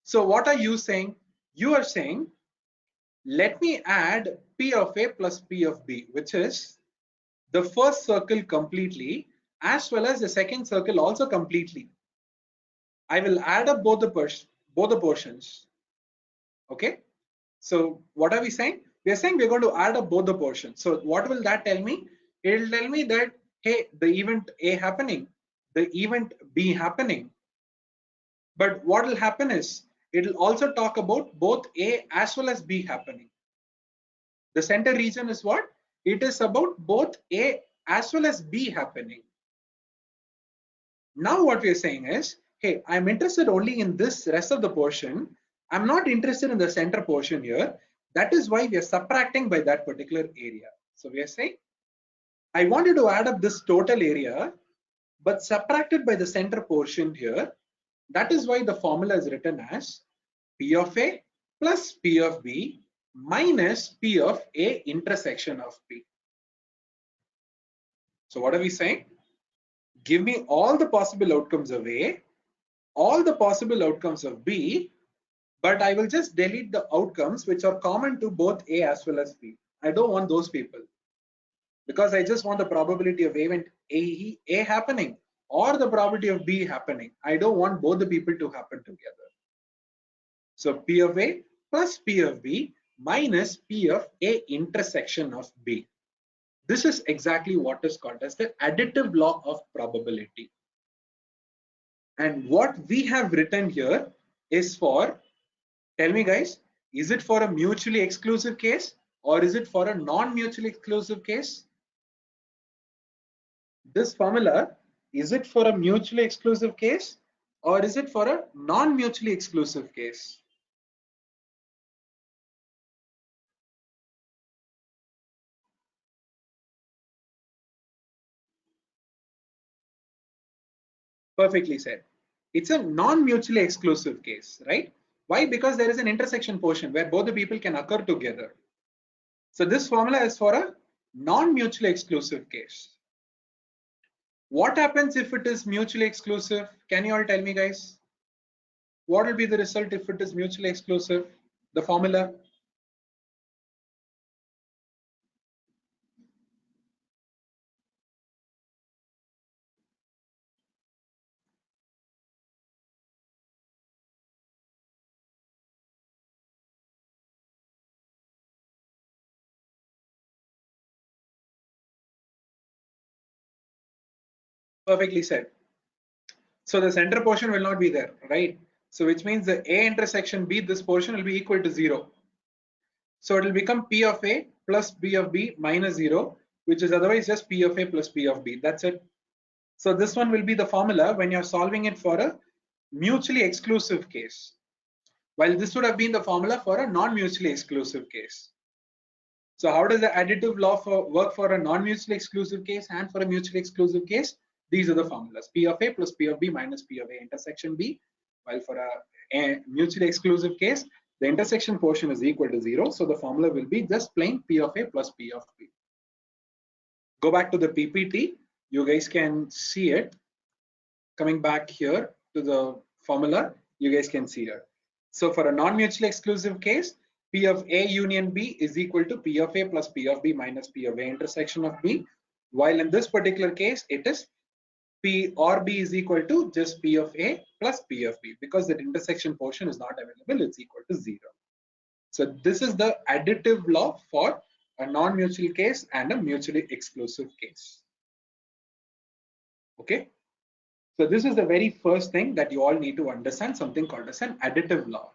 So what are you saying? You are saying, let me add P of A plus P of B, which is the first circle completely as well as the second circle also completely. I will add up both the portions. Okay. So what are we saying? We are saying we're going to add up both the portions. So what will that tell me? It will tell me that, hey, the event A happening, the event B happening. But what will happen is, it will also talk about both A as well as B happening. The center region is what? It is about both A as well as B happening. Now what we are saying is, hey, I'm interested only in this rest of the portion. I'm not interested in the center portion here. That is why we are subtracting by that particular area. So we are saying, I wanted to add up this total area, but subtracted by the center portion here. That is why the formula is written as P of A plus P of B minus P of A intersection of B. So what are we saying? Give me all the possible outcomes of A, all the possible outcomes of B, but I will just delete the outcomes which are common to both A as well as B. I don't want those people, because I just want the probability of event A happening or the probability of B happening. I don't want both the people to happen together. So P of A plus P of B minus P of A intersection of B. This is exactly what is called as the additive law of probability. And what we have written here is for, tell me guys, is it for a mutually exclusive case or is it for a non-mutually exclusive case? This formula, is it for a mutually exclusive case or is it for a non-mutually exclusive case? Perfectly said. It's a non-mutually exclusive case, right? Why? Because there is an intersection portion where both the people can occur together. So this formula is for a non-mutually exclusive case. What happens if it is mutually exclusive? Can you all tell me, guys? What will be the result if it is mutually exclusive? The formula? Perfectly said. So the center portion will not be there, right? So which means the A intersection B, this portion will be equal to 0. So it will become P of A plus P of B minus 0, which is otherwise just P of A plus P of B. That's it. So this one will be the formula when you're solving it for a mutually exclusive case, while this would have been the formula for a non-mutually exclusive case. So how does the additive law work for a non-mutually exclusive case and for a mutually exclusive case? These are the formulas: P of A plus P of B minus P of A intersection B. While for a mutually exclusive case, the intersection portion is equal to 0. So the formula will be just plain P of A plus P of B. Go back to the PPT. You guys can see it. Coming back here to the formula, you guys can see it. So for a non-mutually exclusive case, P of A union B is equal to P of A plus P of B minus P of A intersection of B. While in this particular case, it is P or B is equal to just P of A plus P of B, because that intersection portion is not available, it's equal to 0. So this is the additive law for a non-mutual case and a mutually exclusive case. Okay. So this is the very first thing that you all need to understand, something called as an additive law.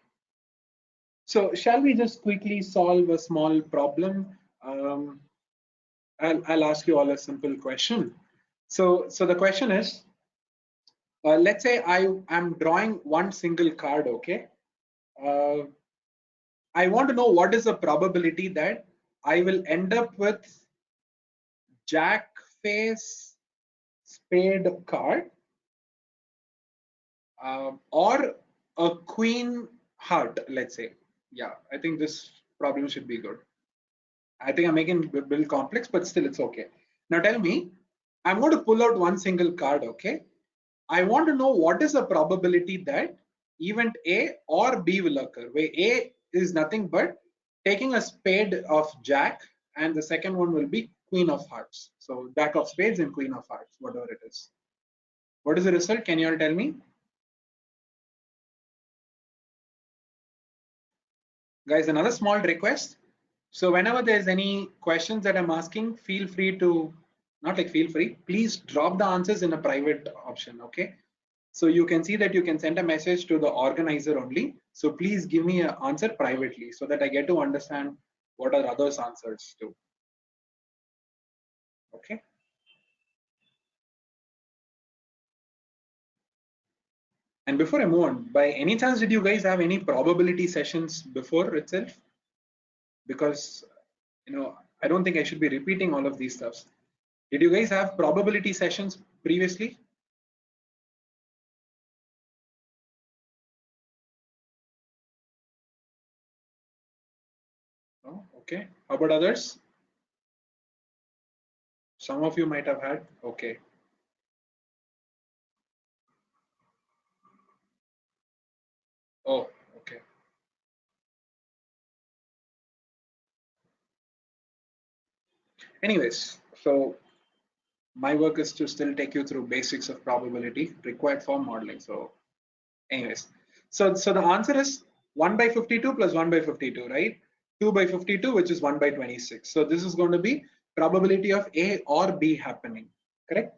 So shall we just quickly solve a small problem? I'll ask you all a simple question. So the question is, let's say I am drawing one single card, okay? Uh, I want to know what is the probability that I will end up with jack face spade card or a queen heart, let's say. Yeah, I think this problem should be good. I think I'm making it a little complex, but still it's okay. Now tell me, I'm going to pull out one single card, okay? I want to know what is the probability that event A or B will occur, where A is nothing but taking a spade of jack, and the second one will be queen of hearts. So jack of spades and queen of hearts, whatever it is. What is the result? Can you all tell me? Guys, another small request. So whenever there's any questions that I'm asking, feel free to, not like feel free, please drop the answers in a private option, okay? So you can see that you can send a message to the organizer only. So please give me an answer privately so that I get to understand what are others' answers too. Okay. And before I move on, by any chance, did you guys have any probability sessions before itself? Because, I don't think I should be repeating all of these stuffs. Did you guys have probability sessions previously? No? Okay. How about others? Some of you might have had. Okay. Oh, okay. Anyways, so my work is to still take you through basics of probability required for modeling. So anyways, so the answer is 1 by 52 plus 1 by 52, right? 2 by 52, which is 1 by 26. So this is going to be probability of A or B happening, correct?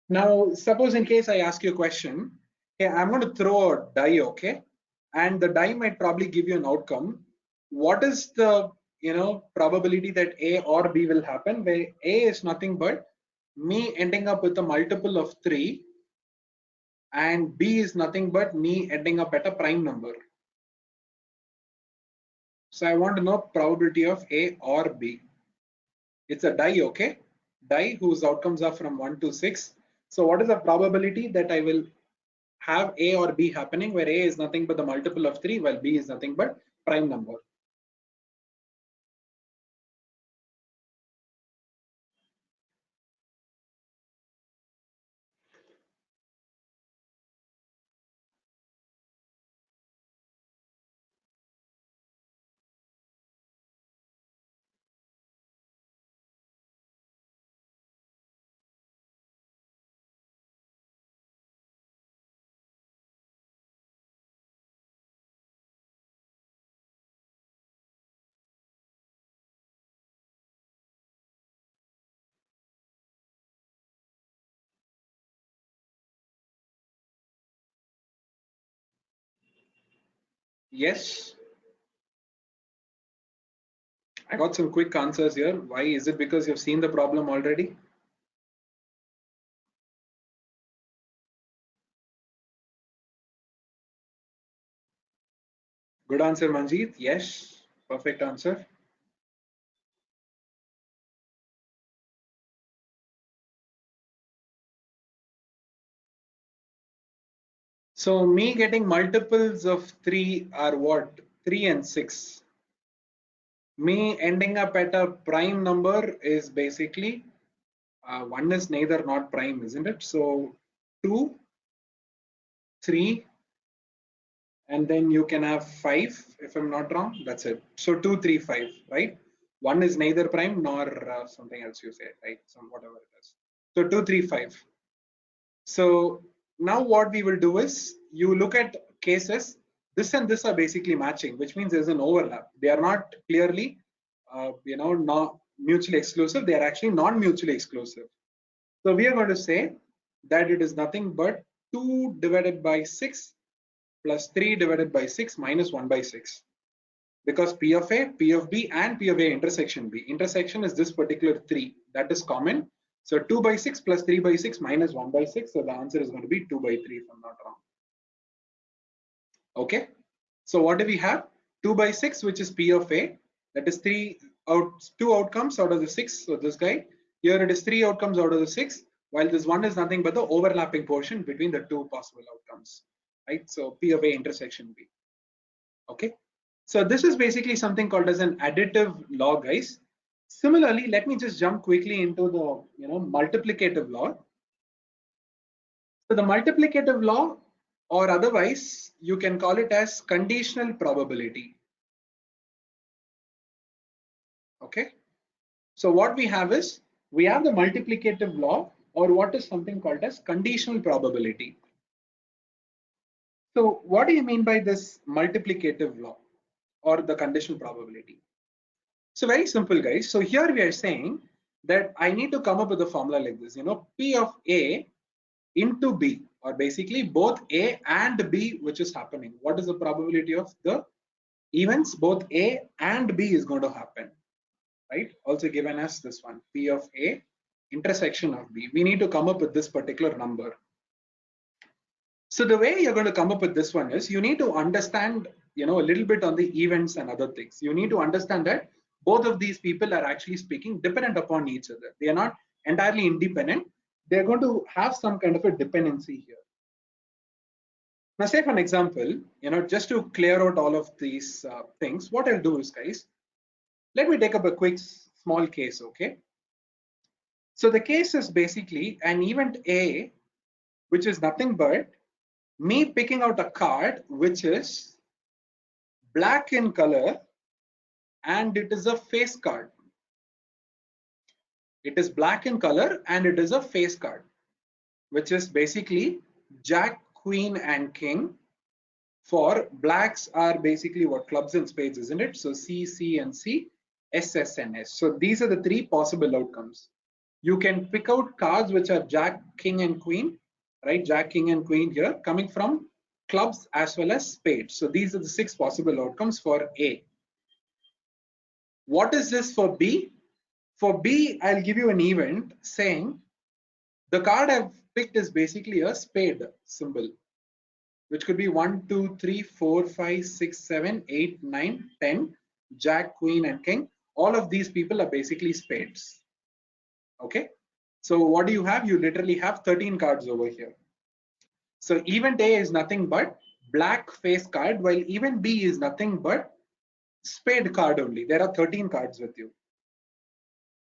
Now, suppose in case I ask you a question, hey, I'm going to throw a die, okay? And the die might probably give you an outcome. What is the probability that A or B will happen? Where A is nothing but me ending up with a multiple of 3, and B is nothing but me ending up at a prime number. So I want to know probability of A or B. It's a die, okay? Die whose outcomes are from 1 to 6. So what is the probability that I will have A or B happening, where A is nothing but the multiple of 3 while B is nothing but prime number? Yes, I got some quick answers here. Why? Is it because you've seen the problem already? Good answer, Manjeet. Yes, perfect answer. So me getting multiples of 3 are what? 3 and 6. Me ending up at a prime number is basically 1 is neither not prime, isn't it? So 2, 3, and then you can have 5 if I'm not wrong. That's it. So 2, 3, 5, right? 1 is neither prime nor something else you say, right? Some whatever it is. So 2, 3, 5. So now what we will do is you look at cases. This and this are basically matching, which means there's an overlap. They are not clearly, not mutually exclusive. They are actually non-mutually exclusive. So we are going to say that it is nothing but 2 divided by 6 plus 3 divided by 6 minus 1 by 6. Because P of A, P of B, and P of A intersection B. Intersection is this particular 3. That is common. So 2 by 6 plus 3 by 6 minus 1 by 6. So the answer is going to be 2 by 3 if I'm not wrong. Okay. So what do we have? 2 by 6, which is P of A. That is 2 outcomes out of the 6. So this guy. Here it is 3 outcomes out of the 6. While this one is nothing but the overlapping portion between the two possible outcomes. Right. So P of A intersection B. Okay. So this is basically something called as an additive law, guys. Similarly, let me just jump quickly into the multiplicative law. So the multiplicative law, or otherwise you can call it as conditional probability. Okay. So what we have is we have the multiplicative law, or what is something called as conditional probability. So what do you mean by this multiplicative law or the conditional probability? So very simple, guys. So here we are saying that I need to come up with a formula like this, P of A into B, or basically both A and B, which is happening. What is the probability of the events? Both A and B is going to happen, right? Also given as this one, P of A intersection of B. We need to come up with this particular number. So the way you're going to come up with this one is you need to understand, a little bit on the events and other things. You need to understand that both of these people are actually speaking dependent upon each other. They are not entirely independent. They're going to have some kind of a dependency here. Now, say for an example, just to clear out all of these things, what I'll do is, guys, let me take up a quick small case, okay? So the case is basically an event A, which is nothing but me picking out a card which is black in color and it is a face card. It is black in color and it is a face card, which is basically Jack, Queen, and King. For blacks are basically what? Clubs and spades, isn't it? So C, C, and C, S, S, and S. So these are the three possible outcomes. You can pick out cards which are Jack, King, and Queen, right? Jack, King, and Queen here, coming from clubs as well as spades. So these are the 6 possible outcomes for A. What is this for B? For B, I'll give you an event saying the card I've picked is basically a spade symbol, which could be 1, 2, 3, 4, 5, 6, 7, 8, 9, 10, Jack, Queen, and King. All of these people are basically spades. Okay. So what do you have? You literally have 13 cards over here. So event A is nothing but black face card, while event B is nothing but spade card only. There are 13 cards with you.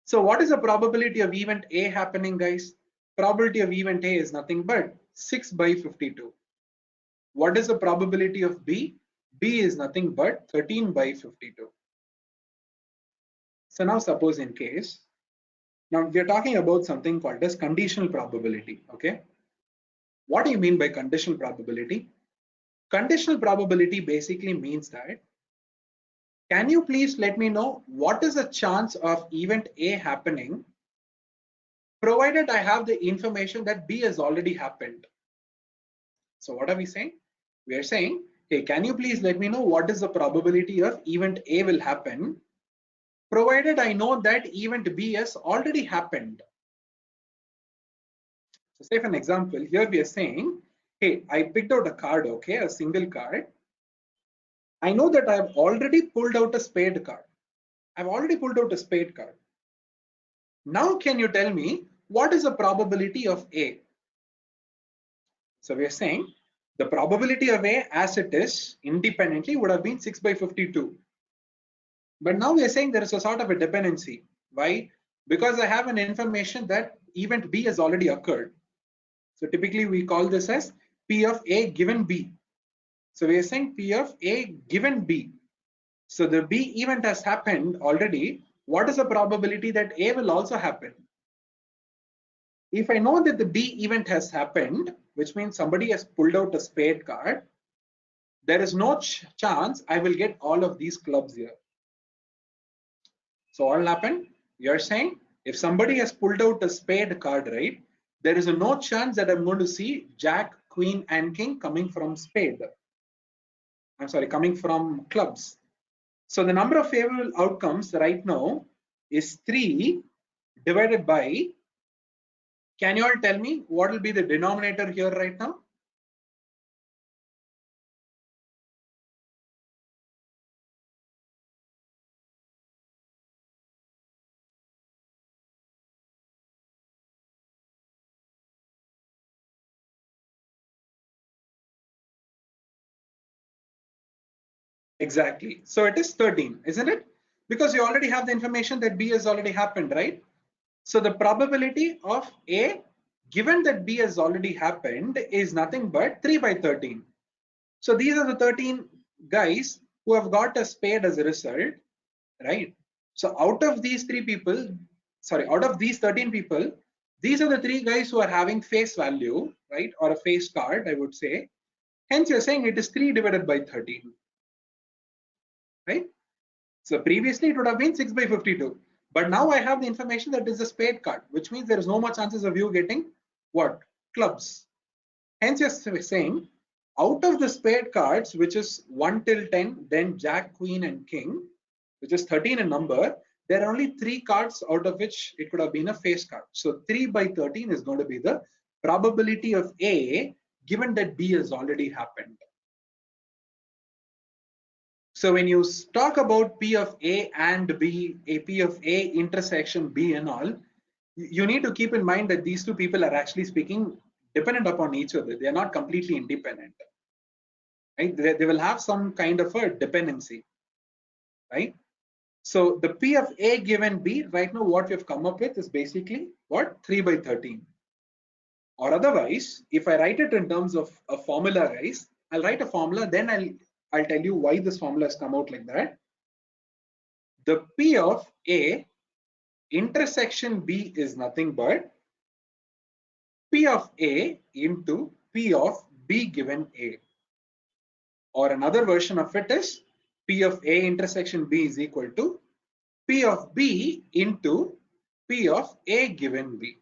So what is the probability of event A happening, guys? Probability of event A is nothing but 6 by 52. What is the probability of B? B is nothing but 13 by 52. So now suppose in case, now we are talking about something called as conditional probability, okay? What do you mean by conditional probability? Conditional probability basically means that, can you please let me know what is the chance of event A happening, provided I have the information that B has already happened? So what are we saying? We are saying, hey, can you please let me know what is the probability of event A will happen, provided I know that event B has already happened. So say for an example, here we are saying, hey, I picked out a card, okay, a single card. I know that I have already pulled out a spade card. I've already pulled out a spade card. Now can you tell me what is the probability of A? So we are saying the probability of A as it is independently would have been 6 by 52. But now we are saying there is a sort of a dependency. Why? Because I have an information that event B has already occurred. So typically we call this as P of A given B. So we are saying P of A given B. So the B event has happened already. What is the probability that A will also happen? If I know that the B event has happened, which means somebody has pulled out a spade card, there is no chance I will get all of these clubs here. So what will happen? You're saying if somebody has pulled out a spade card, right? there is no chance that I'm going to see Jack, Queen, and King coming from spade. I'm sorry, coming from clubs. So the number of favorable outcomes right now is 3 divided by, can you all tell me what will be the denominator here right now? Exactly. So it is 13, isn't it? Because you already have the information that B has already happened, right? So the probability of A, given that B has already happened, is nothing but 3 by 13. So these are the 13 guys who have got a spade as a result, right? So out of these 13 people, these are the 3 guys who are having face value, right? Or a face card, I would say. Hence, you're saying it is 3 divided by 13, right? So previously it would have been 6 by 52. But now I have the information that is a spade card, which means there is no much chances of you getting what? Clubs. Hence you're saying out of the spade cards, which is 1 till 10, then Jack, Queen, and King, which is 13 in number, there are only 3 cards out of which it could have been a face card. So 3 by 13 is going to be the probability of A, given that B has already happened. So when you talk about P of A and B, a P of A intersection B and all, you need to keep in mind that these two people are actually speaking dependent upon each other. They are not completely independent. Right? They will have some kind of a dependency. Right? So the P of A given B, right now what we've come up with is basically what? 3 by 13. Or otherwise, if I write it in terms of a formula, guys, I'll write a formula, then I'll tell you why this formula has come out like that. The P of A intersection B is nothing but P of A into P of B given A. Or another version of it is P of A intersection B is equal to P of B into P of A given B.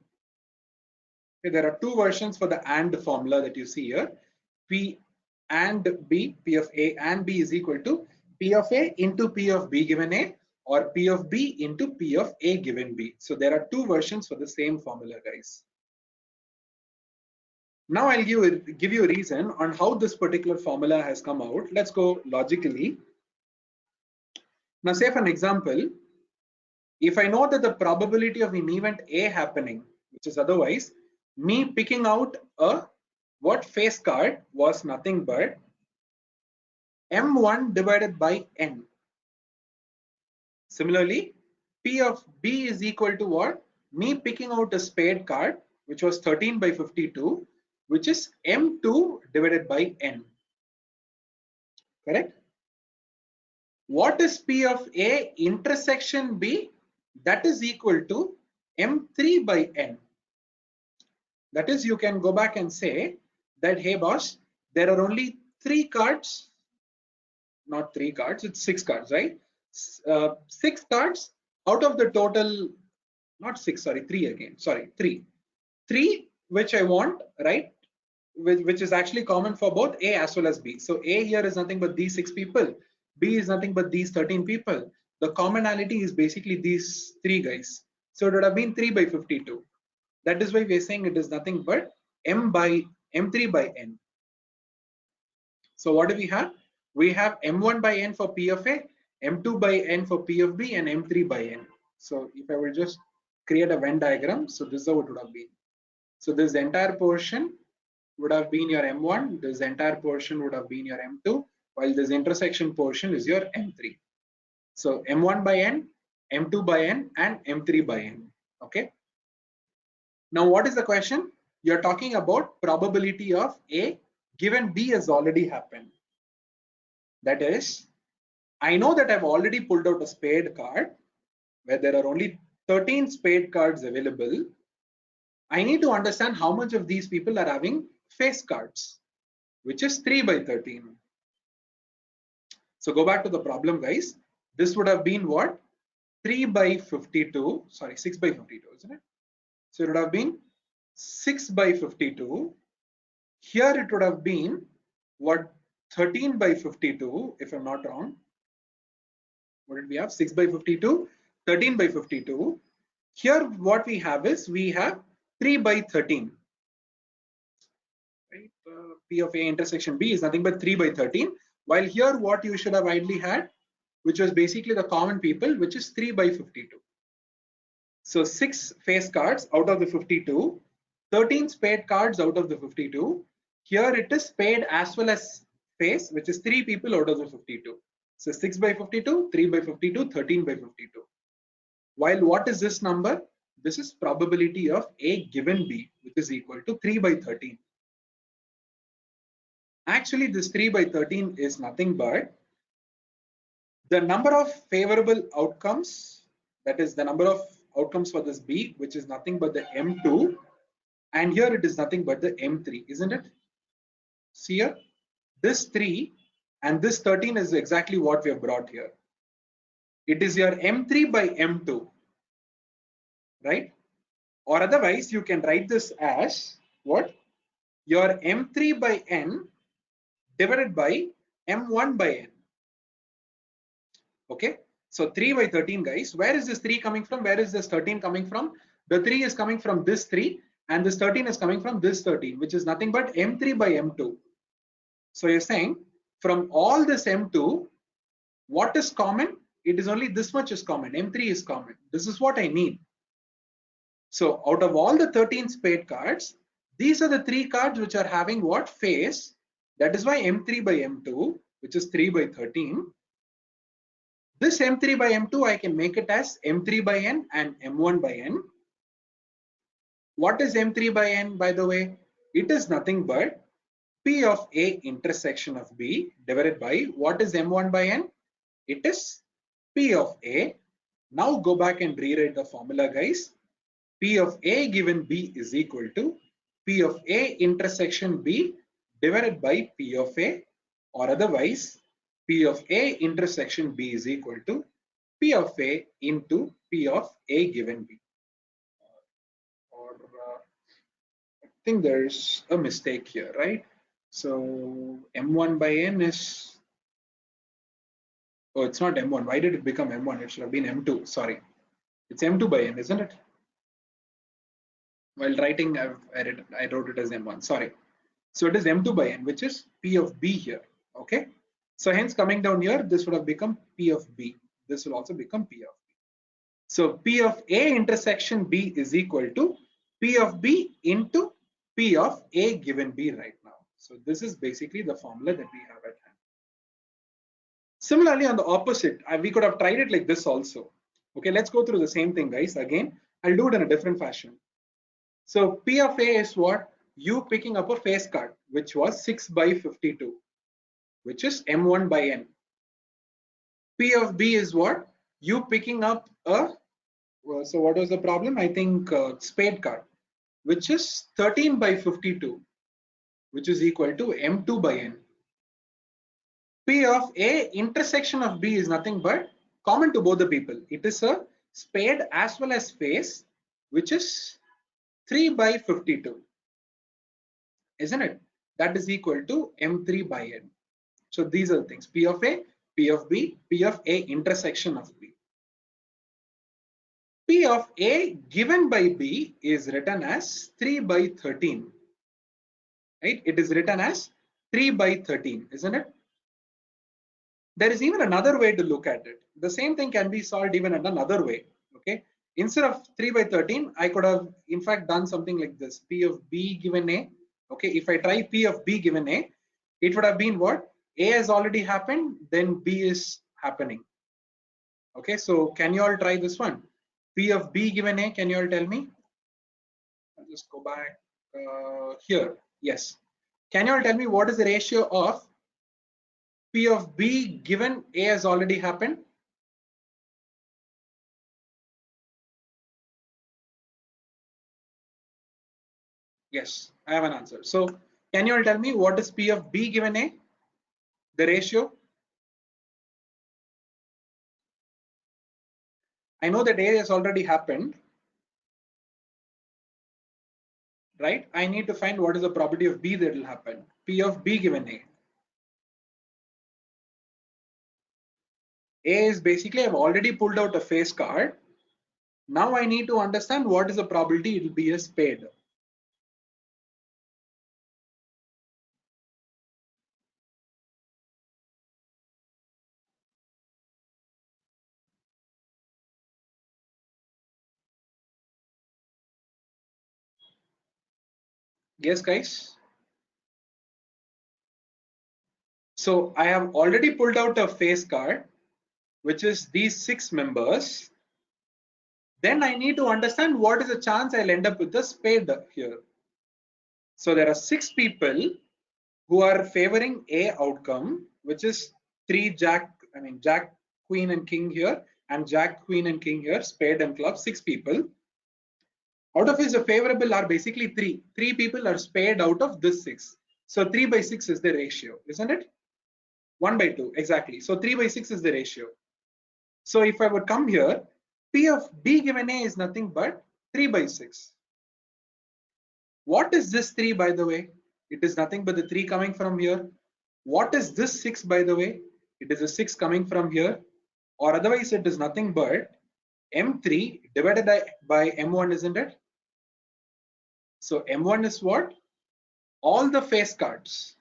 Okay, there are 2 versions for the AND formula that you see here. P and B, P of A and B is equal to P of A into P of B given A, or P of B into P of A given B. So there are 2 versions for the same formula, guys. Now I'll give you a reason on how this particular formula has come out. Let's go logically. Now say for an example, if I know that the probability of an event A happening, which is otherwise me picking out a what face card, was nothing but M1 divided by N. Similarly, P of B is equal to what? Me picking out a spade card, which was 13 by 52, which is M2 divided by N. Correct? What is P of A intersection B? That is equal to M3 by N. That is, you can go back and say that, hey boss, there are only 3 cards, not 3 cards, it's 6 cards, right? 6 cards out of the total, not 6, sorry, 3 again, sorry, 3. 3 which I want, right? Which is actually common for both A as well as B. So A here is nothing but these 6 people. B is nothing but these 13 people. The commonality is basically these 3 guys. So it would have been 3 by 52. That is why we are saying it is nothing but M3 by N. So what do we have? We have M1 by N for P of A, M2 by N for P of B, and M3 by N. So if I will just create a Venn diagram, so this is how it would have been. So this entire portion would have been your M1, this entire portion would have been your M2, while this intersection portion is your M3. So M1 by N, M2 by N, and M3 by N. Okay. Now what is the question? You're talking about probability of A given B has already happened. That is, I know that I've already pulled out a spade card where there are only 13 spade cards available. I need to understand how much of these people are having face cards, which is 3 by 13. So go back to the problem, guys. This would have been what? 3 by 52, sorry, 6 by 52, isn't it? So it would have been 6 by 52. Here it would have been what, 13 by 52, if I'm not wrong. What did we have? 6 by 52, 13 by 52. Here what we have is we have 3 by 13. Right? P of A intersection B is nothing but 3 by 13. While here what you should have ideally had, which was basically the common people, which is 3 by 52. So 6 face cards out of the 52, 13 spade cards out of the 52. Here it is spade as well as face, which is 3 people out of the 52. So 6 by 52, 3 by 52, 13 by 52. While what is this number? This is probability of A given B, which is equal to 3 by 13. Actually, this 3 by 13 is nothing but the number of favorable outcomes, that is the number of outcomes for this B, which is nothing but the M2, and here it is nothing but the M3, isn't it? See here, this 3 and this 13 is exactly what we have brought here. It is your M3 by M2, right? Or otherwise, you can write this as what? Your M3 by N divided by M1 by N. Okay, so 3 by 13, guys. Where is this 3 coming from? Where is this 13 coming from? The 3 is coming from this 3 and this 13 is coming from this 13, which is nothing but M3 by M2. So you're saying from all this M2, what is common? It is only this much is common. M3 is common. This is what I need. So out of all the 13 spade cards, these are the 3 cards which are having what? Face. That is why M3 by M2, which is 3 by 13. This M3 by M2, I can make it as M3 by N and M1 by N. What is M3 by N, by the way? It is nothing but P of A intersection of B divided by what is M1 by N? It is P of A. Now go back and rewrite the formula, guys. P of A given B is equal to P of A intersection B divided by P of A, or otherwise P of A intersection B is equal to P of A into P of A given B. Or I think there's a mistake here, right? So M1 by N is, oh, it's not M1. Why did it become M1? It should have been M2. Sorry. It's M2 by N, isn't it? While writing, I wrote it as M1. Sorry. So it is M2 by N, which is P of B here. Okay. So hence coming down here, this would have become P of B. This will also become P of B. So P of A intersection B is equal to P of B into P of A given B right now. So this is basically the formula that we have at hand. Similarly, on the opposite, we could have tried it like this also. Okay, let's go through the same thing, guys. Again, I'll do it in a different fashion. So P of A is what? You picking up a face card, which was 6 by 52, which is M1 by N. P of B is what? You picking up a, so what was the problem? I think spade card, which is 13 by 52, which is equal to M2 by N. P of A intersection of B is nothing but common to both the people. It is a spade as well as face, which is 3 by 52, isn't it? That is equal to M3 by N. So these are the things: P of A, P of B, P of A intersection of B. P of A given by B is written as 3 by 13. Right? It is written as 3 by 13, isn't it? There is even another way to look at it. The same thing can be solved even in another way. Okay. Instead of 3 by 13, I could have in fact done something like this: P of B given A. Okay. If I try P of B given A, it would have been what? A has already happened, then B is happening. Okay. So can you all try this one? P of B given A, can you all tell me? I'll just go back here. Yes. Can you all tell me what is the ratio of P of B given A has already happened? Yes, I have an answer. So can you all tell me what is P of B given A? The ratio? I know that A has already happened. right? I need to find what is the probability of B that will happen. P of B given A. A is basically, I've already pulled out a face card. Now I need to understand what is the probability it will be a spade. Yes, guys. So I have already pulled out a face card, which is these 6 members. Then I need to understand what is the chance I'll end up with a spade here. So there are 6 people who are favoring A outcome, which is 3 Jack, Jack, Queen and King here, and Jack, Queen and King here, spade and club, 6 people. Out of which the favorable are basically 3. 3 people are spade out of this 6. So 3 by 6 is the ratio, isn't it? 1 by 2, exactly. So 3 by 6 is the ratio. So if I would come here, P of B given A is nothing but 3 by 6. What is this 3, by the way? It is nothing but the 3 coming from here. What is this 6, by the way? It is a 6 coming from here. Or otherwise it is nothing but M3 divided by M1, isn't it? So M1 is what? All the face cards.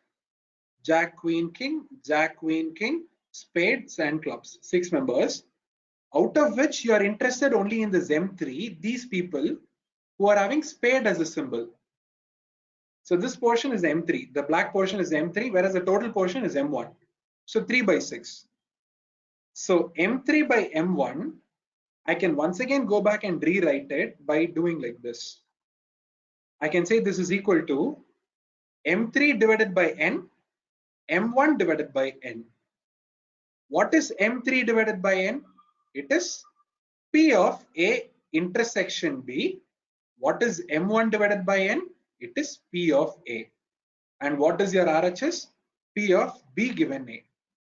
Jack, Queen, King, Jack, Queen, King, spades and clubs. 6 members. Out of which you are interested only in this M3, these people who are having spade as a symbol. So this portion is M3. The black portion is M3, whereas the total portion is M1. So 3 by 6. So M3 by M1, I can once again go back and rewrite it by doing like this. I can say this is equal to M3 divided by N, M1 divided by N. What is M3 divided by N? It is P of A intersection B. What is M1 divided by N? It is P of A. And what is your RHS? P of B given A.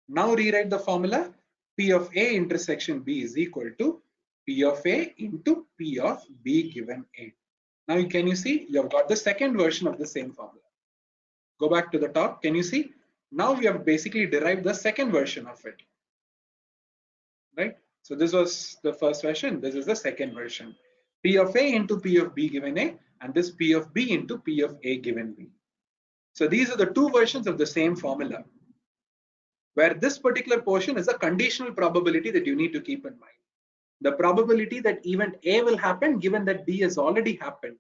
Now rewrite the formula. P of A intersection B is equal to P of A into P of B given A. Now can you see? You have got the second version of the same formula. Go back to the top. Can you see? Now we have basically derived the second version of it. Right? So this was the first version. This is the second version. P of A into P of B given A, and this P of B into P of A given B. So these are the two versions of the same formula, where this particular portion is a conditional probability that you need to keep in mind. The probability that event A will happen given that B has already happened.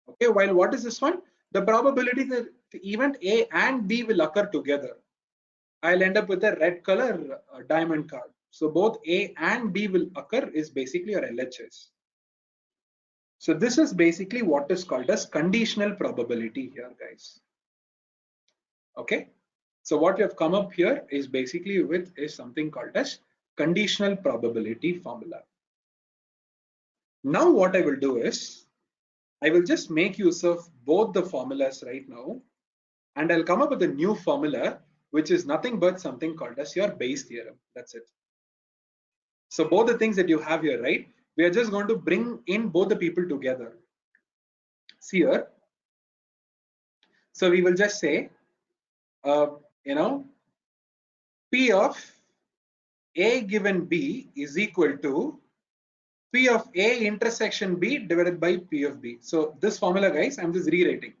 Okay, while what is this one? The probability that the event A and B will occur together. I'll end up with a red color diamond card. So both A and B will occur is basically your LHS. So this is basically what is called as conditional probability here, guys. Okay. So what we have come up here is basically is something called as conditional probability formula. Now what I will do is I will just make use of both the formulas right now, and I'll come up with a new formula which is nothing but something called as your Bayes theorem. That's it. So both the things that you have here, right? We are just going to bring in both the people together. See here. So we will just say, P of A given B is equal to P of A intersection B divided by P of B. So this formula, guys, I'm just rewriting.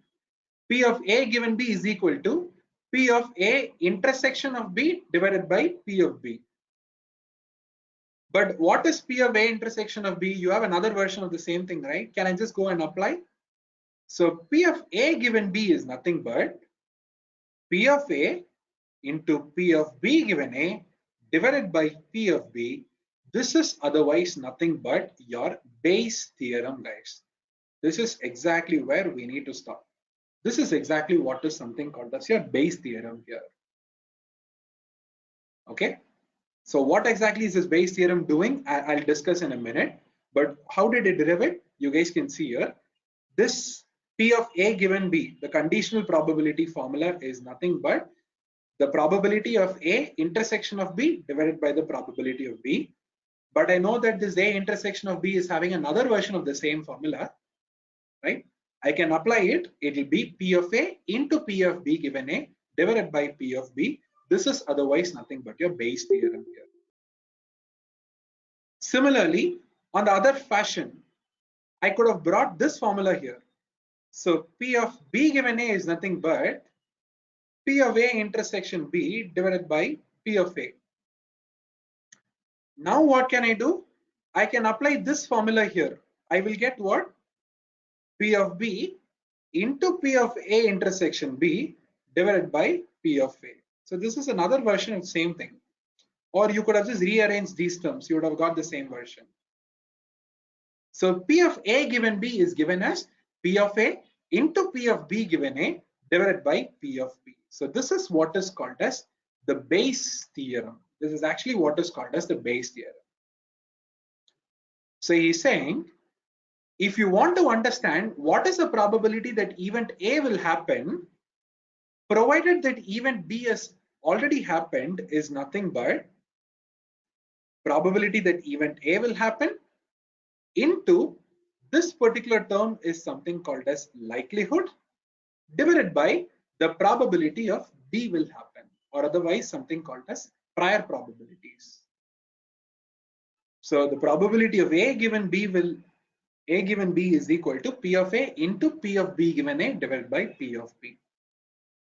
P of A given B is equal to P of A intersection of B divided by P of B. But what is P of A intersection of B? You have another version of the same thing, right? Can I just go and apply? So P of A given B is nothing but P of A into P of B given A divided by P of B. This is otherwise nothing but your Bayes theorem, guys. This is exactly where we need to stop. This is exactly what is something called as your Bayes theorem here. Okay. So what exactly is this Bayes theorem doing? I'll discuss in a minute. But how did it derive it? You guys can see here. This P of A given B, the conditional probability formula is nothing but the probability of A intersection of B divided by the probability of B. But I know that this A intersection of B is having another version of the same formula, right? I can apply it. It will be P of A into P of B given A divided by P of B. This is otherwise nothing but your Bayes theorem here. Similarly, on the other fashion, I could have brought this formula here. So P of B given A is nothing but P of A intersection B divided by P of A. Now what can I do? I can apply this formula here. I will get what? P of B into P of A intersection B divided by P of A. So this is another version of the same thing. Or you could have just rearranged these terms. You would have got the same version. So P of A given B is given as P of A into P of B given A divided by P of B. So this is what is called as the Bayes theorem. This is actually what is called as the Bayes theorem. So he's saying, if you want to understand what is the probability that event A will happen, provided that event B has already happened, is nothing but probability that event A will happen into this particular term is something called as likelihood divided by the probability of B will happen, or otherwise something called as prior probabilities. So the probability of A given B is equal to P of A into P of B given A divided by P of B.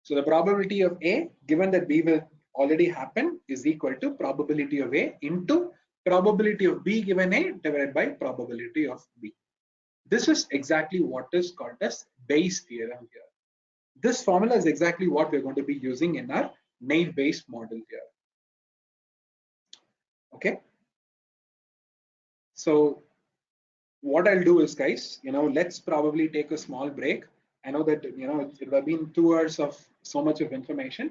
So the probability of A given that B will already happen is equal to probability of A into probability of B given A divided by probability of B. This is exactly what is called as Bayes theorem here. This formula is exactly what we're going to be using in our Naive-Bayes model here. Okay. So what I'll do is, guys, let's probably take a small break. I know that, it would have been 2 hours of so much of information.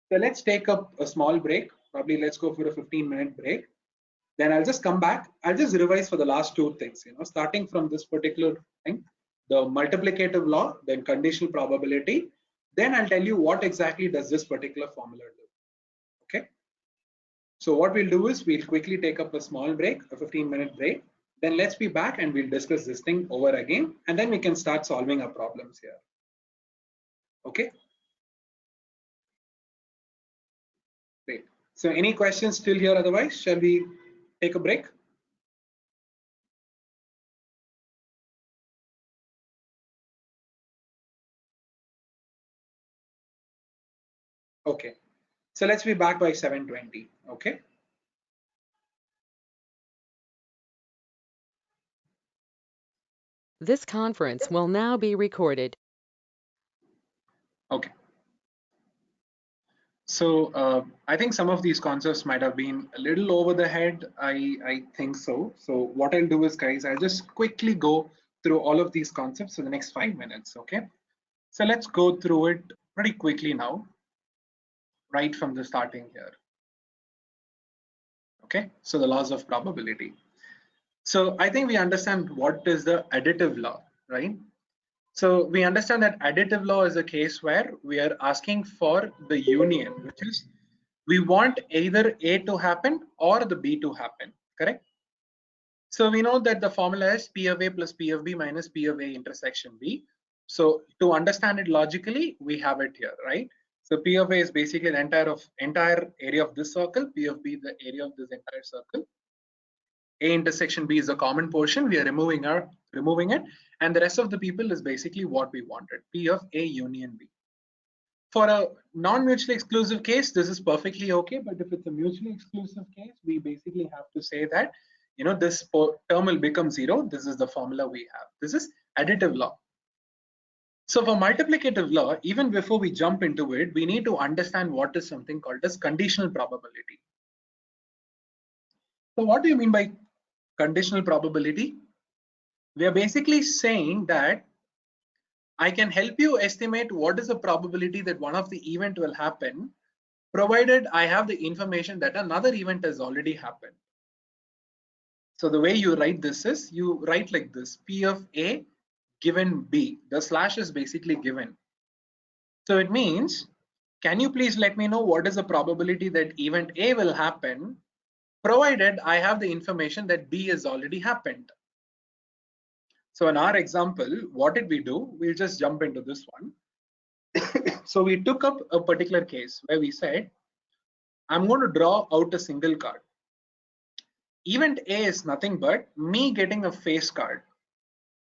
So let's take up a small break. Probably let's go for a 15-minute break. Then I'll just come back. I'll just revise for the last 2 things, starting from this particular thing, the multiplicative law, then conditional probability. Then I'll tell you what exactly does this particular formula do. Okay. So what we'll do is we'll quickly take up a small break, a 15-minute break. Then let's be back and we'll discuss this thing over again, and then we can start solving our problems here. Okay. Great. So any questions still here? Otherwise, shall we take a break? Okay. So let's be back by 7:20. Okay. This conference will now be recorded. Okay. So I think some of these concepts might have been a little over the head. I think so. So what I'll do is, guys, I'll just quickly go through all of these concepts for the next 5 minutes. Okay. So let's go through it pretty quickly now, right from the starting here. Okay. So the laws of probability. So I think we understand what is the additive law, right? So we understand that additive law is a case where we are asking for the union, which is we want either A to happen or the B to happen, correct? So we know that the formula is P of A plus P of B minus P of A intersection B. So to understand it logically, we have it here, right? So P of A is basically the entire area of this circle, P of B the area of this entire circle. A intersection B is a common portion. We are removing it, and the rest of the people is basically what we wanted. P of A union B. For a non-mutually exclusive case, this is perfectly okay. But if it's a mutually exclusive case, we basically have to say that this term will become 0. This is the formula we have. This is additive law. So for multiplicative law, even before we jump into it, we need to understand what is something called as conditional probability. So what do you mean by conditional probability? We are basically saying that I can help you estimate what is the probability that one of the event will happen, provided I have the information that another event has already happened. So the way you write this is, you write like this: P of A given B. The slash is basically given. So it means, can you please let me know what is the probability that event A will happen, provided I have the information that B has already happened. So in our example, what did we do? We'll just jump into this one. So we took up a particular case where we said, I'm going to draw out a single card. Event A is nothing but me getting a face card.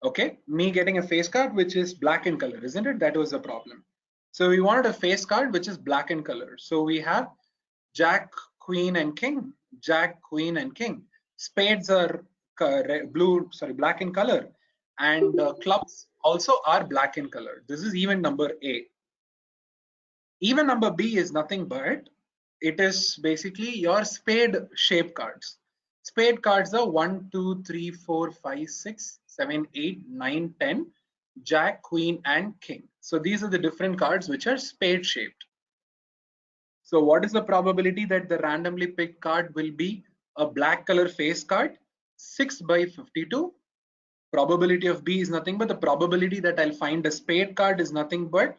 Okay, me getting a face card which is black in color, isn't it? That was the problem. So we wanted a face card which is black in color. So we have Jack, Queen, and King. Jack, Queen, and King. Spades are black in color, and clubs also are black in color. This is event number A. Event number B is nothing but it is basically your spade shape cards. Spade cards are 1, 2, 3, 4, 5, 6, 7, 8, 9, 10, Jack, Queen, and King. So these are the different cards which are spade shaped. So what is the probability that the randomly picked card will be a black color face card? 6 by 52. Probability of B is nothing but the probability that I'll find a spade card is nothing but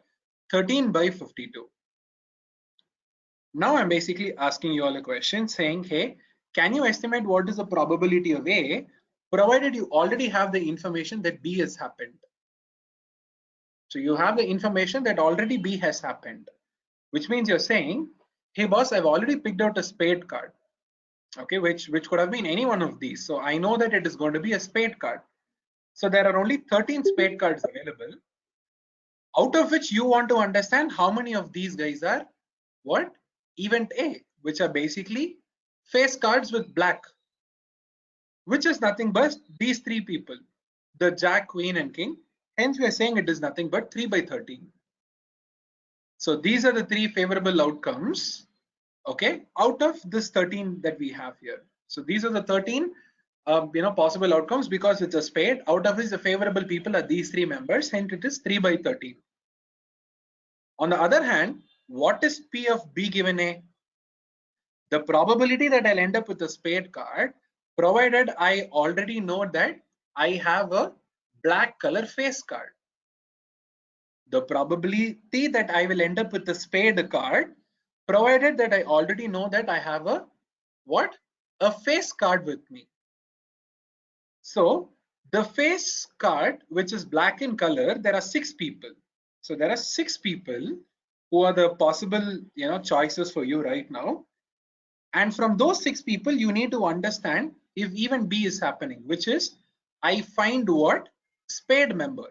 13 by 52. Now I'm basically asking you all a question saying, hey, can you estimate what is the probability of A, provided you already have the information that B has happened? So you have the information that already B has happened, which means you're saying, hey boss, I've already picked out a spade card, okay, which could have been any one of these. So I know that it is going to be a spade card. So there are only 13 spade cards available, out of which you want to understand how many of these guys are what? Event A, which are basically face cards with black, which is nothing but these three people, the Jack, Queen, and King. Hence, we are saying it is nothing but 3 by 13. So these are the three favorable outcomes, okay, out of this 13 that we have here. So these are the 13 possible outcomes because it's a spade. Out of which the favorable people are these three members, hence it is 3 by 13. On the other hand, what is P of B given A? The probability that I'll end up with a spade card, provided I already know that I have a black color face card. The probability that I will end up with a spade card, provided that I already know that I have a what? A face card with me. So the face card, which is black in color, there are 6 people. So there are 6 people who are the possible choices for you right now. And from those 6 people, you need to understand if even B is happening, which is I find what? Spade member.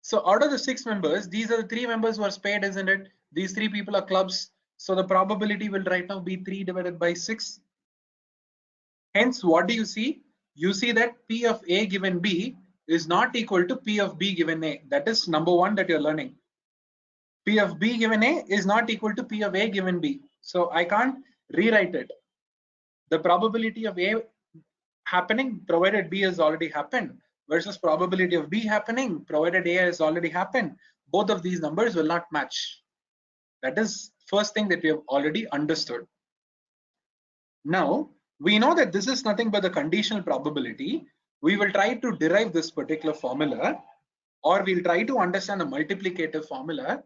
So out of the 6 members, these are the 3 members who are spade, isn't it? These 3 people are clubs. So the probability will right now be 3 divided by 6. Hence, what do you see? You see that P of A given B is not equal to P of B given A. That is number 1 that you're learning. P of B given A is not equal to P of A given B. So I can't rewrite it. The probability of A happening provided B has already happened versus probability of B happening provided A has already happened. Both of these numbers will not match. That is first thing that we have already understood. Now, we know that this is nothing but the conditional probability. We will try to derive this particular formula, or we'll try to understand a multiplicative formula.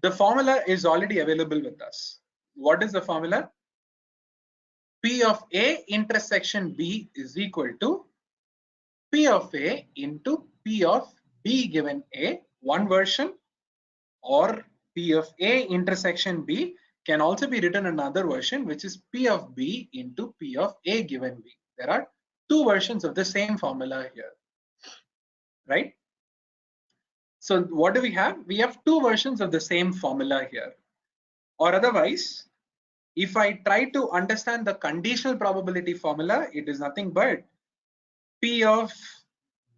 The formula is already available with us. What is the formula? P of A intersection B is equal to P of A into P of B given A, one version, or P of A intersection B can also be written another version, which is P of B into P of A given B. There are 2 versions of the same formula here, right? So what do we have? We have 2 versions of the same formula here. Or otherwise, if I try to understand the conditional probability formula, it is nothing but P of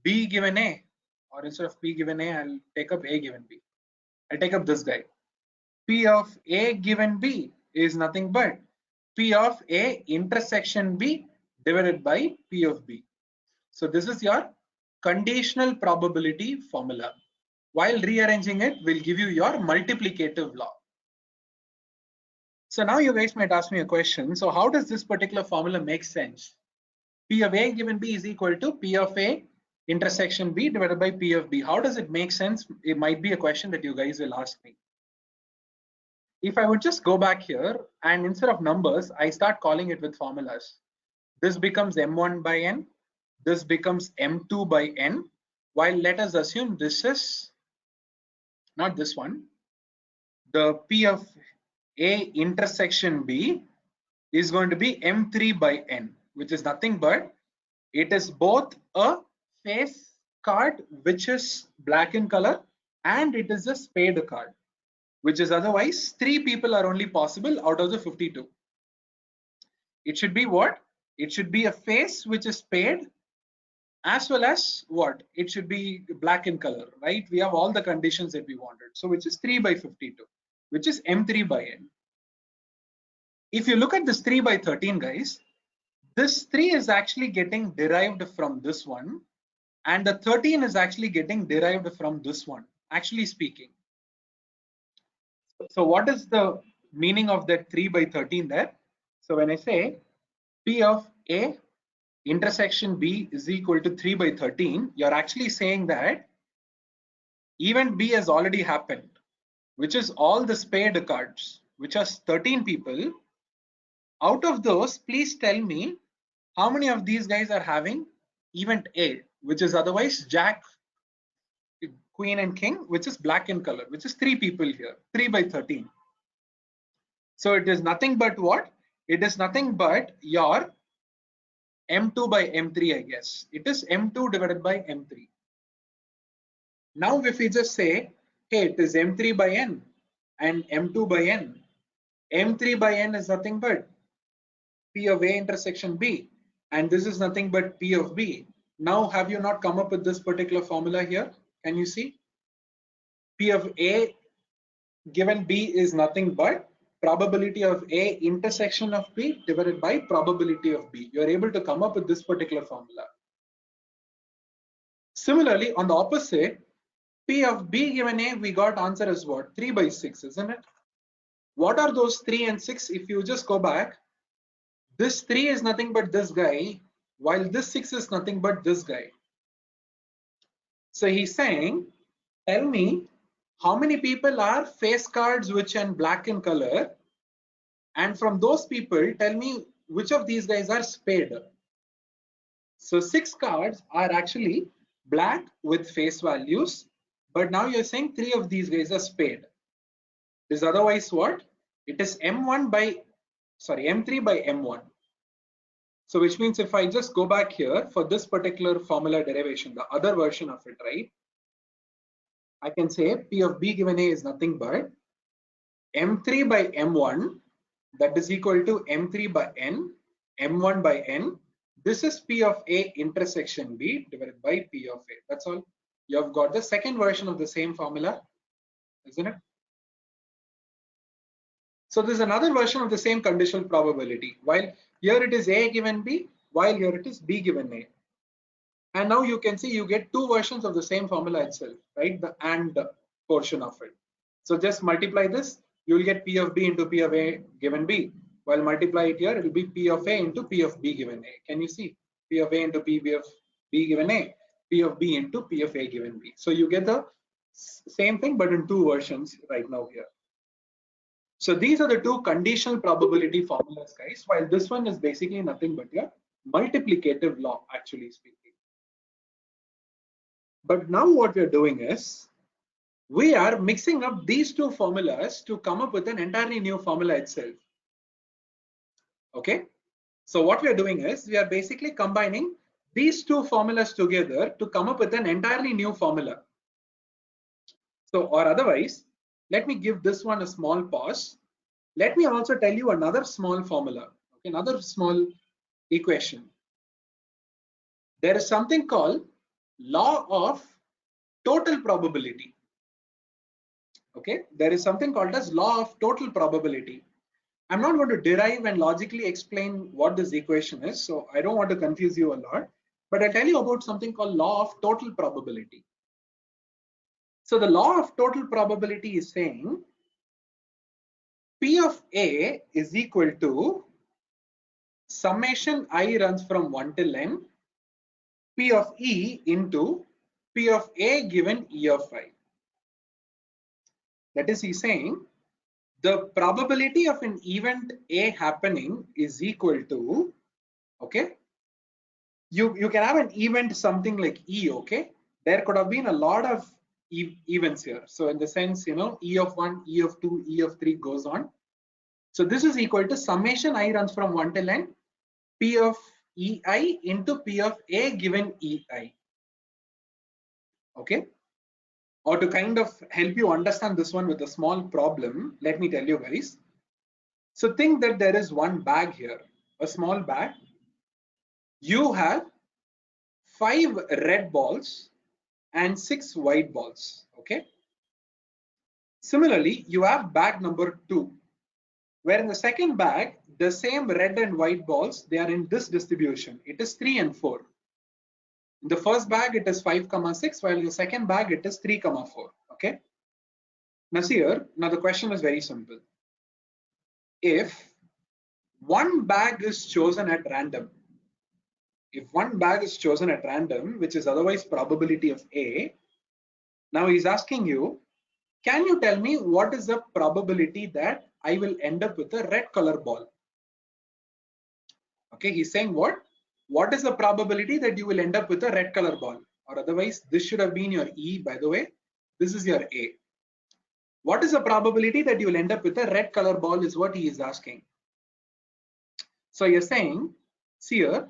B given A, or instead of P given A, I'll take up A given B. I'll take up this guy. P of A given B is nothing but P of A intersection B divided by P of B. So this is your conditional probability formula. While rearranging it, will give you your multiplicative law. So now you guys might ask me a question. So how does this particular formula make sense? P of A given B is equal to P of A intersection B divided by P of B. How does it make sense? It might be a question that you guys will ask me. If I would just go back here and instead of numbers, I start calling it with formulas. This becomes M1 by N. this becomes M2 by N, while let us assume this is not this one. The P of A intersection B is going to be M3 by N, which is nothing but it is both a face card which is black in color and it is a spade card, which is otherwise 3 people are only possible out of the 52. It should be what? It should be a face which is spade, as well as what? It should be black in color, right? We have all the conditions that we wanted. So which is 3 by 52, which is M3 by N. If you look at this 3 by 13, guys, this 3 is actually getting derived from this one, and the 13 is actually getting derived from this one, actually speaking. So what is the meaning of that 3 by 13 there? So when I say P of A intersection B is equal to 3 by 13, you're actually saying that event B has already happened, which is all the spade cards, which has 13 people. Out of those, please tell me how many of these guys are having event A, which is otherwise Jack, Queen and King, which is black in color, which is 3 people here, 3 by 13. So it is nothing but what? It is nothing but your M2 by M3, I guess. It is M2 divided by M3. Now if we just say, hey, it is M3 by N and M2 by N, M3 by N is nothing but P of A intersection B, and this is nothing but P of B. Now have you not come up with this particular formula here? Can you see? P of A given B is nothing but probability of A intersection of B divided by probability of B. You're able to come up with this particular formula. Similarly, on the opposite, P of B given A, we got answer as what? 3 by 6, isn't it? What are those 3 and 6? If you just go back, this 3 is nothing but this guy, while this 6 is nothing but this guy. So he's saying, tell me how many people are face cards which are black in color, and from those people tell me which of these guys are spade. So 6 cards are actually black with face values, but now you're saying 3 of these guys are spade. Is otherwise what? It is M3 by M1. So which means if I just go back here for this particular formula derivation, the other version of it, right? I can say P of B given A is nothing but M3 by M1, that is equal to M3 by N, M1 by N. This is P of A intersection B divided by P of A. That's all. You have got the second version of the same formula, isn't it? So there's another version of the same conditional probability. While here it is A given B, while here it is B given A. And now you can see you get 2 versions of the same formula itself, right? The and portion of it. So just multiply this, you will get P of B into P of A given B. While multiply it here, it will be P of A into P of B given A. Can you see? P of A into P of B given A, P of B into P of A given B. So you get the same thing but in 2 versions right now here. So these are the 2 conditional probability formulas, guys, while this one is basically nothing but your multiplicative law, actually speaking. But now what we're doing is, we are mixing up these 2 formulas to come up with an entirely new formula itself. Okay, so what we are doing is, we are basically combining these 2 formulas together to come up with an entirely new formula. So, or otherwise, let me give this one a small pause. Let me also tell you another small formula, okay, another small equation. There is something called law of total probability. Okay, there is something called as law of total probability. I'm not going to derive and logically explain what this equation is, so I don't want to confuse you a lot, but I'll tell you about something called law of total probability. So the law of total probability is saying P of A is equal to summation I runs from 1 till n, P of E into P of A given E of I. That is, he's saying the probability of an event A happening is equal to, okay, you can have an event something like E, okay? There could have been a lot of events here. So in the sense, E of 1, E of 2, E of 3 goes on. So this is equal to summation I runs from 1 till n, P of EI into P of A given EI. Okay? Or to kind of help you understand this one with a small problem, let me tell you guys. So think that there is one bag here, a small bag. You have 5 red balls and 6 white balls. Okay. Similarly, you have bag number 2, where in the second bag, the same red and white balls, they are in this distribution. It is 3 and 4. In the first bag, it is 5, 6, while in the second bag, it is 3, 4. Okay. Now the question is very simple. If one bag is chosen at random, which is otherwise probability of A, now he's asking you, can you tell me what is the probability that I will end up with a red color ball? Okay, he's saying what? What is the probability that you will end up with a red color ball? Or otherwise, this should have been your E, by the way. This is your A. What is the probability that you will end up with a red color ball is what he is asking. So you're saying, see here,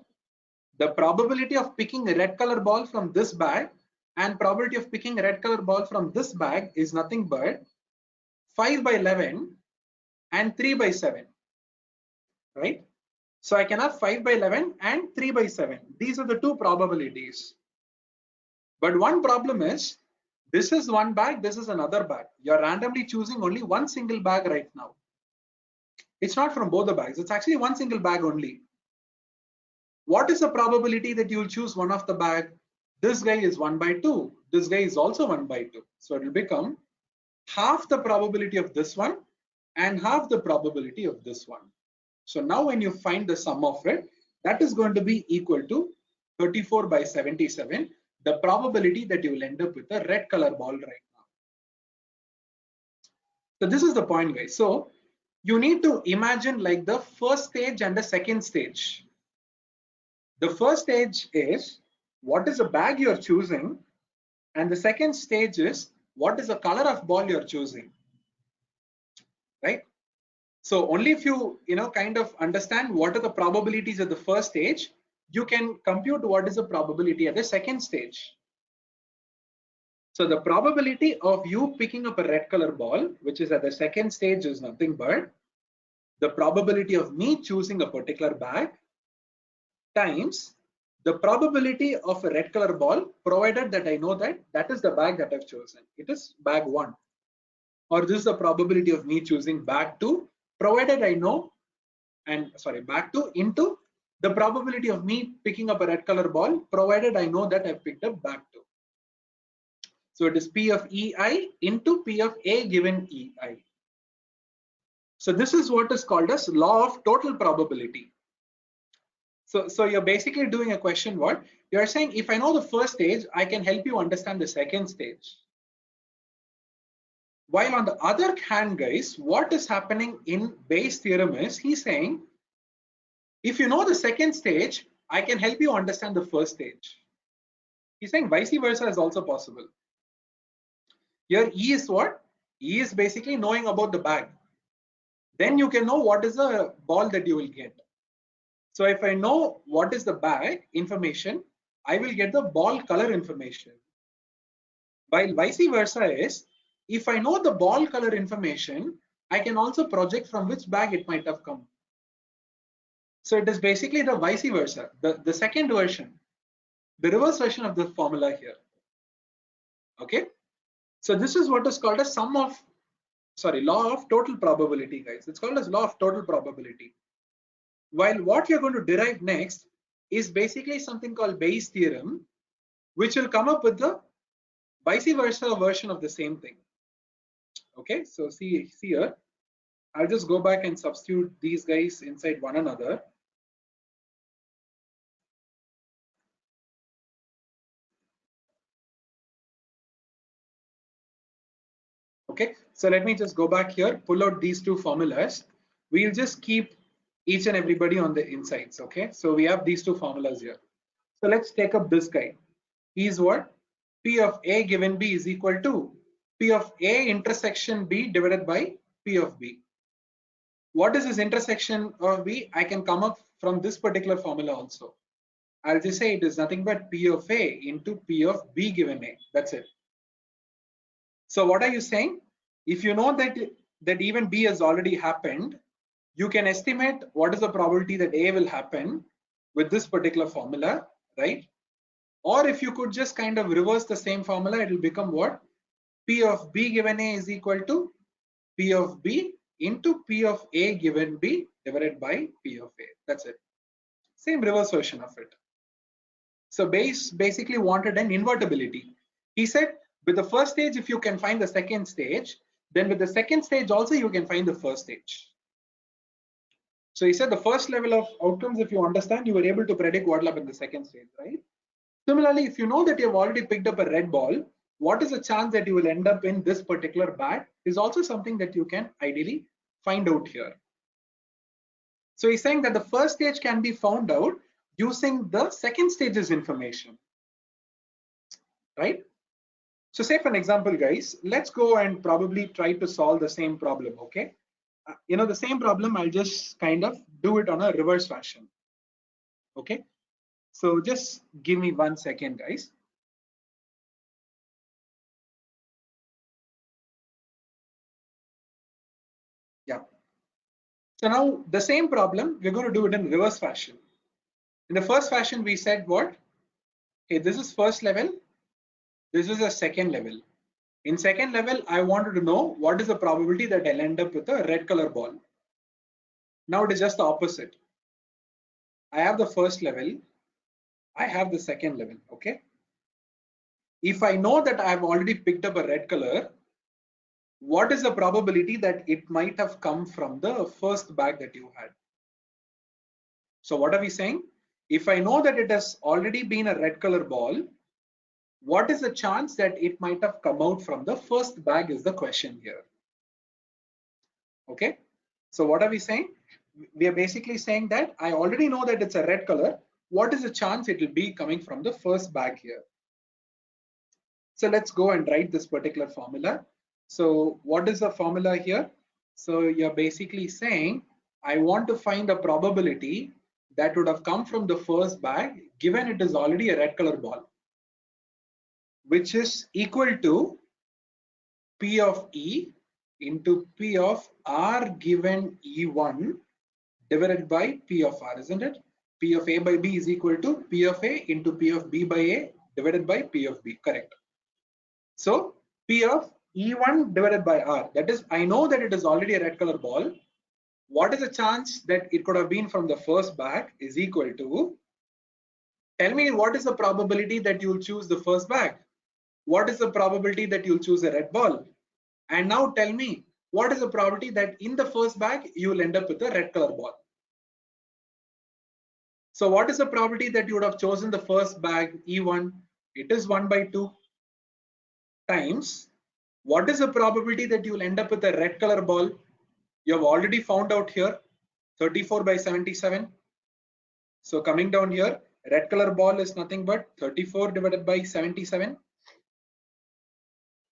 the probability of picking a red color ball from this bag and probability of picking a red color ball from this bag is nothing but 5 by 11 and 3 by 7, right? So I can have 5 by 11 and 3 by 7. These are the two probabilities. But one problem is, this is one bag, this is another bag. You're randomly choosing only one single bag right now. It's not from both the bags, it's actually one single bag only. What is the probability that you will choose one of the bag? This guy is 1 by 2. This guy is also 1 by 2. So it will become half the probability of this one and half the probability of this one. So now when you find the sum of it, that is going to be equal to 34 by 77, the probability that you will end up with a red color ball right now. So this is the point, guys. So you need to imagine like the first stage and the second stage. The first stage is what is the bag you're choosing, and the second stage is what is the color of ball you're choosing, right? So only if you kind of understand what are the probabilities at the first stage, you can compute what is the probability at the second stage. So the probability of you picking up a red color ball, which is at the second stage, is nothing but the probability of me choosing a particular bag times the probability of a red color ball, provided that I know that that is the bag that I've chosen. It is bag 1. Or this is the probability of me choosing bag 2, provided I know, bag 2 into the probability of me picking up a red color ball, provided I know that I've picked up bag 2. So it is P of EI into P of A given EI. So this is what is called as law of total probability. So you're basically doing a question what? You're saying if I know the first stage, I can help you understand the second stage. While on the other hand, guys, what is happening in Bayes' theorem is he's saying, if you know the second stage, I can help you understand the first stage. He's saying vice versa is also possible. Here E is what? E is basically knowing about the bag. Then you can know what is the ball that you will get. So if I know what is the bag information, I will get the ball color information. While vice versa is, if I know the ball color information, I can also project from which bag it might have come. So it is basically the vice versa, the second version, the reverse version of the formula here. Okay. So this is what is called a law of total probability, guys. It's called as law of total probability. While what you're going to derive next is basically something called Bayes' theorem, which will come up with the vice versa version of the same thing. Okay, so see here, I'll just go back and substitute these guys inside one another. Okay, so let me just go back here, pull out these two formulas. We'll just keep each and everybody on the insides. Okay, so we have these two formulas here. So let's take up this guy. He is what? P of A given B is equal to P of A intersection B divided by P of B. What is this intersection of B? I can come up from this particular formula also. I'll just say it is nothing but P of A into P of B given A. That's it. So what are you saying? If you know that even B has already happened, you can estimate what is the probability that A will happen with this particular formula, right? Or if you could just kind of reverse the same formula, it will become what? P of B given A is equal to P of B into P of A given B divided by P of A. That's it. Same reverse version of it. So basically wanted an invertibility. He said with the first stage, if you can find the second stage, then with the second stage also you can find the first stage. So he said the first level of outcomes, if you understand, you were able to predict what will happen in the second stage, right? Similarly, if you know that you have already picked up a red ball, what is the chance that you will end up in this particular bat is also something that you can ideally find out here. So he's saying that the first stage can be found out using the second stage's information, right? So say for an example, guys, let's go and probably try to solve the same problem, okay? The same problem, I'll just kind of do it on a reverse fashion, okay? So just give me 1 second, guys. Yeah. So now the same problem, we're going to do it in reverse fashion. In the first fashion, we said what? Okay, this is first level. This is a second level. In second level, I wanted to know what is the probability that I'll end up with a red color ball. Now it is just the opposite. I have the first level. I have the second level, okay? If I know that I've already picked up a red color, what is the probability that it might have come from the first bag that you had? So what are we saying? If I know that it has already been a red color ball, what is the chance that it might have come out from the first bag is the question here. Okay, so what are we saying? We are basically saying that I already know that it's a red color. What is the chance it will be coming from the first bag here? So let's go and write this particular formula. So what is the formula here? So you're basically saying I want to find the probability that would have come from the first bag given it is already a red color ball, which is equal to P of E into P of R given E1 divided by P of R, isn't it? P of A by B is equal to P of A into P of B by A divided by P of B, correct? So P of E1 divided by R, that is, I know that it is already a red color ball. What is the chance that it could have been from the first bag is equal to, tell me what is the probability that you will choose the first bag? What is the probability that you'll choose a red ball? And now tell me, what is the probability that in the first bag, you will end up with a red color ball? So what is the probability that you would have chosen the first bag, E1? It is 1 by 2 times. What is the probability that you will end up with a red color ball? You have already found out here, 34 by 77. So coming down here, red color ball is nothing but 34 divided by 77.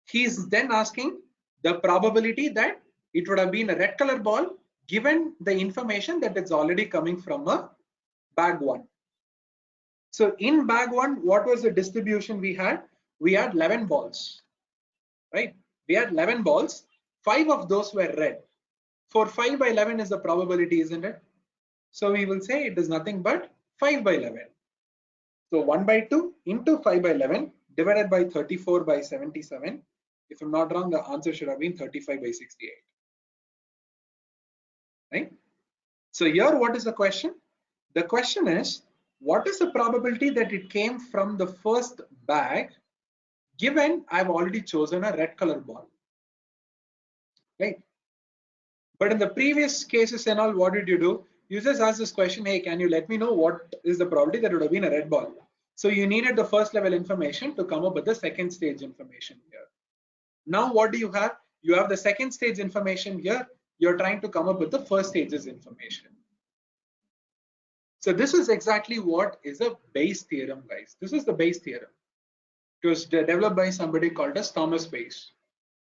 He is then asking the probability that it would have been a red color ball given the information that it's already coming from a bag 1. So in bag 1, what was the distribution we had? We had 11 balls, right? We had 11 balls, 5 of those were red. For 5 by 11 is the probability, isn't it? So we will say it is nothing but 5 by 11. So 1 by 2 into 5 by 11 divided by 34 by 77. If I'm not wrong, the answer should have been 35 by 68. Right? So here, what is the question? The question is, what is the probability that it came from the first bag given I've already chosen a red color ball? Right? But in the previous cases and all, what did you do? You just asked this question, hey, can you let me know what is the probability that would have been a red ball? So you needed the first level information to come up with the second stage information here. Now what do you have? You have the second stage information here. You're trying to come up with the first stage's information. So this is exactly what is a Bayes theorem, guys. This is the Bayes theorem. It was developed by somebody called as Thomas Bayes.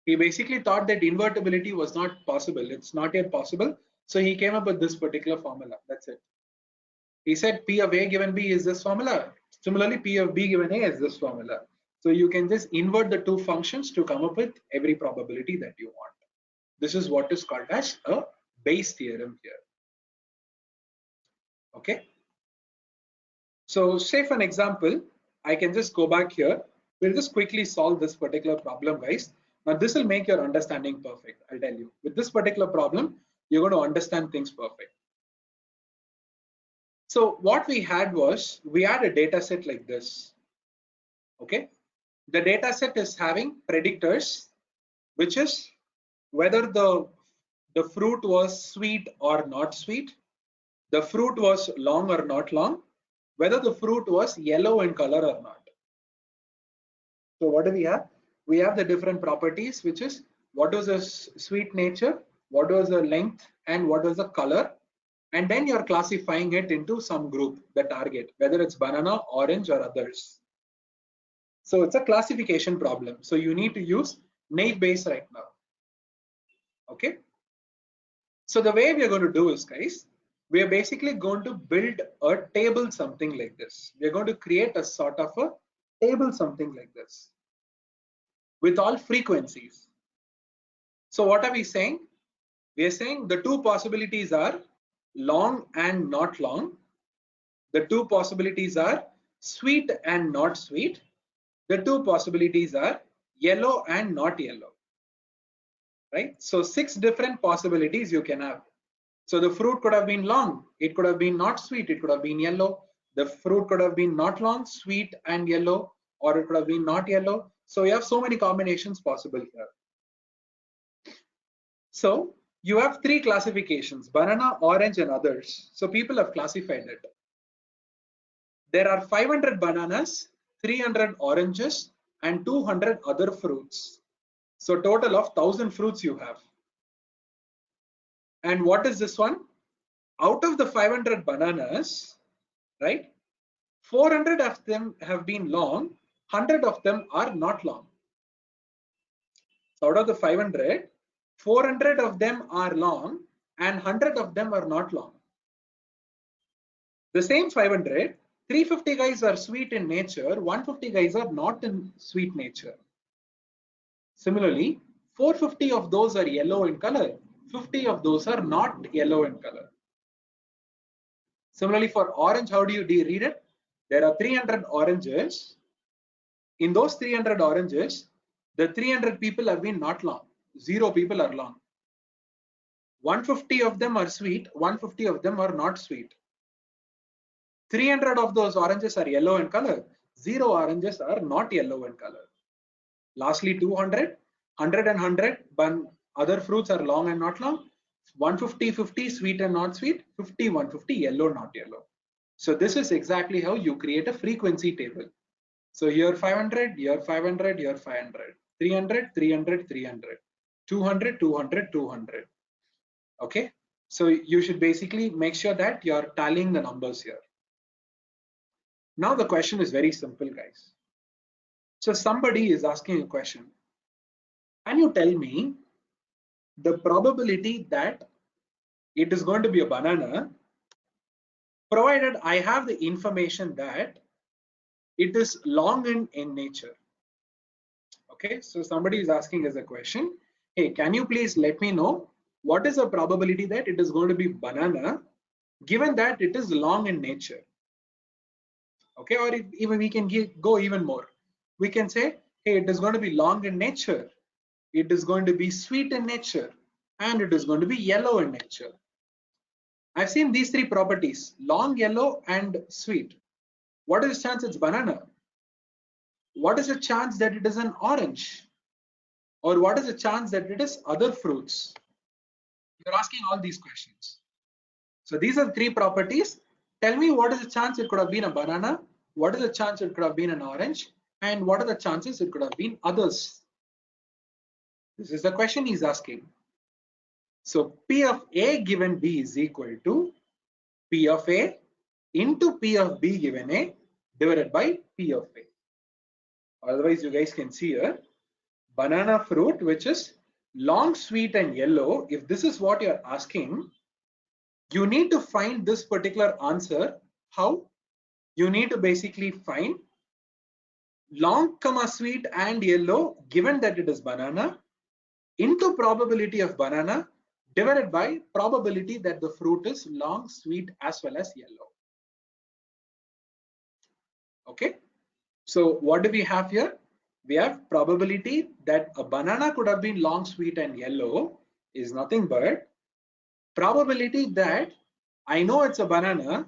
He basically thought that invertibility was not possible. It's not yet possible. So he came up with this particular formula. That's it. He said P of A given B is this formula. Similarly, P of B given A is this formula. So you can just invert the two functions to come up with every probability that you want. This is what is called as a Bayes theorem here. Okay. So say for an example, I can just go back here. We'll just quickly solve this particular problem, guys. Now this will make your understanding perfect. I'll tell you. With this particular problem, you're going to understand things perfect. So what we had was, we had a data set like this. Okay. The data set is having predictors, which is whether the fruit was sweet or not sweet, the fruit was long or not long, whether the fruit was yellow in color or not. So what do we have? We have the different properties, which is what was the sweet nature, what was the length, and what was the color. And then you're classifying it into some group, the target, whether it's banana, orange, or others. So it's a classification problem. So you need to use naive Bayes right now. Okay. So the way we are going to do is, guys, we are basically going to build a table something like this. We are going to create a sort of a table something like this with all frequencies. So what are we saying? We are saying the two possibilities are long and not long. The two possibilities are sweet and not sweet. The two possibilities are yellow and not yellow. Right? So 6 different possibilities you can have. So the fruit could have been long, it could have been not sweet, it could have been yellow. The fruit could have been not long, sweet and yellow, or it could have been not yellow. So you have so many combinations possible here. So you have 3 classifications: banana, orange, and others. So people have classified it. There are 500 bananas, 300 oranges, and 200 other fruits. So total of 1000 fruits you have. And what is this one? Out of the 500 bananas, right, 400 of them have been long, 100 of them are not long. So out of the 500, 400 of them are long and 100 of them are not long. The same 500, 350 guys are sweet in nature, 150 guys are not in sweet nature. Similarly, 450 of those are yellow in color, 50 of those are not yellow in color. Similarly, for orange, how do you read it? There are 300 oranges. In those 300 oranges, the 300 people have been not long. 0 people are long. 150 of them are sweet. 150 of them are not sweet. 300 of those oranges are yellow in color. 0 oranges are not yellow in color. Lastly, 200, 100 and 100, but other fruits are long and not long. 150, 50, sweet and not sweet. 50, 150, yellow, not yellow. So this is exactly how you create a frequency table. So here 500, here 500, here 500, 300, 300, 300, 200, 200, 200. Okay. So you should basically make sure that you're tallying the numbers here. Now the question is very simple, guys. So somebody is asking a question. Can you tell me the probability that it is going to be a banana, provided I have the information that it is long in nature? Okay, so somebody is asking us a question. Hey, can you please let me know what is the probability that it is going to be banana, given that it is long in nature? Okay, or even we can go even more. We can say, hey, it is going to be long in nature, it is going to be sweet in nature, and it is going to be yellow in nature. I've seen these 3 properties: long, yellow, and sweet. What is the chance it's banana? What is the chance that it is an orange? Or what is the chance that it is other fruits? You're asking all these questions. So these are 3 properties. Tell me what is the chance it could have been a banana, what is the chance it could have been an orange, and what are the chances it could have been others? This is the question he's asking. So P of A given B is equal to P of A into P of B given A divided by P of A. Otherwise, you guys can see here, banana fruit, which is long, sweet, and yellow. If this is what you're asking, you need to find this particular answer. How? You need to basically find long, sweet, and yellow, given that it is banana, into probability of banana divided by probability that the fruit is long, sweet, as well as yellow. Okay, so what do we have here? We have probability that a banana could have been long, sweet, and yellow is nothing but probability that I know it's a banana,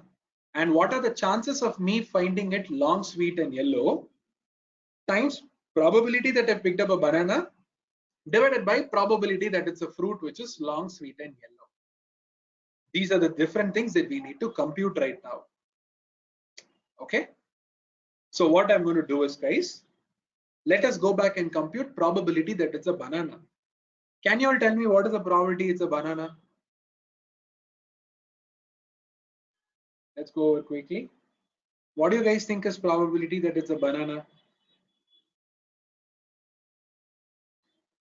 and what are the chances of me finding it long, sweet, and yellow times probability that I picked up a banana divided by probability that it's a fruit which is long, sweet, and yellow. These are the different things that we need to compute right now. Okay, so what I'm going to do is, guys, let us go back and compute probability that it's a banana. Can you all tell me what is the probability it's a banana? Let's go over quickly. What do you guys think is probability that it's a banana?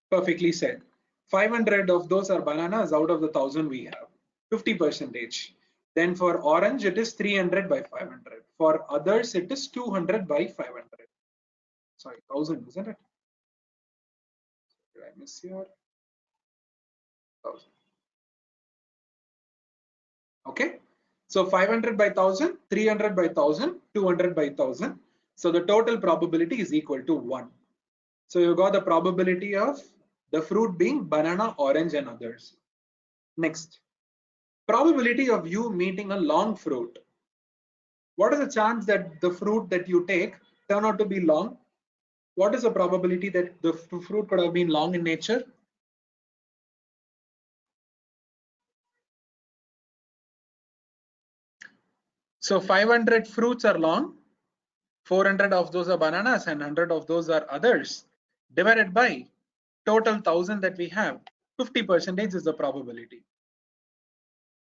Perfectly said. 500 of those are bananas out of the 1000 we have. 50%. Then for orange, it is 300 by 500. For others, it is 200 by 500. Sorry, 1000, isn't it? Did I miss here? 1000. Okay. So 500 by 1000, 300 by 1000, 200 by 1000. So the total probability is equal to 1. So you got the probability of the fruit being banana, orange, and others. Next, probability of you meeting a long fruit. What is the chance that the fruit that you take turn out to be long? What is the probability that the fruit could have been long in nature? So 500 fruits are long, 400 of those are bananas, and 100 of those are others, divided by total 1000 that we have. 50% is the probability.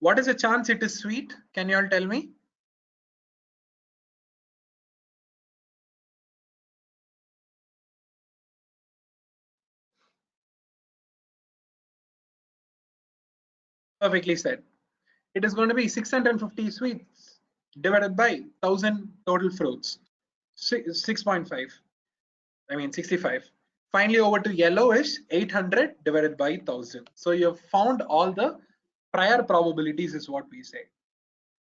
What is the chance it is sweet? Can you all tell me? Perfectly said. It is going to be 650 sweets divided by 1000 total fruits. 6.5. I mean 65. Finally, over to yellow is 800 divided by 1000. So you have found all the prior probabilities is what we say.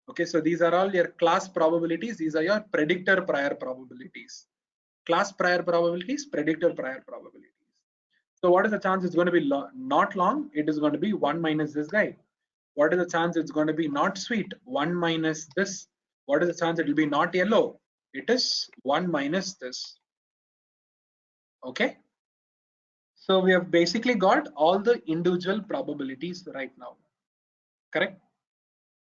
Okay, so these are all your class probabilities. These are your predictor prior probabilities. Class prior probabilities, predictor prior probabilities. So what is the chance it's going to be not long? It is going to be 1 minus this guy. What is the chance it's going to be not sweet? 1 minus this. What is the chance it will be not yellow? It is 1 minus this. Okay. So we have basically got all the individual probabilities right now. Correct?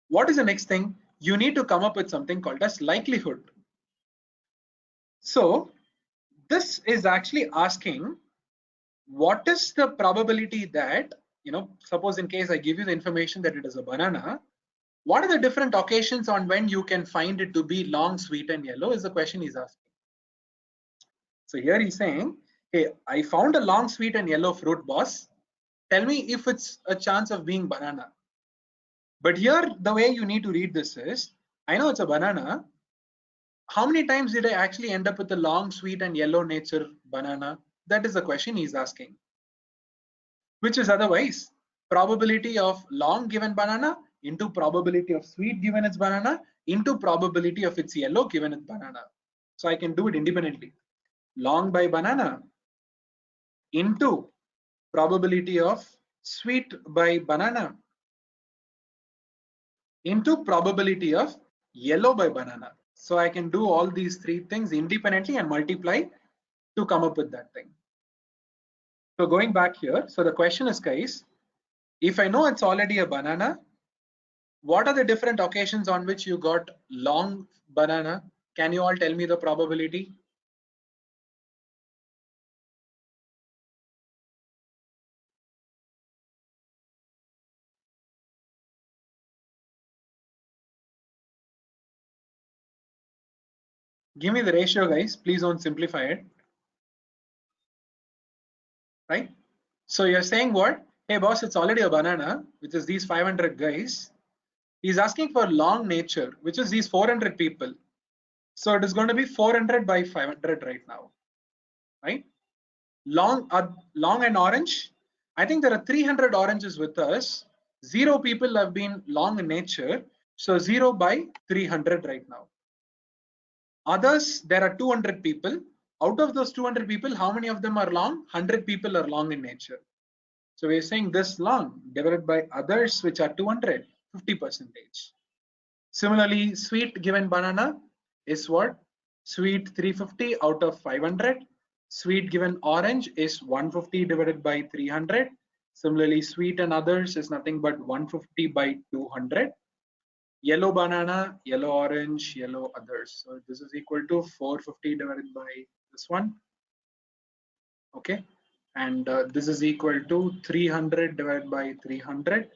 What is the next thing? You need to come up with something called as likelihood. So this is actually asking what is the probability that, suppose in case I give you the information that it is a banana, what are the different occasions on when you can find it to be long, sweet, and yellow is the question he's asking. So here he's saying, hey, I found a long, sweet, and yellow fruit, boss. Tell me if it's a chance of being banana. But here the way you need to read this is, I know it's a banana. How many times did I actually end up with a long, sweet, and yellow nature banana? That is the question he's asking. Which is otherwise probability of long given banana into probability of sweet given its banana into probability of its yellow given its banana. So I can do it independently. Long by banana into probability of sweet by banana into probability of yellow by banana. So I can do all these three things independently and multiply to come up with that thing. So going back here, so the question is, guys, if I know it's already a banana, what are the different occasions on which you got long banana? Can you all tell me the probability? Give me the ratio, guys. Please don't simplify it. Right? So you're saying what? Hey boss, it's already a banana, which is these 500 guys. He's asking for long nature, which is these 400 people. So it is going to be 400 by 500 right now, right? Long and orange. I think there are 300 oranges with us. 0 people have been long in nature. So 0 by 300 right now. Others, there are 200 people. Out of those 200 people, how many of them are long? 100 people are long in nature. So we're saying this long divided by others, which are 200, 50%. Similarly, sweet given banana is what? Sweet 350 out of 500. Sweet given orange is 150 divided by 300. Similarly, sweet and others is nothing but 150 by 200. Yellow banana, yellow orange, yellow others. So this is equal to 450 divided by this one. Okay. And this is equal to 300 divided by 300.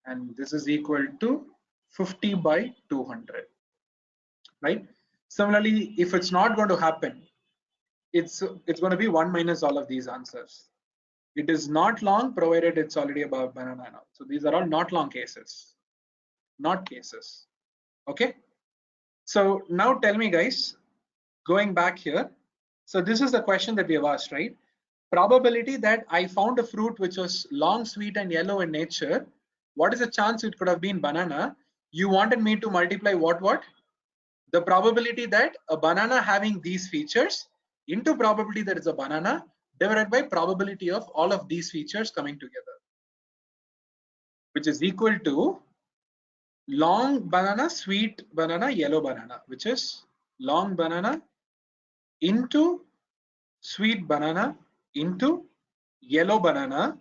And this is equal to 50 by 200. Right? Similarly, if it's not going to happen, it's going to be 1 minus all of these answers. It is not long provided it's already above banana now. So these are all not long cases, not cases. Okay. So now tell me, guys, going back here. So this is the question that we have asked, right? Probability that I found a fruit which was long, sweet, and yellow in nature. What is the chance it could have been banana? You wanted me to multiply what? The probability that a banana having these features into probability that it's a banana divided by probability of all of these features coming together, which is equal to long banana, sweet banana, yellow banana, which is long banana into sweet banana into yellow banana.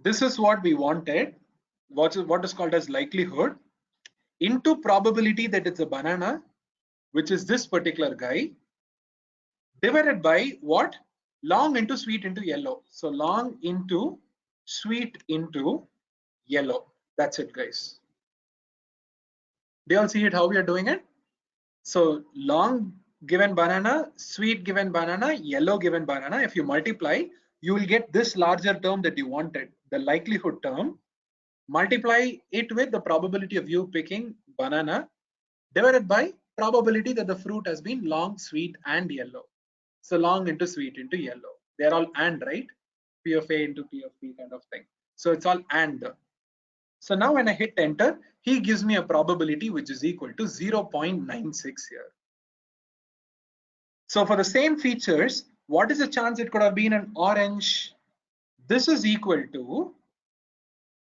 This is what we wanted, what is called as likelihood, into probability that it's a banana, which is this particular guy, divided by what? Long into sweet into yellow. So long into sweet into yellow. That's it, guys. Do you all see it how we are doing it? So long given banana, sweet given banana, yellow given banana. If you multiply, you will get this larger term that you wanted, the likelihood term. Multiply it with the probability of you picking banana divided by probability that the fruit has been long, sweet, and yellow. So long into sweet into yellow. They're all and, right? P of A into P of B kind of thing. So it's all and. So now when I hit enter, he gives me a probability which is equal to 0.96 here. So for the same features, what is the chance it could have been an orange? This is equal to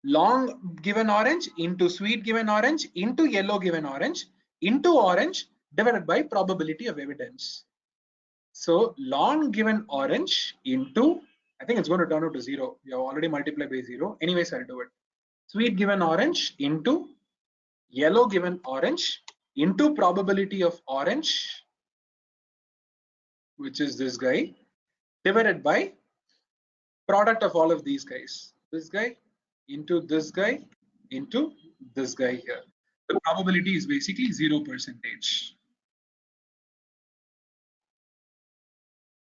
long given orange into sweet given orange into yellow given orange into orange divided by probability of evidence. So long given orange into, I think it's going to turn out to 0. You have already multiplied by 0. Anyways, I'll do it. Sweet given orange into yellow given orange into probability of orange, which is this guy, divided by product of all of these guys. This guy into this guy into this guy here. The probability is basically 0%.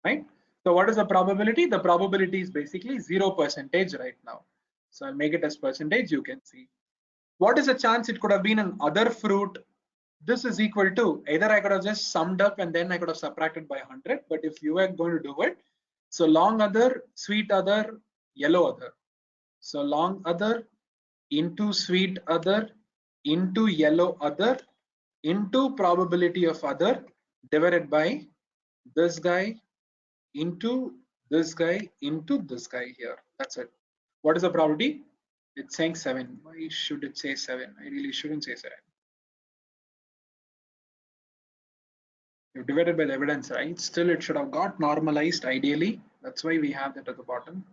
Right? So what is the probability? The probability is basically 0% right now. So I'll make it as percentage, you can see. What is the chance it could have been an other fruit? This is equal to, either I could have just summed up and then I could have subtracted by 100, but if you were going to do it, so long other, sweet other, yellow other. So long other into sweet other into yellow other into probability of other divided by this guy into this guy into this guy here. That's it. What is the probability? It's saying 7. Why should it say 7? I really shouldn't say 7. You've divided by the evidence, right? Still, it should have got normalized ideally. That's why we have that at the bottom.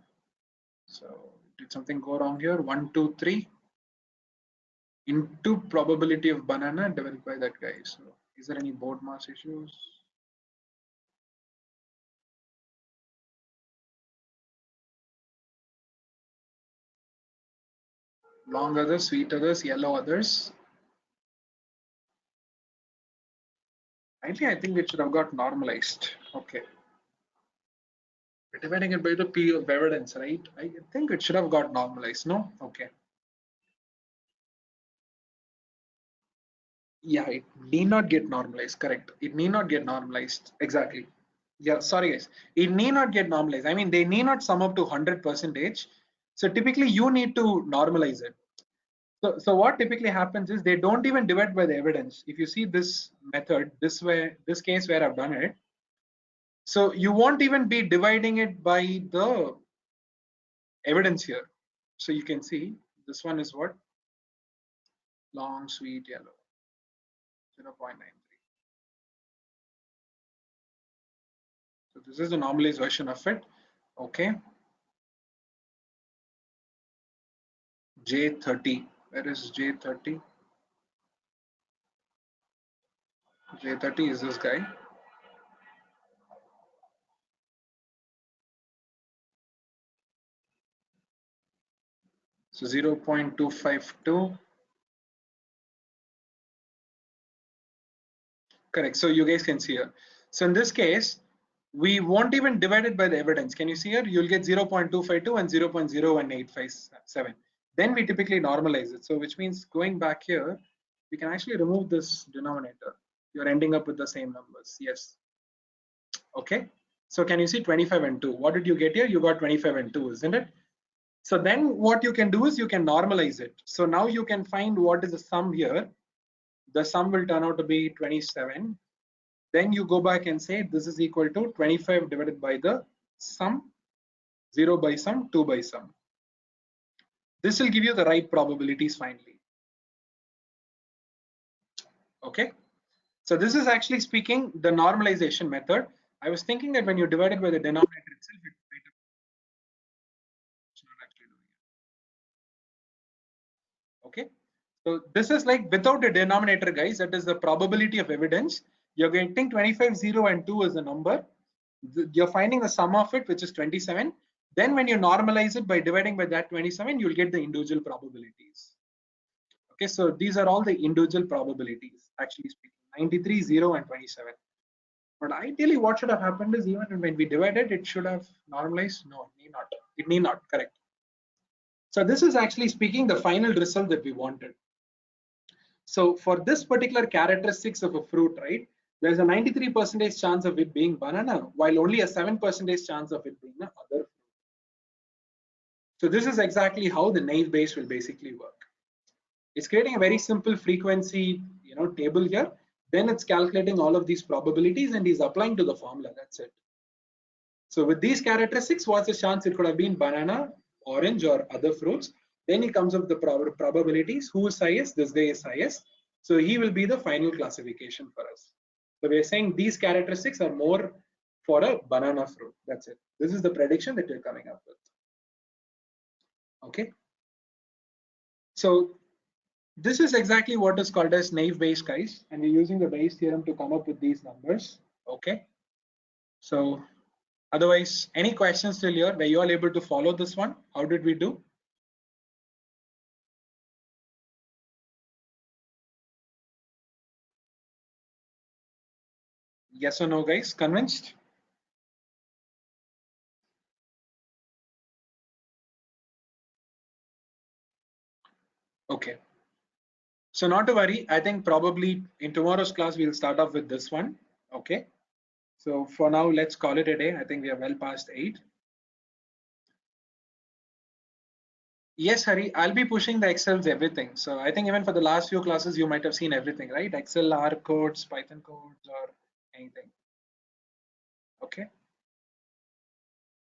So, did something go wrong here? 1, 2, 3 into probability of banana divided by that guy. So, is there any board mass issues? Long others, sweet others, yellow others. I think it should have got normalized. Okay. We're dividing it by the P of evidence, right? I think it should have got normalized, no? Okay. Yeah, it need not get normalized, correct. It need not get normalized, exactly. Yeah, sorry guys. It need not get normalized. I mean, they need not sum up to 100%. So typically you need to normalize it. So what typically happens is they don't even divide by the evidence. If you see this method, this case where I've done it, so you won't even be dividing it by the evidence here. So you can see this one is what? Long sweet yellow, 0.93. So this is the normalized version of it. Okay. J30. Where is J30? J30 is this guy. So 0.252. Correct. So you guys can see here. So in this case, we won't even divide it by the evidence. Can you see here? You'll get 0.252 and 0.01857. Then we typically normalize it. So which means going back here, we can actually remove this denominator. You're ending up with the same numbers. Yes. Okay. So can you see 25 and 2? What did you get here? You got 25 and 2, isn't it? So then what you can do is you can normalize it. So now you can find what is the sum here. The sum will turn out to be 27. Then you go back and say this is equal to 25 divided by the sum, 0 by sum, 2 by sum. This will give you the right probabilities finally. Okay. So this is actually speaking the normalization method. I was thinking that when you divide it by the denominator itself, it's not actually doing it. Okay. So this is like without a denominator, guys, that is the probability of evidence. You're getting 25, 0 and 2 as a number. You're finding the sum of it, which is 27. Then when you normalize it by dividing by that 27, you'll get the individual probabilities. Okay, so these are all the individual probabilities, actually speaking, 93, 0 and 27. But ideally what should have happened is even when we divided, it should have normalized. No, it need not. It need not, correct. So this is actually speaking the final result that we wanted. So for this particular characteristics of a fruit, right, there's a 93% chance of it being banana, while only a 7% chance of it being the other fruit. So this is exactly how the naive Bayes will basically work. It's creating a very simple frequency, table here. Then it's calculating all of these probabilities and he's applying to the formula. That's it. So with these characteristics, what's the chance it could have been banana, orange, or other fruits? Then he comes up with the probabilities. Who is highest? This guy is highest. So he will be the final classification for us. So we're saying these characteristics are more for a banana fruit. That's it. This is the prediction that we're coming up with. Okay. So this is exactly what is called as naive Bayes, guys, and we're using the Bayes theorem to come up with these numbers. Okay. So otherwise, any questions till here? Were you all able to follow this one? How did we do? Yes or no, guys? Convinced? Okay. So not to worry. I think probably in tomorrow's class, we'll start off with this one. Okay. So for now, let's call it a day. I think we are well past 8. Yes, Hari, I'll be pushing the Excels, everything. So I think even for the last few classes, you might have seen everything, right? Excel, R codes, Python codes, or anything. Okay.